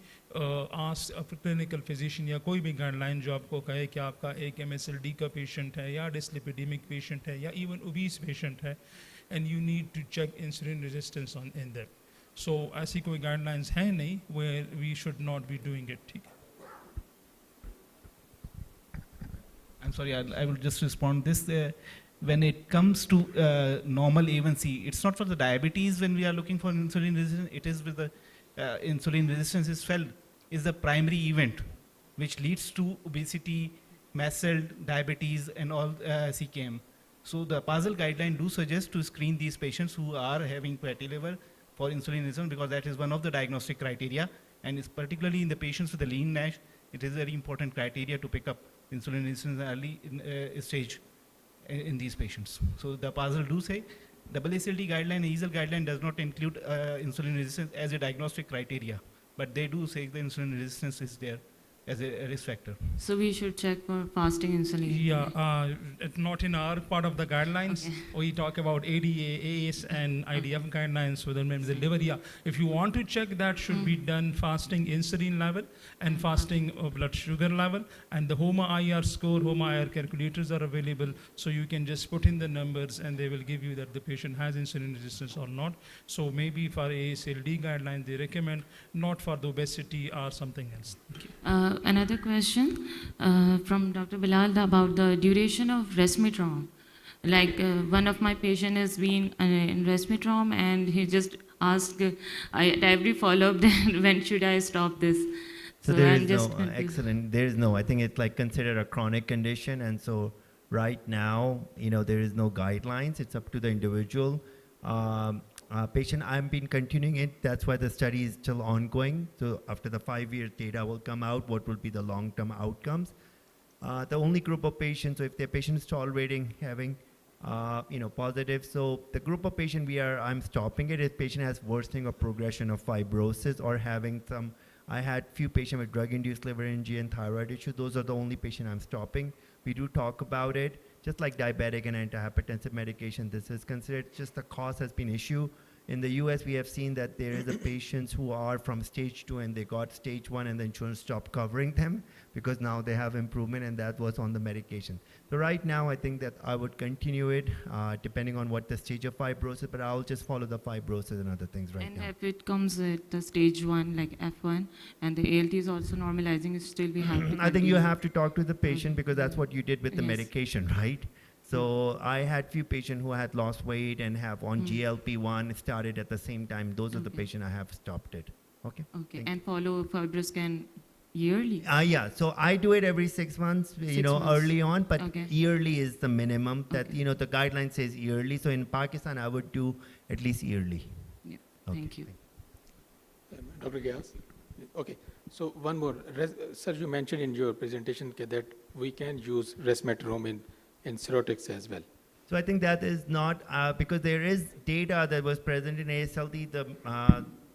ask a clinical physician या कोई भी guideline जो आपको कहे कि आपका एक MSLD का patient है या dyslipidemic patient है या even obese patient है and you need to check insulin resistance in them. So ऐसी कोई guidelines हैं नहीं where we should not be doing it. ठीक है. I'm sorry, I will just respond this. When it comes to normal A1C, it's not for the diabetes when we are looking for insulin resistance, it is with the insulin resistance is felt is the primary event which leads to obesity, mast cell diabetes and all CKM. So the PASL guideline do suggest to screen these patients who are having fatty liver for insulin resistance because that is one of the diagnostic criteria, and it's particularly in the patients with the lean NASH, it is very important criteria to pick up insulin resistance early in stage in these patients. So the PASL do say AACLD guideline, EASL guideline does not include insulin resistance as a diagnostic criteria, but they do say the insulin resistance is there as a risk factor. So we should check for fasting insulin. Yeah, it's not in our part of the guidelines. Okay. We talk about ADA, ACE, and IDF guidelines. So then maybe the liver. Yeah, if you want to check, that should be done fasting insulin level and fasting blood sugar level. And the HOMA IR score, HOMA IR calculators are available. So you can just put in the numbers, and they will give you that the patient has insulin resistance or not. So maybe for AACLD guidelines, they recommend, not for the obesity or something else. Okay. Another question from Dr. Bilal about the duration of resmetirom. Like one of my patients has been in resmetirom and he just asked at every follow-up when should I stop this? So there I'm is just no, confused. excellent, there is no, I think it's like considered a chronic condition, and so right now, there is no guidelines, it's up to the individual. Patient, I've been continuing it. That's why the study is still ongoing. So after the 5-year data will come out, what will be the long-term outcomes? The only group of patients, so if their patient is tolerating having, positive, so the group of patient I'm stopping it if patient has worsening or progression of fibrosis or having some. I had few patients with drug-induced liver injury and thyroid issue. Those are the only patient I'm stopping. We do talk about it. Just like diabetic and antihypertensive medication, this is considered, just the cost has been issue. In the US, we have seen that there is a patients who are from stage 2 and they got stage 1 and the insurance stopped covering them because now they have improvement, and that was on the medication. So right now, I think that I would continue it depending on what the stage of fibrosis, but I'll just follow the fibrosis and other things right And now. if it comes at the stage 1, like F1, and the ALT is also normalizing, still we have to I think continue. you have to talk to the patient because that's what you did with the Yes. medication, right? So I had few patients who had lost weight and have on GLP-1 started at the same time. Those are the patients I have stopped it. Okay. Okay, and follow FibroScan yearly? Yeah, so I do it every 6 months, 6 months. early on, but Okay. yearly is the minimum that, the guideline says yearly. So in Pakistan, I would do at least yearly. Yeah, Okay. thank you. Dr. Gyas? Okay, so one more. Sir, you mentioned in your presentation that we can use resmetirom in cirrhotics as well. So I think that is not, because there is data that was present in ASLD,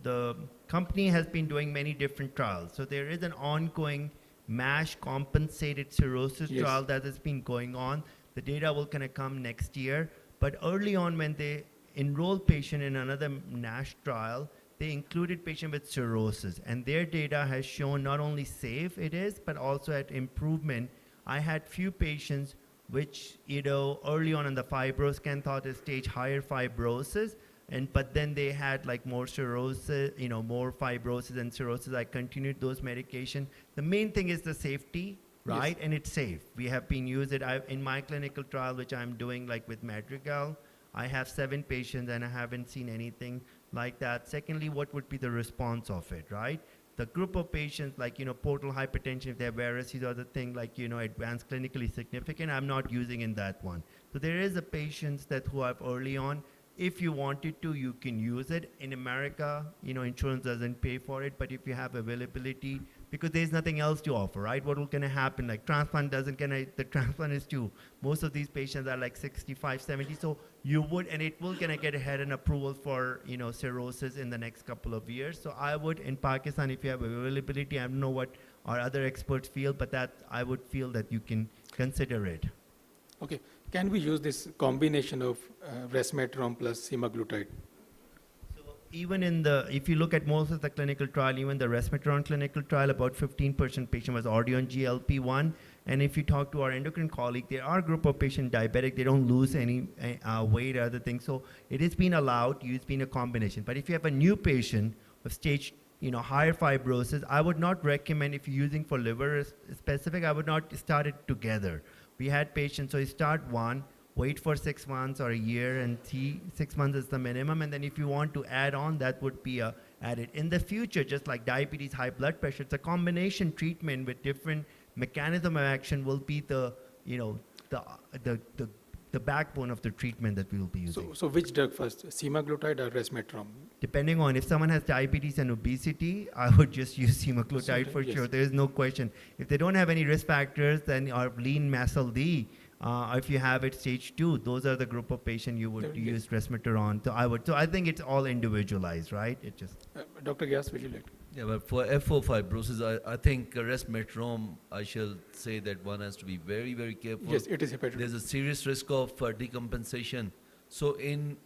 the company has been doing many different trials. So there is an ongoing MASH compensated cirrhosis trial that has been going on. The data will kind of come next year. But early on when they enroll patient in another NASH trial, they included patient with cirrhosis. And their data has shown not only safe it is, but also at improvement. I had few patients which, early on in the FibroScan thought is stage higher fibrosis, but then they had like more cirrhosis, more fibrosis and cirrhosis. I continued those medication. The main thing is the safety, right? Yes. And it's safe. We have been using it in my clinical trial, which I'm doing like with Madrigal. I have 7 patients and I haven't seen anything like that. Secondly, what would be the response of it, right? The group of patients like, portal hypertension, if they have varices or other thing like, advanced clinically significant, I'm not using in that one. So there is a patients who have early on. If you wanted to, you can use it. In America, insurance doesn't pay for it, but if you have availability, because there's nothing else to offer, right? What will gonna happen? Like transplant the transplant is too. Most of these patients are like 65, 70, so you would, and it will gonna get ahead an approval for, cirrhosis in the next couple of years. So I would, in Pakistan, if you have availability, I don't know what our other experts feel, but that I would feel that you can consider it. Okay, can we use this combination of resmetirom plus semaglutide? Even if you look at most of the clinical trial, even the resmetirom clinical trial, about 15% patient was already on GLP-1. And if you talk to our endocrine colleague, there are a group of patients diabetic, they don't lose any weight or other things. So it has been allowed, it's been a combination. But if you have a new patient of stage, higher fibrosis, I would not recommend if you're using for liver specific, I would not start it together. We had patients, so you start one, wait for 6 months or a year and see 6 months is the minimum. And then if you want to add on, that would be added. In the future, just like diabetes, high blood pressure, it's a combination treatment with different mechanism of action will be the, you know, the backbone of the treatment that we will be using. So which drug first, semaglutide or resmetirom? Depending on if someone has diabetes and obesity, I would just use semaglutide for sure. There is no question. If they don't have any risk factors, then or lean muscle D, if you have it stage 2, those are the group of patients you would use resmetirom. So I think it's all individualized, right? It just. Dr. Gyas, would you like to? Yeah, but for F4 fibrosis, I think resmetirom, I shall say that one has to be very, very careful. Yes, it is hepatitis. There's a serious risk of decompensation. So in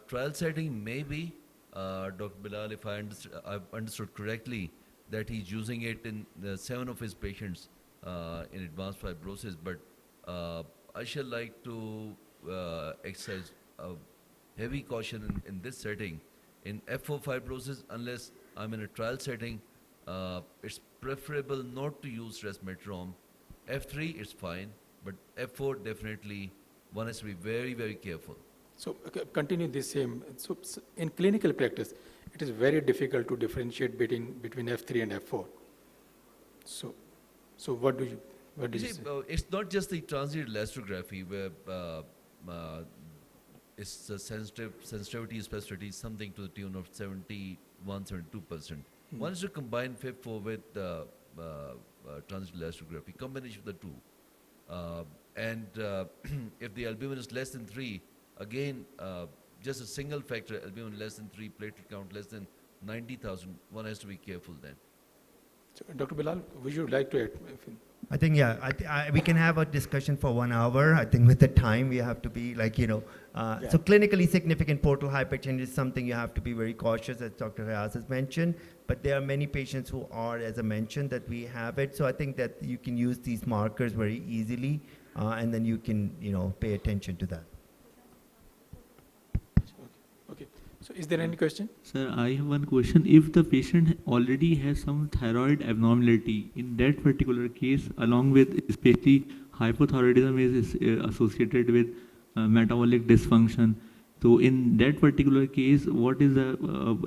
trial setting, maybe, Dr. Bilal, if I've understood correctly, that he's using it in 7 of his patients in advanced fibrosis. But I shall like to exercise heavy caution in this setting. In F4 fibrosis, unless I'm in a trial setting, it's preferable not to use resmetirom. F3 is fine, but F4 definitely one has to be very, very careful. So continue the same. So in clinical practice, it is very difficult to differentiate between F3 and F4. So what do you say? It's not just the transient elastography where its sensitivity, specificity is something to the tune of 71, 72%. One is to combine FIB4 with transient elastography, combination of the two. And if the albumin is less than 3, again, just a single factor, albumin less than 3, platelet count less than 90,000, one has to be careful then. So, Dr. Bilal, would you like to add? I think, yeah, we can have a discussion for 1 hour. I think with the time we have to be like, you know, so clinically significant portal hypertension is something you have to be very cautious, as Dr. Hayas has mentioned, but there are many patients who are, as I mentioned, that we have it. So I think that you can use these markers very easily, and then you can, you know, pay attention to that. Okay. So is there any question? Sir, I have one question. If the patient already has some thyroid abnormality, in that particular case, along with especially hypothyroidism is associated with metabolic dysfunction. So in that particular case, what is the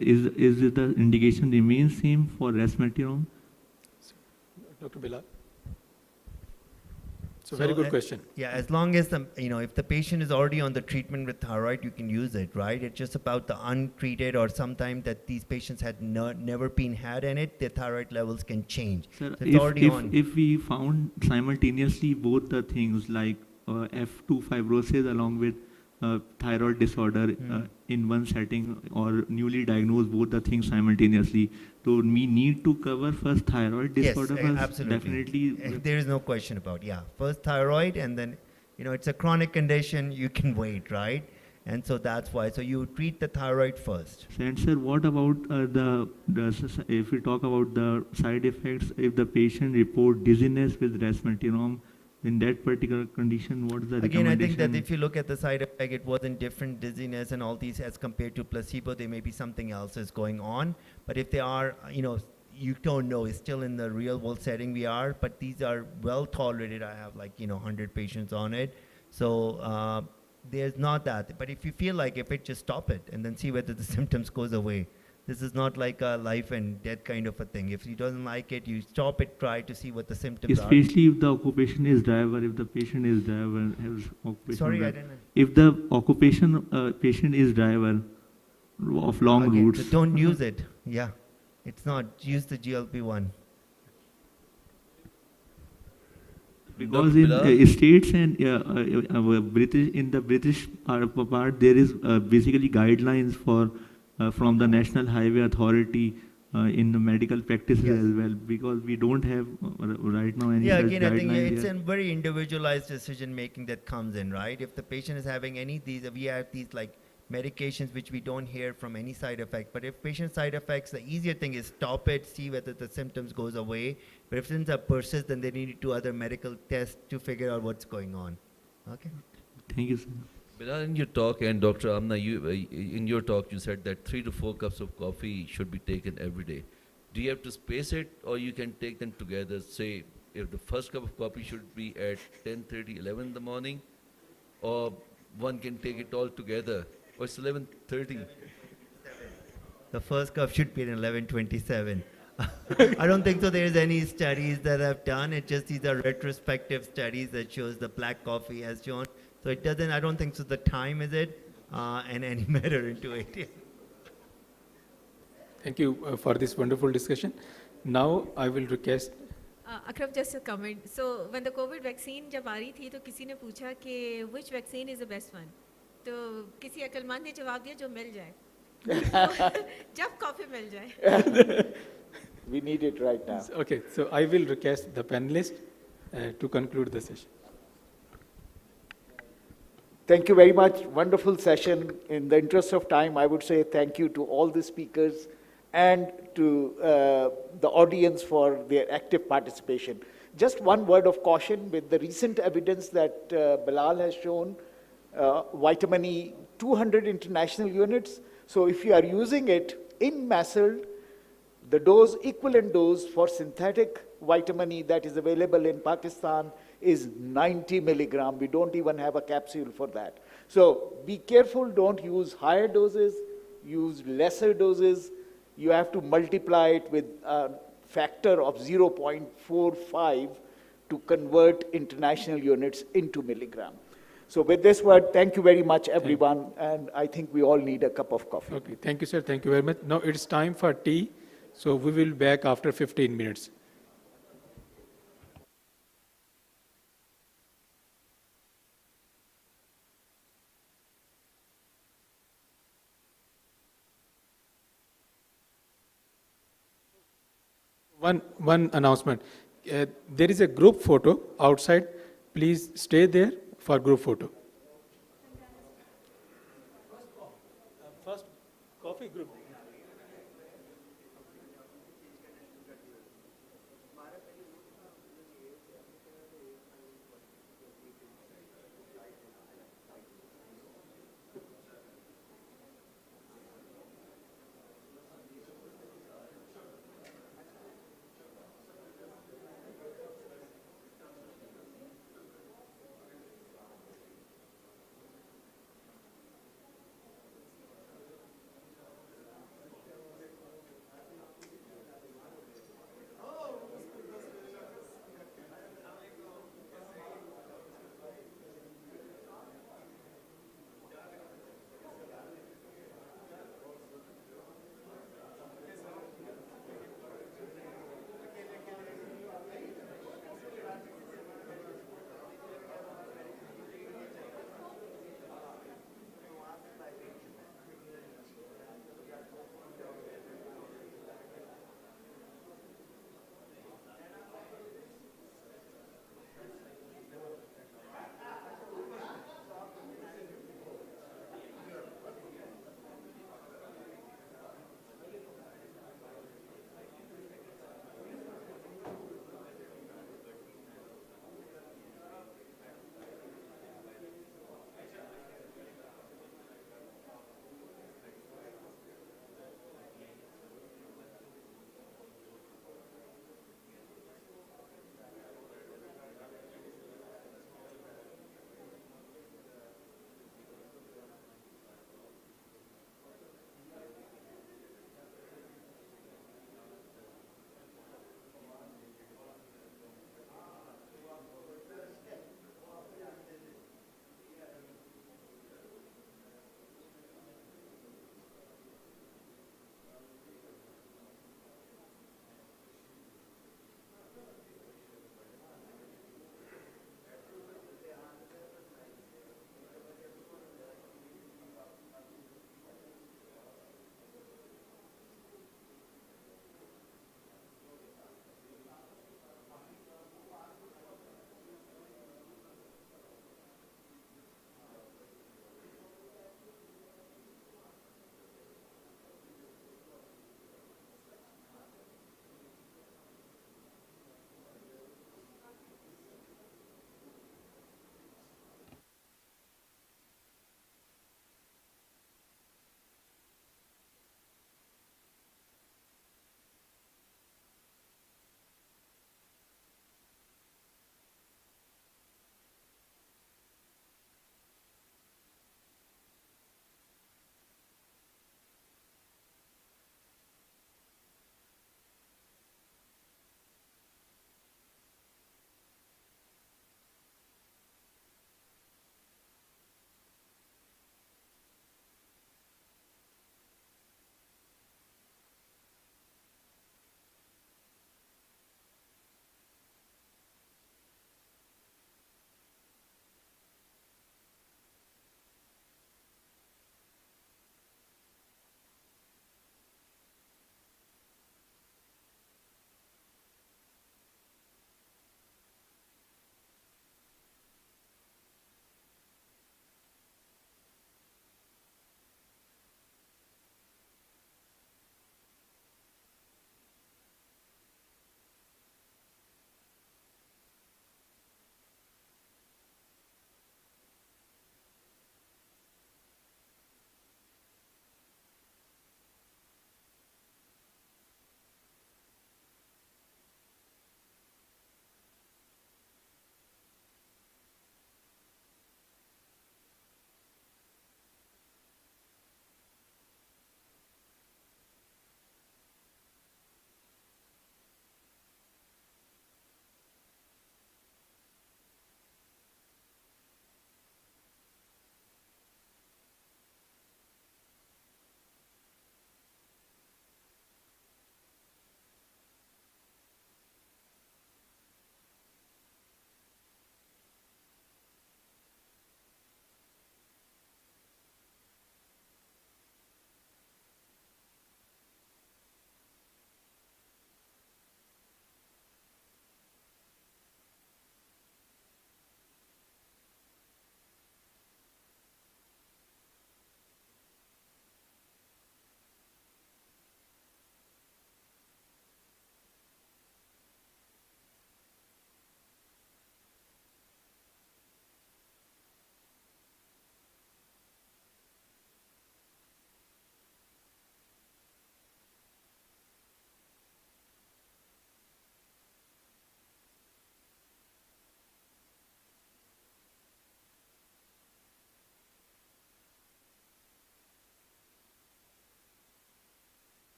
is it the indication remains same for resmetirom? Dr. Bilal. So very good question. Yeah, as long as if the patient is already on the treatment with thyroid, you can use it, right? It's just about the untreated or sometimes that these patients had never been had in it, their thyroid levels can change. Sir, so it's already on. If we found simultaneously both the things like F2 fibrosis along with thyroid disorder in one setting or newly diagnosed both the things simultaneously, so we need to cover first thyroid disorder first? Absolutely. Definitely. There is no question about, first thyroid, and then, it's a chronic condition, you can wait, right? And so that's why, so you treat the thyroid first. And sir, what about if we talk about the side effects, if the patient report dizziness with resmetirom, in that particular condition, what is the recommendation? Again, I think that if you look at the side effect, it wasn't different dizziness and all these as compared to placebo. There may be something else is going on. But if they are, you don't know. It's still in the real world setting we are. But these are well tolerated. I have 100 patients on it. So there's not that. But if you feel like if it, just stop it and then see whether the symptoms goes away. This is not like a life and death kind of a thing. If you doesn't like it, you stop it, try to see what the symptoms are. Especially if the occupation is driver, if the patient is driver, has occupation. Sorry, I didn't know. If the occupation patient is driver of long routes. So don't use it. Yeah. It's not. Use the GLP-1. Because in states and British, in the British part, there is basically guidelines for from the National Highway Authority in the medical practices as well, because we don't have right now any such again, I think guidelines it's here. a very individualized decision making that comes in, right? If the patient is having any of these, we have these medications which we don't hear from any side effect. But if patient side effects, the easier thing is stop it, see whether the symptoms goes away. But if symptoms persist, then they need to do other medical tests to figure out what's going on. Okay. Thank you, sir. Bilal, in your talk, and Dr. Amna, in your talk, you said that 3 to 4 cups of coffee should be taken every day. Do you have to space it, or you can take them together, say if the first cup of coffee should be at 10:30, 11 in the morning, or one can take it all together, or it's 11:30. The first cup should be at 11:27. I don't think so. There's any studies that have done. It just these are retrospective studies that shows the black coffee has shown. So it doesn't. I don't think so. The time is it, and any matter into it. Thank you for this wonderful discussion. Now I will request. Akrab, just a comment. So when the COVID vaccine जब आ रही थी तो किसी ने पूछा कि which vaccine is the best one? तो किसी अक्लमंद ने जवाब दिया जो मिल जाए. जब कॉफी मिल जाए. We need it right now. Okay, so I will request the panelists to conclude the session. Thank you very much. Wonderful session. In the interest of time, I would say thank you to all the speakers and to the audience for their active participation. Just one word of caution with the recent evidence that Bilal has shown, vitamin E, 200 international units. So if you are using it in muscle, the dose, equivalent dose for synthetic vitamin E that is available in Pakistan is 90 milligram. We don't even have a capsule for that. So be careful, don't use higher doses, use lesser doses. You have to multiply it with a factor of 0.45 to convert international units into milligram. So with this word, thank you very much, everyone, and I think we all need a cup of coffee. Okay, thank you, sir. Thank you very much. Now it's time for tea, so we will be back after 15 minutes. One announcement. There is a group photo outside. Please stay there for group photo.